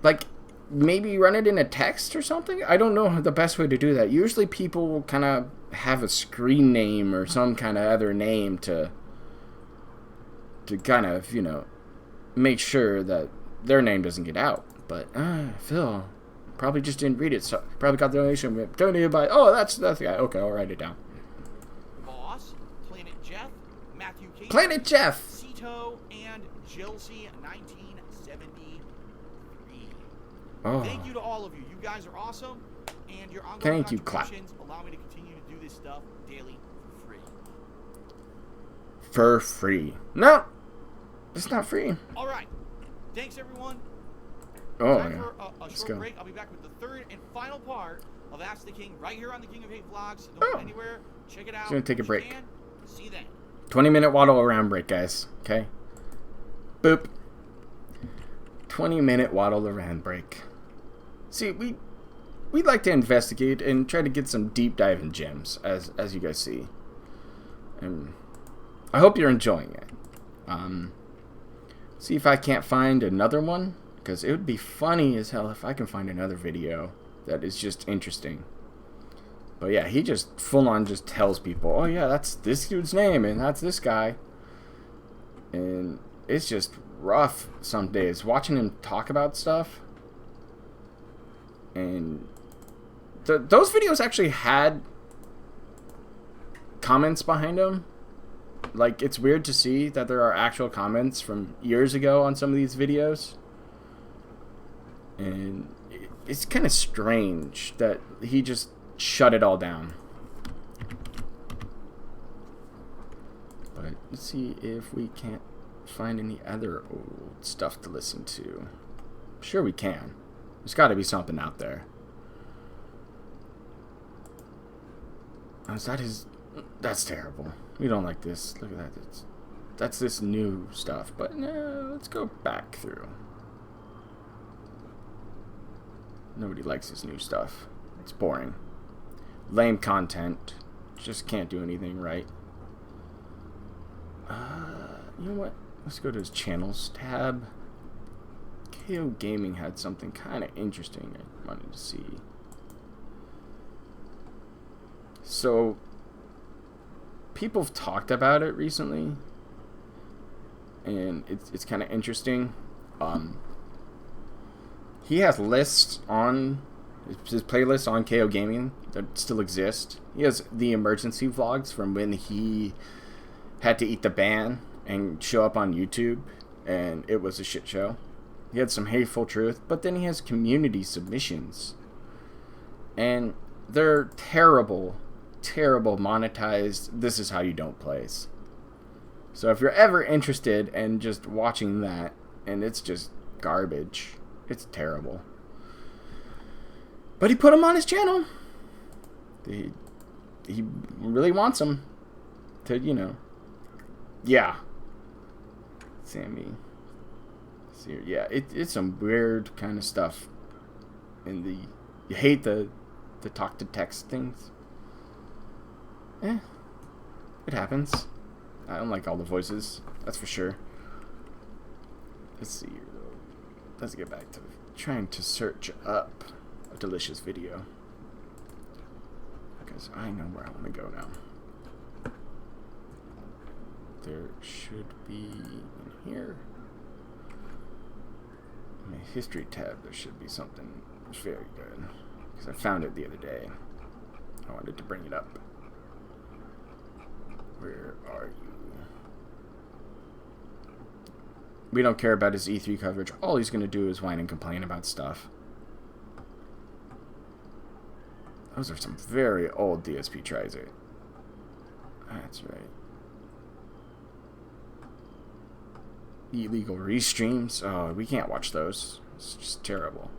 like, maybe run it in a text or something? I don't know the best way to do that. Usually people will kind of have a screen name or some kind of other name to kind of, make sure that their name doesn't get out. But, Phil probably just didn't read it, so probably got the donation donated by, that's the guy. Okay, I'll write it down. Boss, Planet Jeff, Matthew Casey, Planet Jeff! Cito, and Chelsea 1973. Oh. Thank you to all of you. You guys are awesome, and your ongoing Thank you, Clap. contributions allow me to continue to do this stuff daily for free. For free. No, it's not free. All right. Thanks, everyone. Oh, Time yeah. for a Let's short go. break. I'll be back with the third and final part of Ask the King right here on the King of Hate Vlogs. Don't Oh. go anywhere. Check it out. Just gonna take a when you break. can. See you then. 20-minute waddle around break, guys. Okay? Boop. 20-minute waddle around break. See, we like to investigate and try to get some deep dive in gems, as you guys see. And I hope you're enjoying it. See if I can't find another one, because it would be funny as hell if I can find another video that is just interesting. But yeah, he just full on just tells people, oh yeah, that's this dude's name and that's this guy. And it's just rough some days watching him talk about stuff. And those videos actually had comments behind them. Like, it's weird to see that there are actual comments from years ago on some of these videos. And it's kind of strange that he just shut it all down. But let's see if we can't find any other old stuff to listen to. I'm sure we can. There's got to be something out there. Oh, is that his? That's terrible. We don't like this. Look at that. That's this new stuff. But no, let's go back through. Nobody likes this new stuff. It's boring. Lame content. Just can't do anything right. You know what? Let's go to his channels tab. KO Gaming had something kind of interesting I wanted to see. So, people have talked about it recently, and it's kind of interesting. He has lists on his playlist on KO Gaming that still exist. He has the emergency vlogs from when he had to eat the ban and show up on YouTube, and it was a shit show. He had some hateful truth, but then he has community submissions, and they're terrible monetized "this is how you don't plays." So if you're ever interested in just watching that, and it's just garbage, it's terrible. But he put them on his channel. He really wants them to, you know. Yeah. Sammy. See, yeah, it's some weird kind of stuff. You hate the talk to text things. It happens. I don't like all the voices, that's for sure. Let's see here, though. Let's get back to trying to search up a delicious video, because I know where I want to go now. There should be in here. In my history tab, there should be something very good, because I found it the other day. I wanted to bring it up. Where are you? We don't care about his E3 coverage. All he's going to do is whine and complain about stuff. Those are some very old DSP tries it. That's right. Illegal restreams. Oh, we can't watch those. It's just terrible.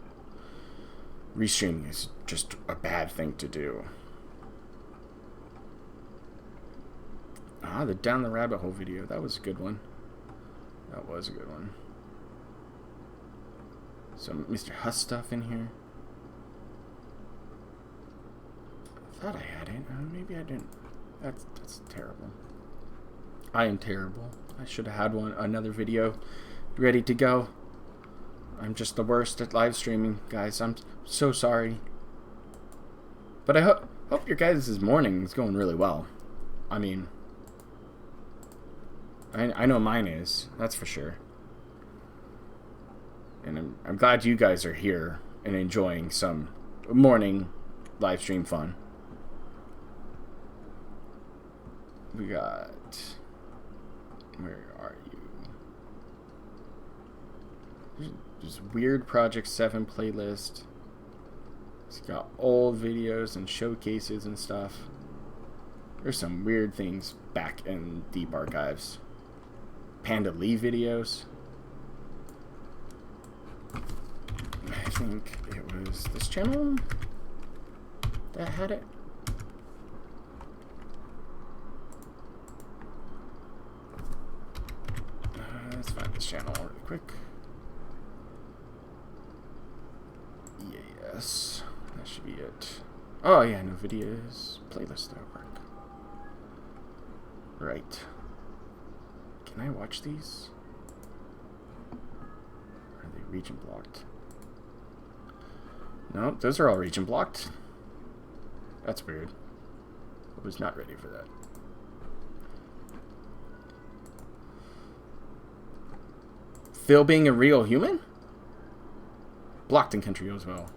Restreaming is just a bad thing to do. The Down the Rabbit Hole video. That was a good one. That was a good one. Some Mr. Huss stuff in here. I thought I had it. Maybe I didn't. That's terrible. I am terrible. I should have had another video ready to go. I'm just the worst at live streaming, guys. I'm so sorry. But I hope your guys' morning is going really well. I mean, I know mine is. That's for sure. And I'm glad you guys are here and enjoying some morning live stream fun. We got... Where are you? Just weird Project 7 playlist. It's got old videos and showcases and stuff. There's some weird things back in deep archives. Panda Lee videos. I think it was this channel that had it. Let's find this channel really quick. Yes, that should be it. Oh yeah, no videos. Playlist that work. Right. Can I watch these? Are they region blocked? No, those are all region blocked. That's weird. I was not ready for that. Phil being a real human? Blocked in country as well.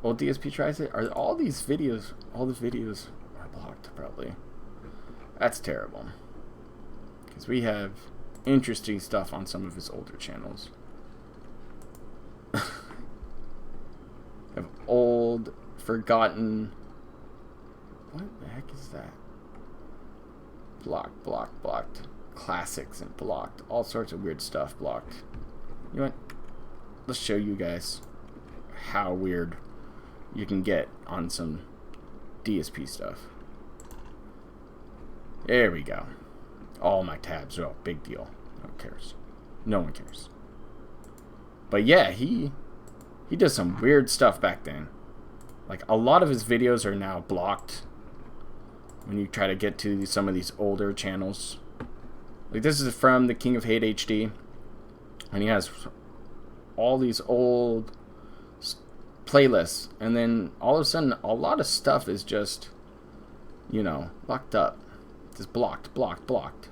Old DSP tries it. Are all these videos, all the videos are blocked probably. That's terrible. Because we have interesting stuff on some of his older channels. Have old, forgotten... What the heck is that? Blocked, blocked, blocked. Classics and blocked. All sorts of weird stuff blocked. You know what? Let's show you guys how weird you can get on some DSP stuff. There we go. All my tabs. Oh, big deal. No one cares. No one cares. But yeah, he does some weird stuff back then. Like, a lot of his videos are now blocked when you try to get to some of these older channels. Like, this is from the King of Hate HD. And he has all these old playlists. And then, all of a sudden, a lot of stuff is just, you know, locked up. Just blocked, blocked, blocked.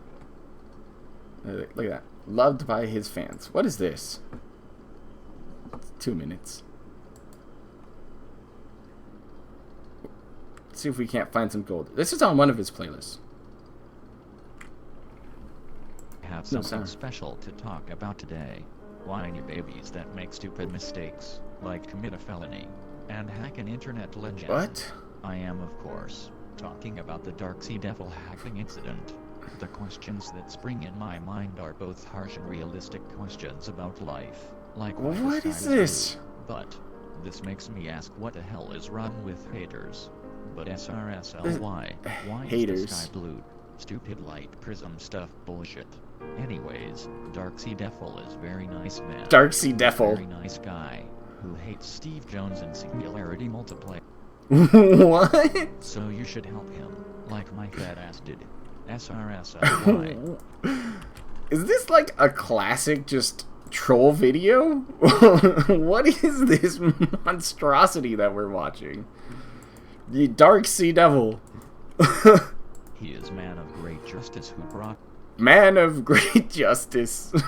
Look at that. Loved by his fans. What is this? 2 minutes. Let's see if we can't find some gold. This is on one of his playlists. Have something special to talk about today. Whiny babies that make stupid mistakes, like commit a felony, and hack an internet legend. What? I am, of course, talking about the Darksea Devil hacking incident. The questions that spring in my mind are both harsh and realistic questions about life, like what is this? But this makes me ask, what the hell is wrong with haters? But SRSLY, why haters. is the sky blue? Stupid light prism stuff bullshit. Anyways, Darksea Devil is very nice man. Darksea Devil. Very nice guy who hates Steve Jones and Singularity Multiplayer. What? So you should help him, like my fat ass did. SRSLY. Is this like a classic just troll video? What is this monstrosity that we're watching? The Darksea Devil. He is man of great justice who brought... Man of great justice. Look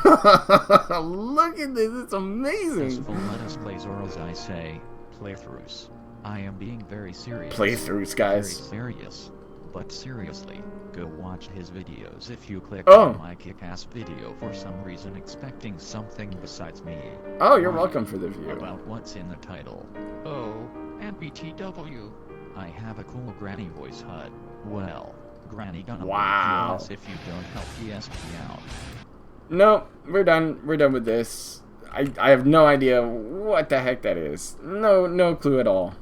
at this, it's amazing. Let us play Zorro's, I say, playthroughs. I am being very serious. Playthroughs, guys. Very serious. But seriously, go watch his videos if you click Oh. on my kick-ass video for some reason expecting something besides me. Oh, you're Why? welcome for the view. About what's in the title. Oh, and BTW. I have a cool granny voice HUD. Well, Granny gonna Wow. whoop your ass if you don't help ESP out. No, we're done. We're done with this. I have no idea what the heck that is. No clue at all.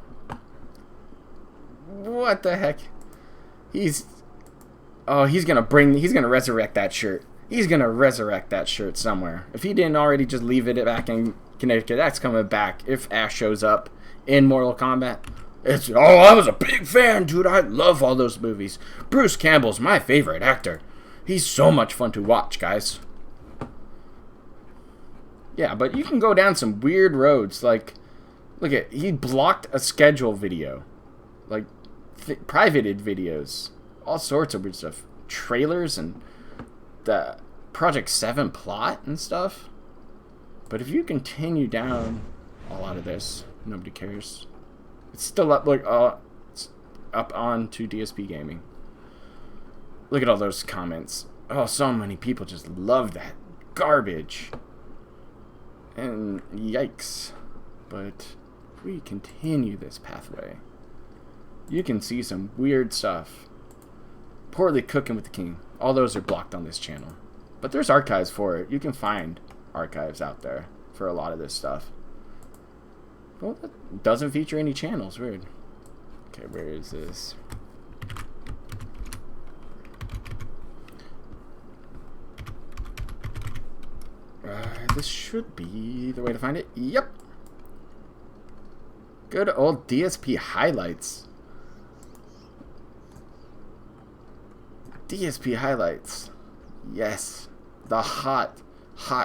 What the heck? He's gonna resurrect that shirt. He's gonna resurrect that shirt somewhere. If he didn't already just leave it back in Connecticut, that's coming back. If Ash shows up in Mortal Kombat, it's, oh, I was a big fan, dude. I love all those movies. Bruce Campbell's my favorite actor. He's so much fun to watch, guys. Yeah, but you can go down some weird roads. Like, look at, he blocked a schedule video. Like, privated videos. All sorts of weird stuff. Trailers and the Project 7 plot and stuff. But if you continue down a lot of this, nobody cares. It's still up, like, it's up on to DSP Gaming. Look at all those comments. Oh, so many people just love that garbage. And yikes. But if we continue this pathway, you can see some weird stuff. Poorly Cooking with the King. All those are blocked on this channel. But there's archives for it. You can find archives out there for a lot of this stuff. Well, that doesn't feature any channels. Weird. Okay, where is this? This should be the way to find it. Yep. Good old DSP highlights. DSP highlights. Yes. The hot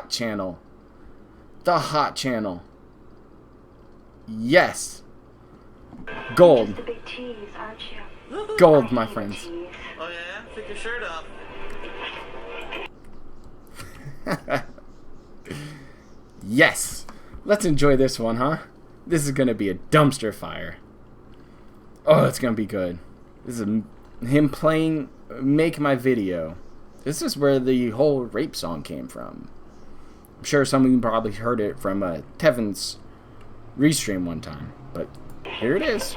channel. The hot channel. Yes. Gold. The big cheese, aren't you? Gold, my friends. Cheese. Oh yeah? Take your shirt up. Yes. Let's enjoy this one, huh? This is gonna be a dumpster fire. Oh, it's gonna be good. This is him playing Make My Video. This is where the whole rape song came from. I'm sure some of you probably heard it from Tevin's restream one time, but here it is.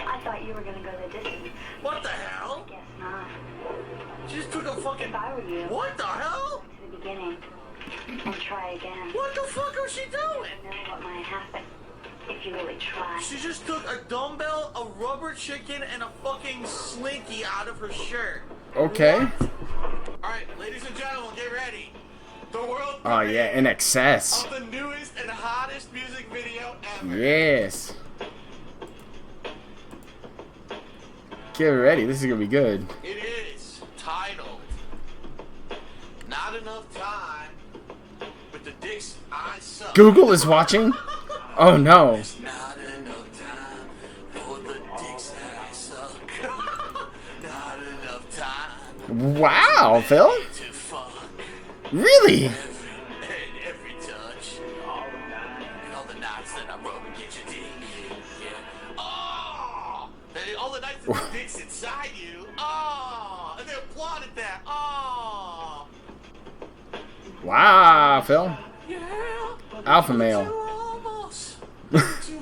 I thought you were gonna go the distance. What the hell? Guess not. She just took a fucking. If I were you, What the hell? to the beginning and try again. What the fuck was she doing? You know what might happen if you really try. She just took a dumbbell, a rubber chicken, and a fucking slinky out of her shirt. Okay. What? Alright, ladies and gentlemen, get ready. The world Oh yeah, in excess. of the newest and hottest music video ever. Yes. Get ready. This is gonna be good. It is titled Not Enough Time with the Dicks I Suck. Google is watching. Oh no. There's not enough time for the dicks I suck. Not enough time Wow, Phil. to fuck. Really? Every touch. And all the nights that I rub against your dick. Yeah. Oh! And all the nights that the dick's inside you. Oh! And they applauded that. Oh! Wow, Phil. Yeah! Alpha male. Almost to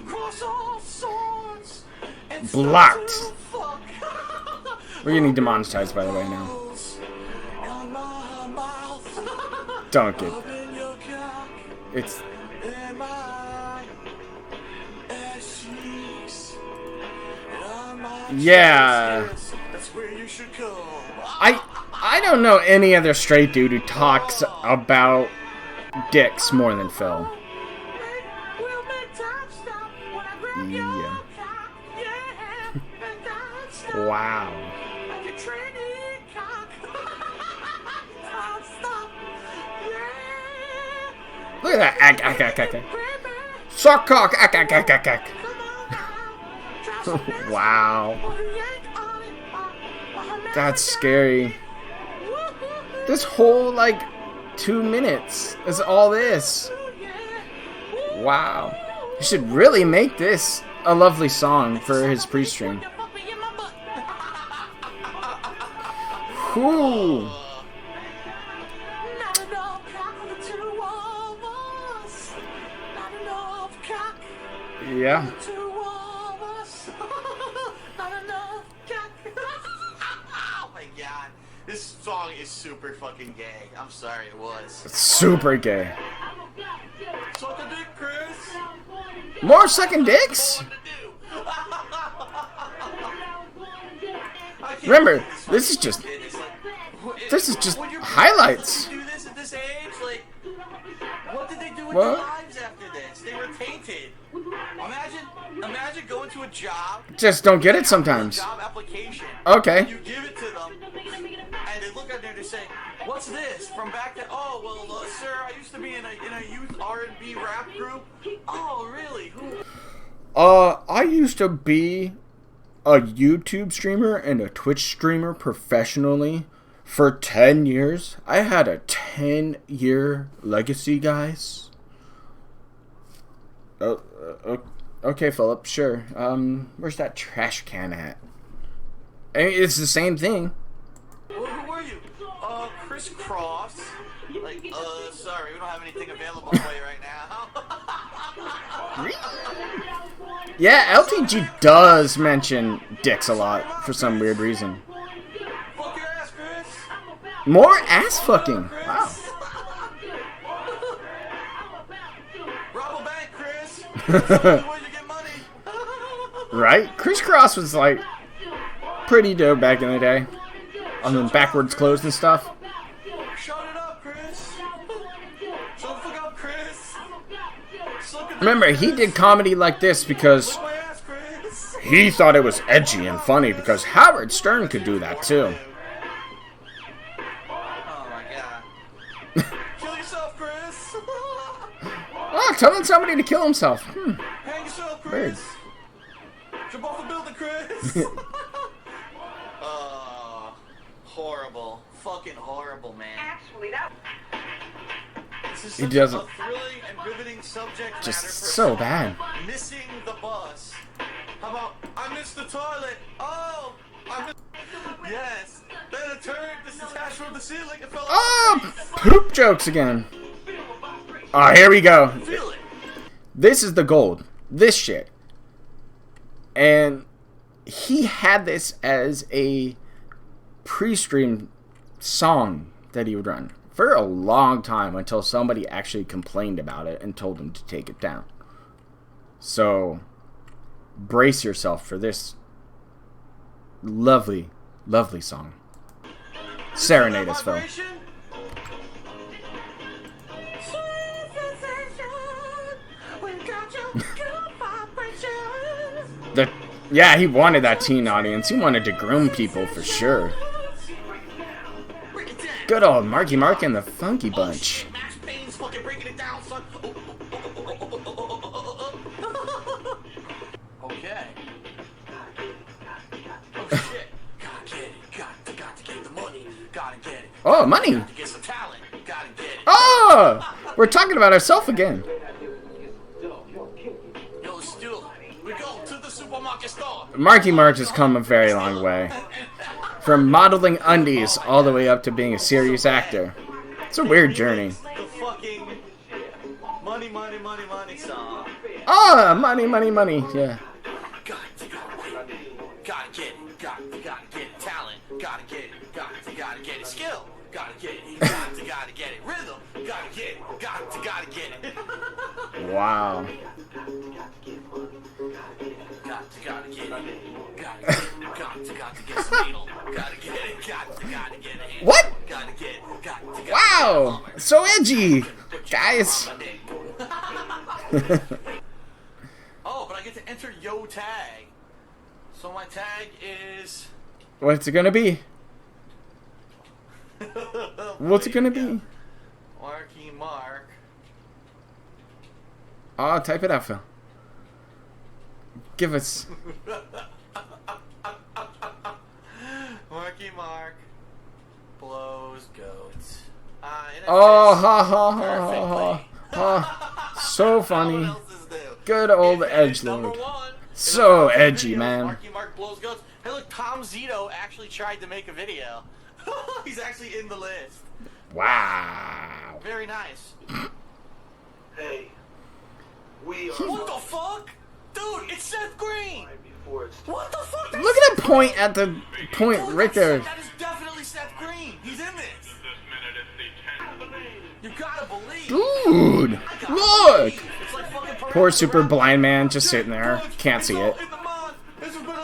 cross all swords and start Blocked. to fuck. We're getting demonetized, by the way, now. On my mouth. Don't get. Open your cock It's. and my ass cheeks. And on my Yeah. chest. That's where you should go. I don't know any other straight dude who talks about dicks more than Phil. We'll make time stop when I grab your Yeah. cock. Yeah. Make time stop. Wow. Like a tranny cock. Time stop. Yeah. Look at that. Ack, ack, ack, ack, ack. Baby, Suck cock. Ack, ack, ack, ack, ack. come on now. Try some nasty. Wow. Wanna yank on it, That's scary. This whole, like, 2 minutes is all this. Wow. You should really make this a lovely song for his pre-stream. Whew. Not enough cock for the two of us. Not enough cock Yeah. for the two of us. Not enough cock. Oh my god. This song is super fucking gay. I'm sorry it was. Super gay. Suck a dick, Chris. More sucking dicks? What to do? I can't Remember, believe this this is fucking just- kid is like- this is just when your highlights. parents do this at this age, like, what did they do with What? their lives after this? They were tainted. Imagine going to a job, Just don't get it sometimes. job application. Okay. You give it to them, and they look at there and they say, "What's this?" From back then. Oh well, sir, I used to be in a youth R&B rap group. Oh really? Who? I used to be a YouTube streamer and a Twitch streamer professionally for 10 years. I had a 10-year legacy, guys. Okay, Philip, sure. Where's that trash can at? I mean, it's the same thing. Who were you? Chris Cross. Like, sorry, we don't have anything available for you right now. Yeah, LTG does mention dicks a lot for some weird reason. Fuck your ass, Chris. More ass fucking. Chris. Wow. Rob a bank, Chris. That's the only way you get money. Right? Chris Cross was like pretty dope back in the day. On the backwards clothes and stuff. Shut it up, Chris. Shut the fuck up, Chris. Remember, he did comedy like this because My ass, Chris. he thought it was edgy and funny because Howard Stern could do that too. Oh my god. Kill yourself, Chris. Oh, telling somebody to kill himself. Hang yourself, Chris. Jump off the building, Chris. Horrible. Fucking horrible, man. Actually, that. This is He such doesn't- a thrilling and riveting subject Just matter for so bad. missing the bus. How about, I missed the toilet. Oh, I missed... Yes. Then it turned, detached from the ceiling and fell Oh, off the face. poop jokes again. Oh, here we go. Feel it. This is the gold. This shit. And he had this as a pre-stream song that he would run for a long time until somebody actually complained about it and told him to take it down. So, brace yourself for this lovely, lovely song. Serenade us, Phil. Vibration? Yeah, he wanted that teen audience. He wanted to groom people for sure. Break it down. Good old Marky Mark and the Funky Bunch. Max Payne's fucking breaking it down, son. Okay. Oh shit. Gotta get it. Got to get the money. Gotta get it. Oh, money. Gotta get some talent. Gotta get it. Oh, we're talking about ourselves again. Yo, Stu, we go to the supermarket store. Marky Mark has come a very long way. From modeling undies all the way up to being a serious actor. It's a weird journey. The fucking money, money, money, money song. Oh, money, money, money. Yeah. Gotta get it. Gotta get it. Talent. Gotta get it. Gotta get it. Skill. Gotta get it. Gotta get it. Rhythm. Gotta get it. Gotta get it. Wow. Gotta get it. Gotta get some needle. Gotta get it. Gotta get it. What? Gotta get it. Wow. So edgy. Guys. Oh, but I get to enter Yo Tag. So my tag is... What's it gonna be? What's it gonna be? Marky Mark. Oh, type it out, Phil. Give us. Marky Mark blows goats. Oh, ha ha ha ha ha. So funny. Good old edgelord. So edgy, man. Marky Mark blows goats. Hey, look, Tom Zito actually tried to make a video. He's actually in the list. Wow. Very nice. Hey, we are What the fuck? Dude, it's Seth Green! before it's What the fuck? That's Look at that point at the point Dude, right there. That is definitely Seth Green. He's in this. You gotta believe. Dude, I gotta look. believe. It's like fucking Parade Poor of super Roses. blind man just sitting there. Boys, Can't see go it. in the mine. This has been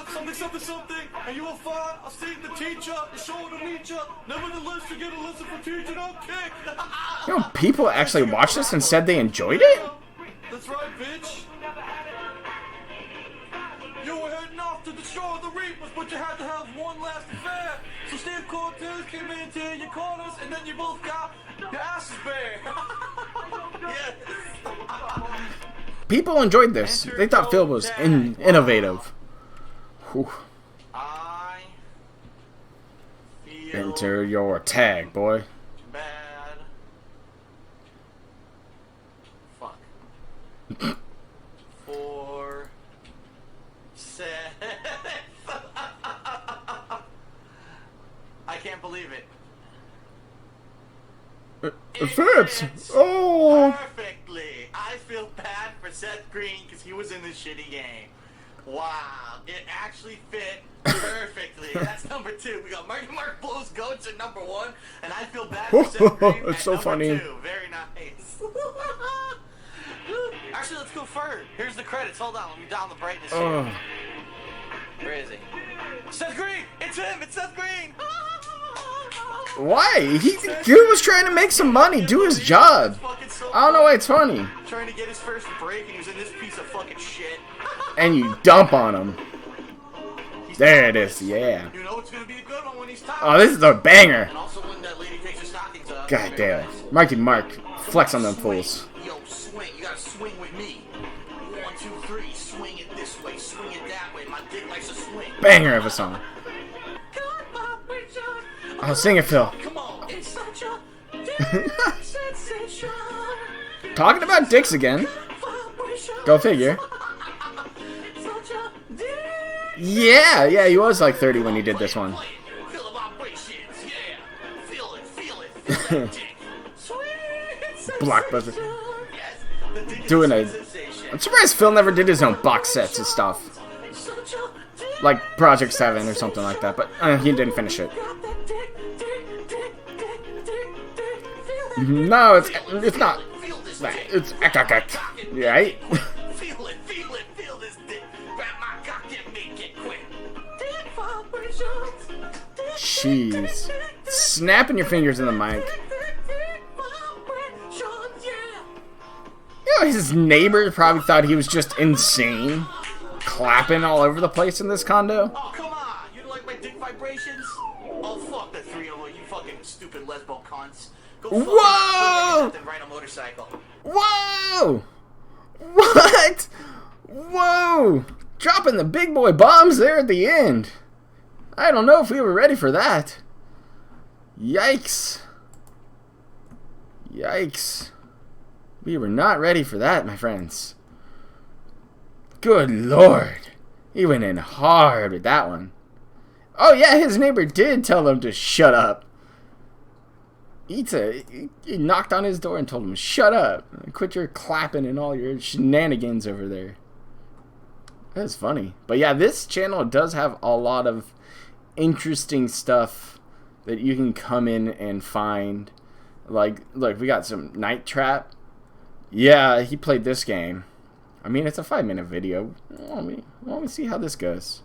a something, and you will find a seat the teacher, the shoulder to meet you. Nevertheless, you get a lesson from teacher, don't kick. You know, people actually watched this and said they enjoyed it? That's right, bitch. You were heading off to destroy the Reapers, but you had to have one last affair. So Steve Cortez came in to your corners, and then you both got your asses bare. Yes. People enjoyed this. They thought Phil was innovative. Whew. I feel Enter your tag, boy. bad. Fuck. For Seth. I can't believe it. fits. Oh. Perfectly. I feel bad for Seth Green because he was in this shitty game. Wow, it actually fit perfectly. That's number 2. We got Mark blows goats at number 1, and I feel bad for Seth Green It's at so number funny. 2. Very nice. Actually, let's go further. Here's the credits. Hold on, let me down the brightness here. Oh. Where is he? Seth Green! It's him! It's Seth Green! Why? Dude was trying to make some money, do his job. I don't know why it's funny. Trying to get his first break, and he was in this piece of fucking shit. And you dump on him. There it is, yeah. You know it's gonna be a good one when he's top. Oh, this is a banger. And also when that lady takes her stockings off. God damn. Marky Mark, flex on them fools. Yo, swing. You gotta swing with me. 1, 2, 3. Swing it this way. Swing it that way. My dick likes to swing. Banger of a song. Oh, sing it, Phil. Come on. It's such a sensation. Talking about dicks again. Go figure. Yeah, he was like 30 when he did this one. Feel the vibrations, yeah. Feel it, feel it. Feel that dick. Sweet Blockbuster. Yes, the dick is Doing a a... sensation. I'm surprised Phil never did his own box sets and stuff. Like Project 7 or something like that, but he didn't finish it. No, it's not. It's right? Feel it, feel this dick. Grab my cock and make it quick. Jeez. Snapping your fingers in the mic. You know, his neighbor probably thought he was just insane. Clapping all over the place in this condo. Oh, come on. You don't like my dick vibrations? Oh, fuck the 3 of you, you fucking stupid lesbo cunts. Go fucking Whoa! and ride a motorcycle. Whoa! What? Whoa! Dropping the big boy bombs there at the end. I don't know if we were ready for that. Yikes. Yikes. We were not ready for that, my friends. Good lord. He went in hard with that one. Oh yeah, his neighbor did tell him to shut up. He knocked on his door and told him, shut up. Quit your clapping and all your shenanigans over there. That's funny. But yeah, this channel does have a lot of interesting stuff that you can come in and find. Like, look, we got some Night Trap. Yeah, he played this game. I mean, it's a 5-minute video. Let me see how this goes.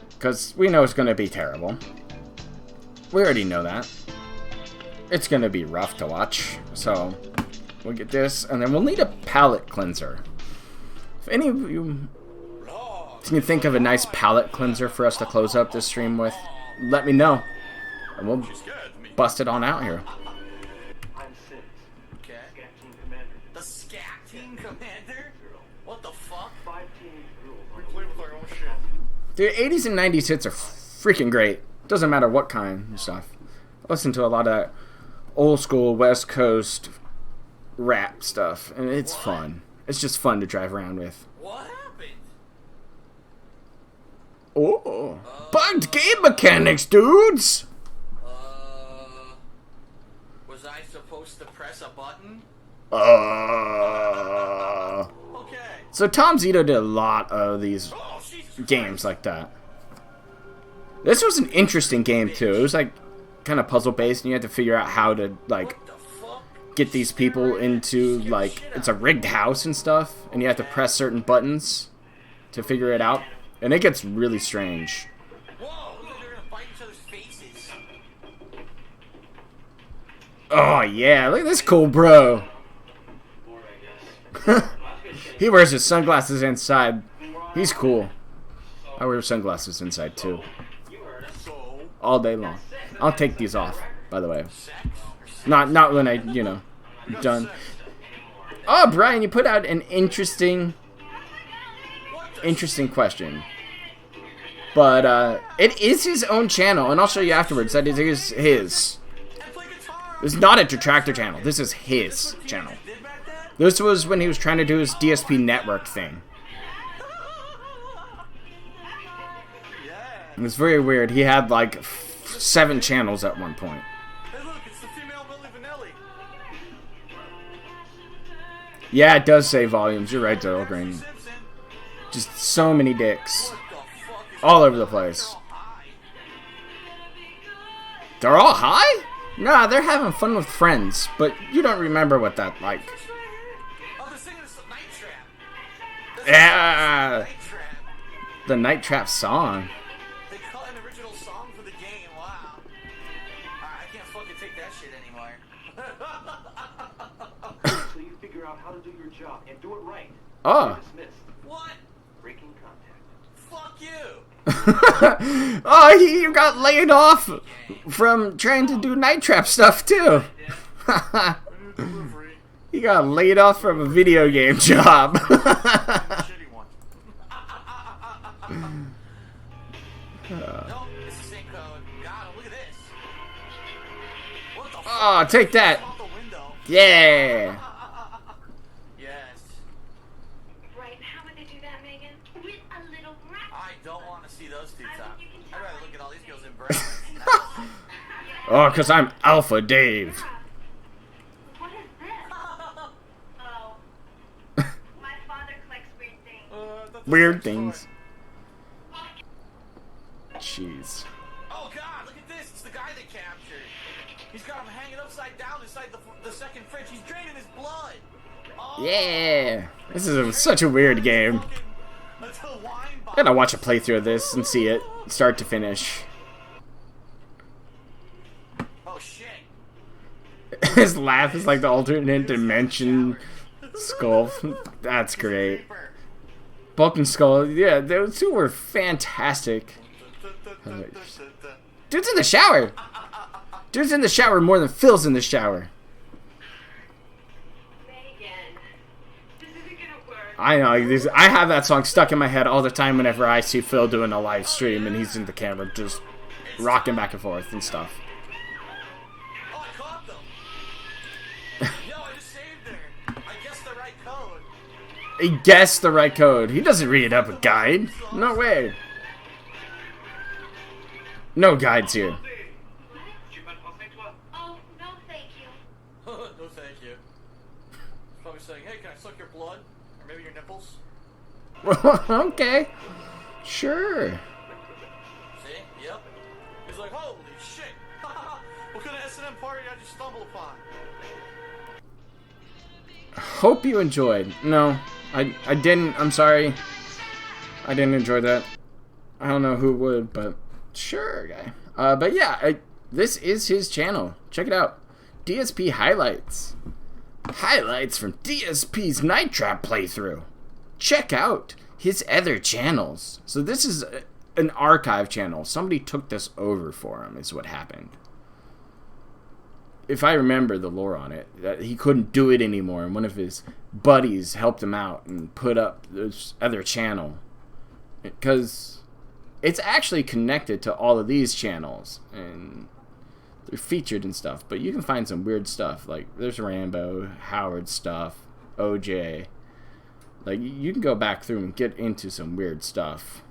Because we know it's going to be terrible. We already know that. It's going to be rough to watch. So, we'll get this. And then we'll need a palate cleanser. If any of you can think of a nice palate cleanser for us to close up this stream with, let me know. And we'll bust it on out here. I'm Sid, Okay. Scat Team Commander. The Scat Team Commander? What the fuck? 5 teenage girls. We play with our own shit. Dude, 80s and 90s hits are freaking great. Doesn't matter what kind of stuff. I listen to a lot of old school West Coast rap stuff, and it's fun. It's just fun to drive around with. What happened? Oh, bugged game mechanics, dudes! Was I supposed to press a button? Okay. So Tom Zito did a lot of these Oh, Jesus games like that. This was an interesting game too. It was like kind of puzzle based, and you had to figure out how to like What the fuck? get these people into like it's a rigged house and stuff, and you have to press certain buttons to figure it out, and it gets really strange. Whoa, they're gonna bite each other's faces. Oh yeah, look at this cool bro. He wears his sunglasses inside. He's cool. I wear sunglasses inside too, So, all day long. I'll take these off, by the way. sex? Not when I, you know, done. Oh, Brian, you put out an interesting question. But it is his own channel, and I'll show you afterwards that it is his. And play guitar. This is not a Detractor channel. This is his channel. Did back then? This was when he was trying to do his DSP network thing. Yeah. It was very weird. He had like 7 channels at one point. Hey, look, it's the female Milli Really? Yeah, it does say volumes. You're right, Daryl Green. Simpson? Just so many dicks. What the fuck is All over the place. They're all high? Nah, they're having fun with friends, but you don't remember what that like. Oh, they're singing this Night Trap. Yeah, Night Trap. the Night Trap song. They cut an original song for the game. Wow. I can't fucking take that shit anymore. So you figure out how to do your job and do it right. Oh. You're dismissed. What? Breaking contact. Fuck you. Oh, he got laid off from trying to do Night Trap stuff too. Delivery. He got laid off from a video game job. Shitty one. Nope, it's the same code. God, look at this. What the fuck? Oh, take that. Out the window. Yeah. Yes. Right, how would they do that, Megan? With a little rat. I don't want to see those two top. I'd rather look at all these girls in brown. Oh, cause I'm Alpha Dave. What is this? Oh. My father collects weird things. That's a Weird sex things. toy. Jeez. Oh god, look at this. It's the guy they captured. He's got him hanging upside down inside the second fridge. He's draining his blood. Oh, Yeah. This is such a weird game. fucking- That's a wine I gotta bottle. watch a playthrough of this and see it start to finish. Oh shit. His laugh is like the alternate dimension skull. That's great. Creeper. Bulk and Skull, yeah, those two were fantastic. Dude's in the shower. Dude's in the shower more than Phil's in the shower. Megan, this isn't gonna work. I know. I have that song stuck in my head all the time whenever I see Phil doing a live stream and he's in the camera just rocking back and forth and stuff. Oh, I caught them. Yo, I just saved her. I guessed the right code. He guessed the right code. He doesn't read up a guide. No way. No guides here. Tu parles français, toi? Oh, no, thank you. No, thank you. He's probably saying, hey, can I suck your blood? Or maybe your nipples? Okay. Sure. See? Yep. He's like, holy shit. What kind of S&M party did I just stumble upon? Hope you enjoyed. No, I didn't. I'm sorry. I didn't enjoy that. I don't know who would, but sure, guy. But yeah, this is his channel. Check it out. DSP Highlights. Highlights from DSP's Night Trap playthrough. Check out his other channels. So this is an archive channel. Somebody took this over for him is what happened. If I remember the lore on it, that he couldn't do it anymore, and one of his buddies helped him out and put up this other channel. Because it's actually connected to all of these channels, and they're featured and stuff, but you can find some weird stuff. Like, there's Rambo, Howard stuff, OJ. Like, you can go back through and get into some weird stuff.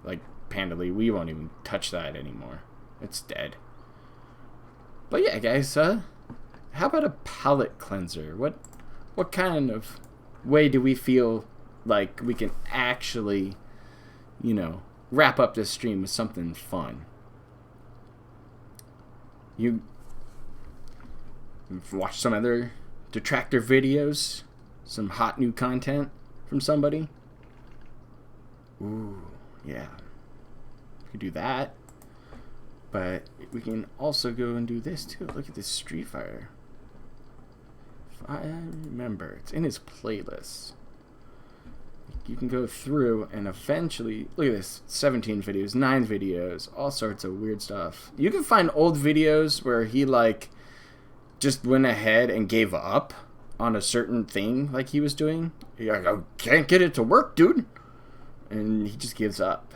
Like, Panda Lee, we won't even touch that anymore. It's dead. But yeah, guys, how about a palate cleanser? What kind of way do we feel like we can actually, you know, wrap up this stream with something fun? You watch some other detractor videos, some hot new content from somebody? Ooh, yeah. We could do that. But we can also go and do this too. Look at this Street Fighter. If I remember, it's in his playlist. You can go through and eventually, look at this, 17 videos, 9 videos, all sorts of weird stuff. You can find old videos where he like just went ahead and gave up on a certain thing like he was doing. You're like, I can't get it to work, dude. And he just gives up.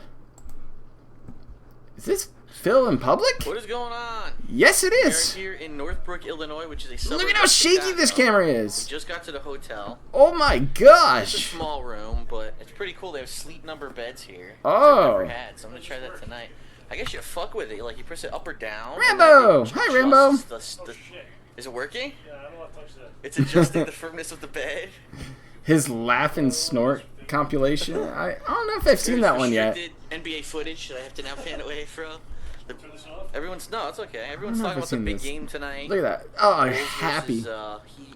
Is this Phil in public? What is going on? Yes, it We're is. here in Northbrook, Illinois, which is a suburb Look at how of shaky this Chicago. camera We is. just got to the hotel. Oh my It's a gosh. small room, but it's pretty cool. They have sleep number beds here. which Oh. I've never had, so I'm gonna try that tonight. I guess you fuck with it. Like you press it up or down. and Rambo! then it Hi, Rambo. adjusts Is it working? Yeah, I don't want to touch that. It's adjusting the firmness of the bed. His laugh and snort compilation. I don't know if I've seen that one yet. Restricted NBA footage that I have to now pan away from. Turn this off. Everyone's no, it's okay. Everyone's I don't know talking if about I've the seen big this. game tonight. Look at that. Oh, I'm Bulls happy. versus, Heat,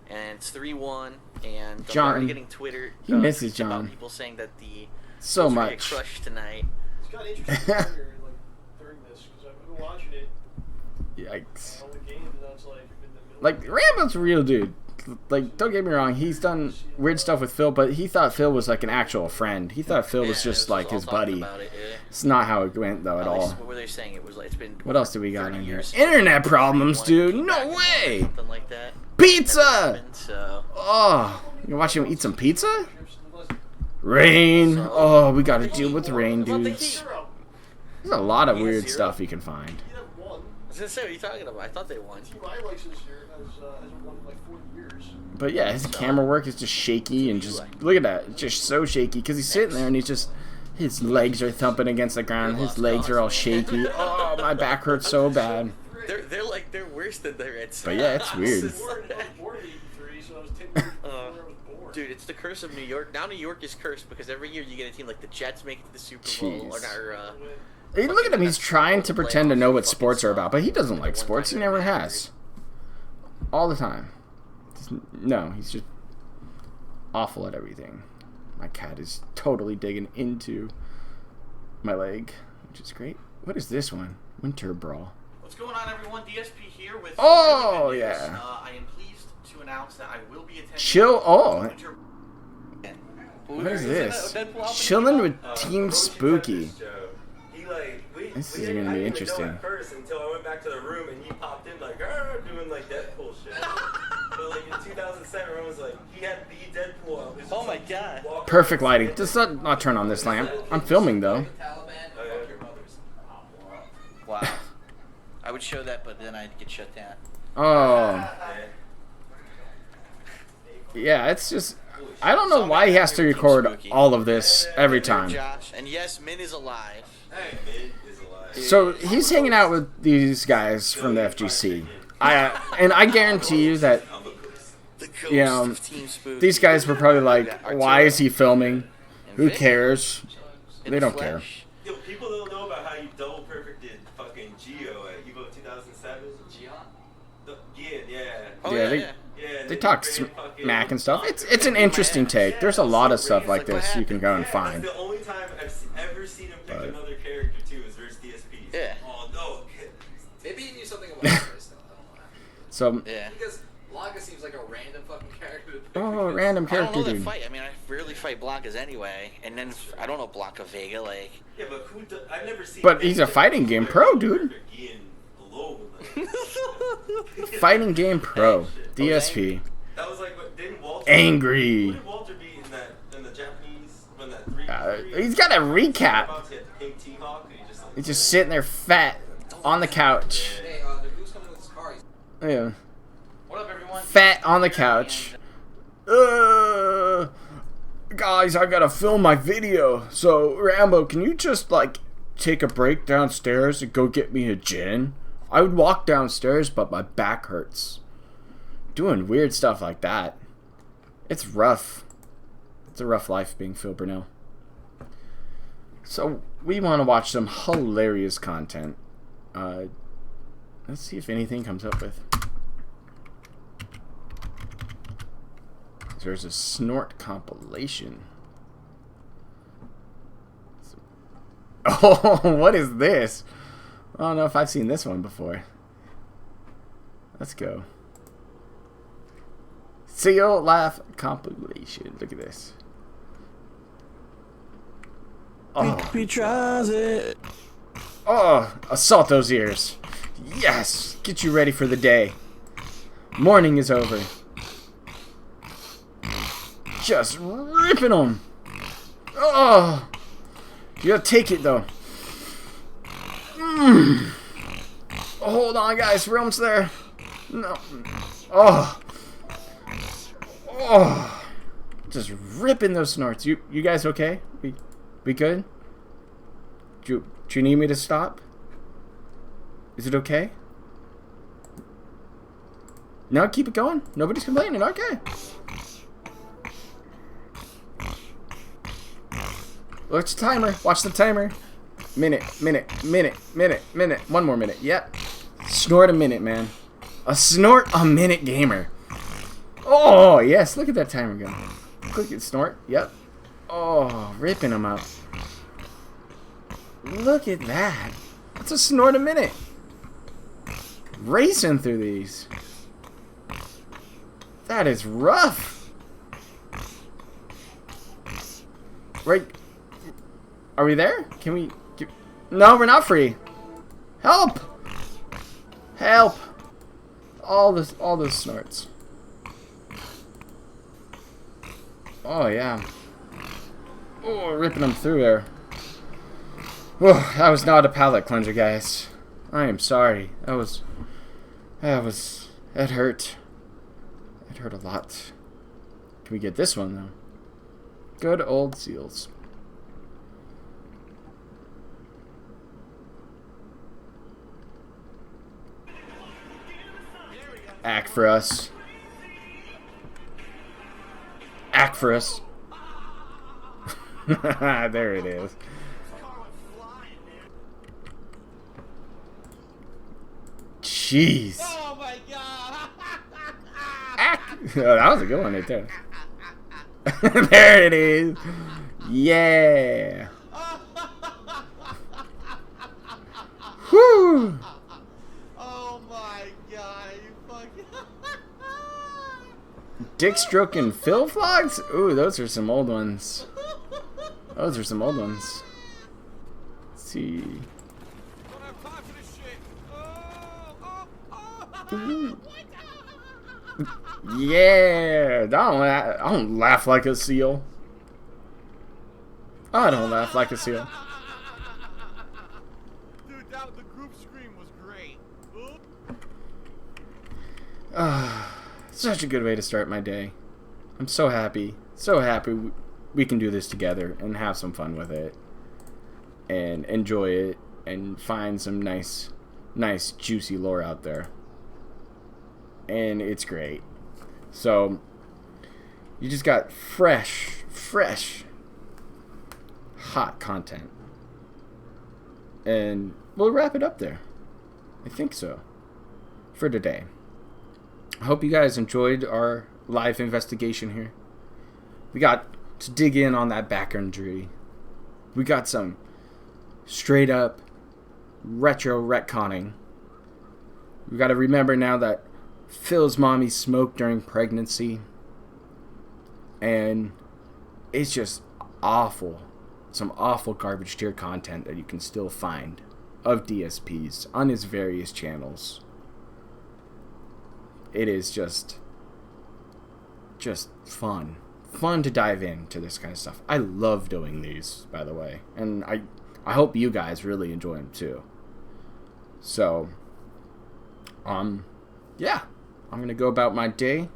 and it's 3-1. And I'm John, already getting Twitter. he misses tweets about John. people saying that the So Bulls are gonna get much. crushed tonight. It's kind of interesting to hear, like, during this, because I've been watching it Yikes. all the games, and I was like, in the middle Like, Rambo's a real dude. Like, don't get me wrong, he's done weird stuff with Phil, but he thought Phil was like an actual friend. He thought Phil was Yeah, just it like all his talking buddy. about it, yeah. It's not how it went though at all. What were they saying? It was like it's been. What else do we got 30 in here? years Internet since problems, 31 dude. came No back and won or way. Something like that. Pizza. Never happened, so. Oh, you watch him eat some pizza? Rain. Oh, we got to deal with rain, What about the dudes. Heat? There's a lot of Heat weird 0? stuff you can find. Heat have won. I was gonna say, what are you talking about? I thought they won. Team I likes this year hasn't won in like 40 years. But yeah, his camera work is just shaky and just look at that, it's just so shaky because he's sitting there and he's just his legs are thumping against the ground, his legs are all shaky. Oh, my back hurts so bad. They're worse than the Red Sox. But yeah, it's weird. I was born in 83, so I was 10 years before I was born. Dude, it's the curse of New York. Now New York is cursed because every year you get a team like the Jets make it to the Super Bowl or Jeez. not. Hey, look at him, he's trying to pretend to know what sports are about, but he doesn't like sports, he never has. All the time. No, he's just awful at everything. My cat is totally digging into my leg, which is great. What is this one? Winter Brawl. What's going on, everyone? DSP here with. Oh, really good news. yeah. I am pleased to announce that I will be attending. Chill. Oh, Winter- what is this? Chilling with Team Spooky. This is gonna be interesting. At first, until I went back to the room and he popped in like, doing like Deadpool shit. But like in 2007, everyone was like, he had the Deadpool out. Oh my god. Perfect lighting. Just not turn on this lamp. I'm filming though. Wow. I would show that, but then I'd get shut down. Oh. Yeah, it's just. I don't know why he has to record all of this every time. Josh, and yes, Min is alive. So he's hanging out with these guys from the FGC. I guarantee you that The ghost you know, of Team Spooky. these guys were probably like, why is he filming? Who cares? In They the don't care. flesh. Yo, people don't know about how you double perfected fucking Geo at Evo 2007. Yeah. Oh, Yeah, yeah. They talk smack and stuff. It's an interesting take. There's a lot of stuff like this you can go and find. That's the only time I've ever seen him pick another character too is versus DSP. Yeah. Oh no. Maybe he knew something about this though. I don't know. So, Yeah. Because Blanca seems like a random fucking character to pick. oh, random I don't character know that dude. fight. I mean, I rarely fight Blancas anyway, and then I don't know Blanca Vega. Like, Yeah, but I've never seen. But he's a fighting game pro, dude. Ian alone, like, Fighting game pro. DSP. that was like what didn't Walter? Angry. Who did Walter beat in the Japanese when that 3v3? He's got a recap. About to get the pink T-Hawk, and he just like. He's just sitting there fat on the couch. Hey, the who's coming with his car? He's Yeah. What up, everyone? Fat on the couch. Guys, I gotta film my video. So, Rambo, can you just, like, take a break downstairs and go get me a gin? I would walk downstairs, but my back hurts. Doing weird stuff like that. It's rough. It's a rough life being Phil Burnell. So, we want to watch some hilarious content. Let's see if anything comes up with. There's a snort compilation. Oh, what is this? I don't know if I've seen this one before. Let's go. Seal laugh compilation. Look at this. Oh, He tries it. oh, assault those ears. Yes, get you ready for the day. Morning is over. Just ripping them. Oh, you gotta take it though. Hold on, guys. We're almost there. No. Oh. Oh. Just ripping those snorts. You guys okay? We good? Do you need me to stop? Is it okay? No, keep it going. Nobody's complaining. Okay. Watch the timer. Watch the timer. Minute. One more minute. Yep. Snort a minute, man. A snort a minute gamer. Oh, yes. Look at that timer go. Click it, snort. Yep. Oh, ripping them up. Look at that. That's a snort a minute. Racing through these. That is rough. Right. Are we there? Can we... No, we're not free. Help! Help! All those snorts. Oh, yeah. Oh, ripping them through there. Whoa, that was not a palate cleanser, guys. I am sorry. It hurt. It hurt a lot. Can we get this one, though? Good old seals. Act for us. Act for us. There it is. Jeez. Oh my god! Act. Oh, that was a good one right there. There it is. Yeah. Whew. Oh my god, you fucking... Dick stroking Phil vlogs? Ooh, those are some old ones. Those are some old ones. Let's see. Don't have time for this shit. Ooh. Yeah, I don't laugh like a seal. I don't laugh like a seal. Dude, the group scream was great. Such a good way to start my day. I'm so happy. So happy we can do this together and have some fun with it. And enjoy it and find some nice juicy lore out there. And it's great. So you just got fresh hot content. And we'll wrap it up there. I think so. For today. I hope you guys enjoyed our live investigation here. We got to dig in on that back injury. We got some straight up retro retconning. We got to remember now that Phil's mommy smoked during pregnancy. And it's just awful. Some awful garbage tier content that you can still find of DSPs on his various channels. It is just fun to dive into this kind of stuff. I love doing these, by the way, and I hope you guys really enjoy them too. So yeah, I'm gonna go about my day,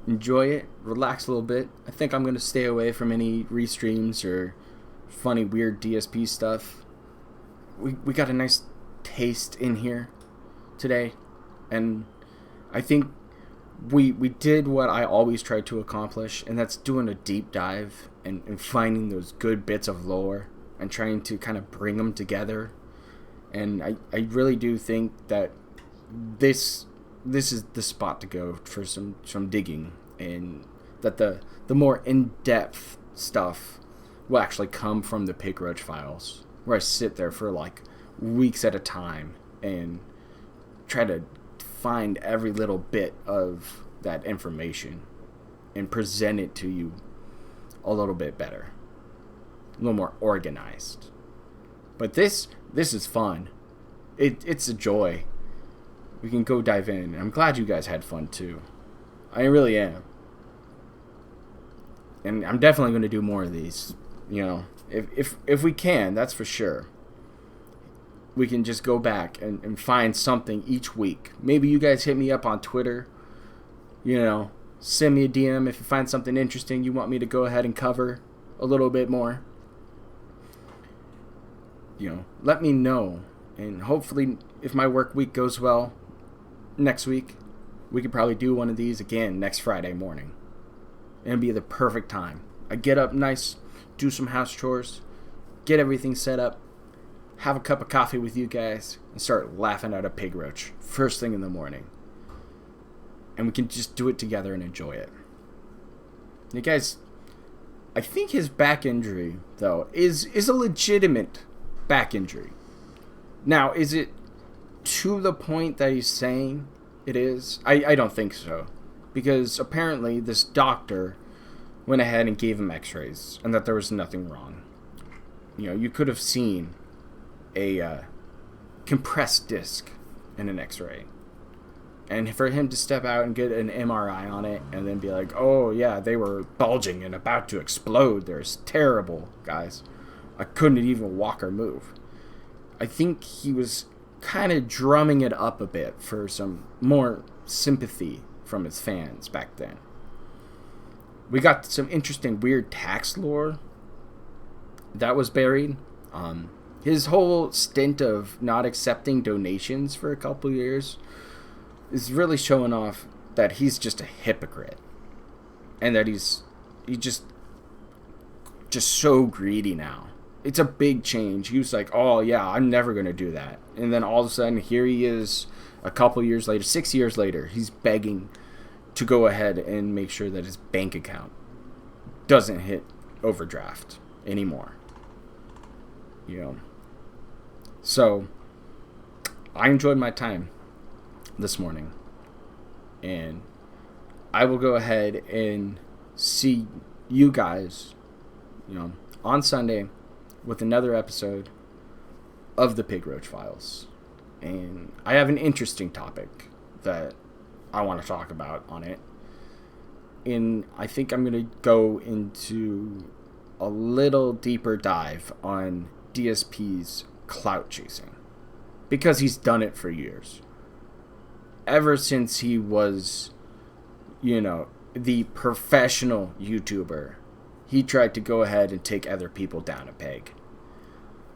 enjoy it, relax a little bit. I think I'm gonna stay away from any restreams or funny weird DSP stuff. We got a nice taste in here today, and I think we did what I always try to accomplish, and that's doing a deep dive and finding those good bits of lore and trying to kind of bring them together. And I really do think that this is the spot to go for some digging, and that the more in-depth stuff will actually come from the Pig Roach files, where I sit there for like weeks at a time and try to find every little bit of that information and present it to you a little bit better, a little more organized. But this is fun. It's a joy. We can go dive in. I'm glad you guys had fun too. I really am. And I'm definitely going to do more of these. You know, if we can, that's for sure. We can just go back and find something each week. Maybe you guys hit me up on Twitter. You know, send me a DM if you find something interesting you want me to go ahead and cover a little bit more. You know, let me know. And hopefully, if my work week goes well next week, we could probably do one of these again next Friday morning. It'd be the perfect time. I get up nice, do some house chores, get everything set up, have a cup of coffee with you guys, and start laughing at a pig roach first thing in the morning. And we can just do it together and enjoy it. You guys, I think his back injury, though, is a legitimate back injury. Now, is it to the point that he's saying it is? I don't think so. Because apparently this doctor went ahead and gave him x-rays and that there was nothing wrong. You know, you could have seen a compressed disc in an x-ray. And for him to step out and get an MRI on it and then be like, oh yeah, they were bulging and about to explode. They're terrible, guys. I couldn't even walk or move. I think he was kind of drumming it up a bit for some more sympathy from his fans back then. We got some interesting weird tax lore that was buried. His whole stint of not accepting donations for a couple years is really showing off that he's just a hypocrite. And that he's just so greedy now. It's a big change. He was like, oh yeah, I'm never going to do that. And then all of a sudden, here he is a couple years later, 6 years later, he's begging to go ahead and make sure that his bank account doesn't hit overdraft anymore. You know. So, I enjoyed my time this morning. And I will go ahead and see you guys, you know, on Sunday with another episode of the Pig Roach Files. And I have an interesting topic that I want to talk about on it. And I think I'm going to go into a little deeper dive on DSP's clout chasing. Because he's done it for years. Ever since he was, you know, the professional YouTuber, he tried to go ahead and take other people down a peg.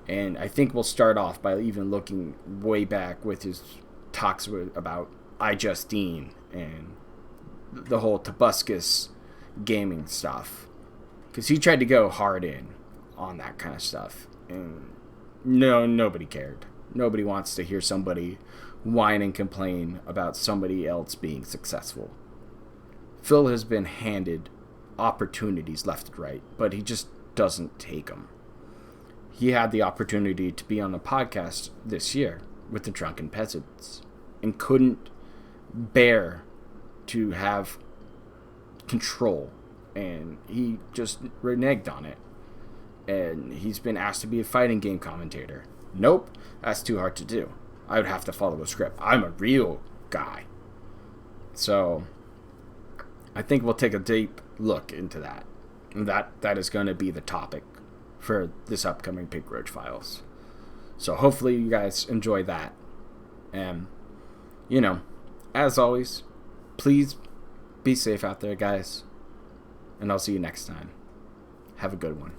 And I think we'll start off by even looking way back with his talks about iJustine and the whole Tobuscus gaming stuff. Because he tried to go hard in on that kind of stuff. And nobody cared. Nobody wants to hear somebody whine and complain about somebody else being successful. Phil has been handed opportunities left and right, but he just doesn't take them. He had the opportunity to be on the podcast this year with the Drunken Peasants and couldn't bear to have control, and he just reneged on it. And he's been asked to be a fighting game commentator. Nope, that's too hard to do. I would have to follow a script. I'm a real guy. So I think we'll take a deep look into that. And that is going to be the topic for this upcoming Pig Roach Files. So hopefully you guys enjoy that. And, you know, as always, please be safe out there, guys. And I'll see you next time. Have a good one.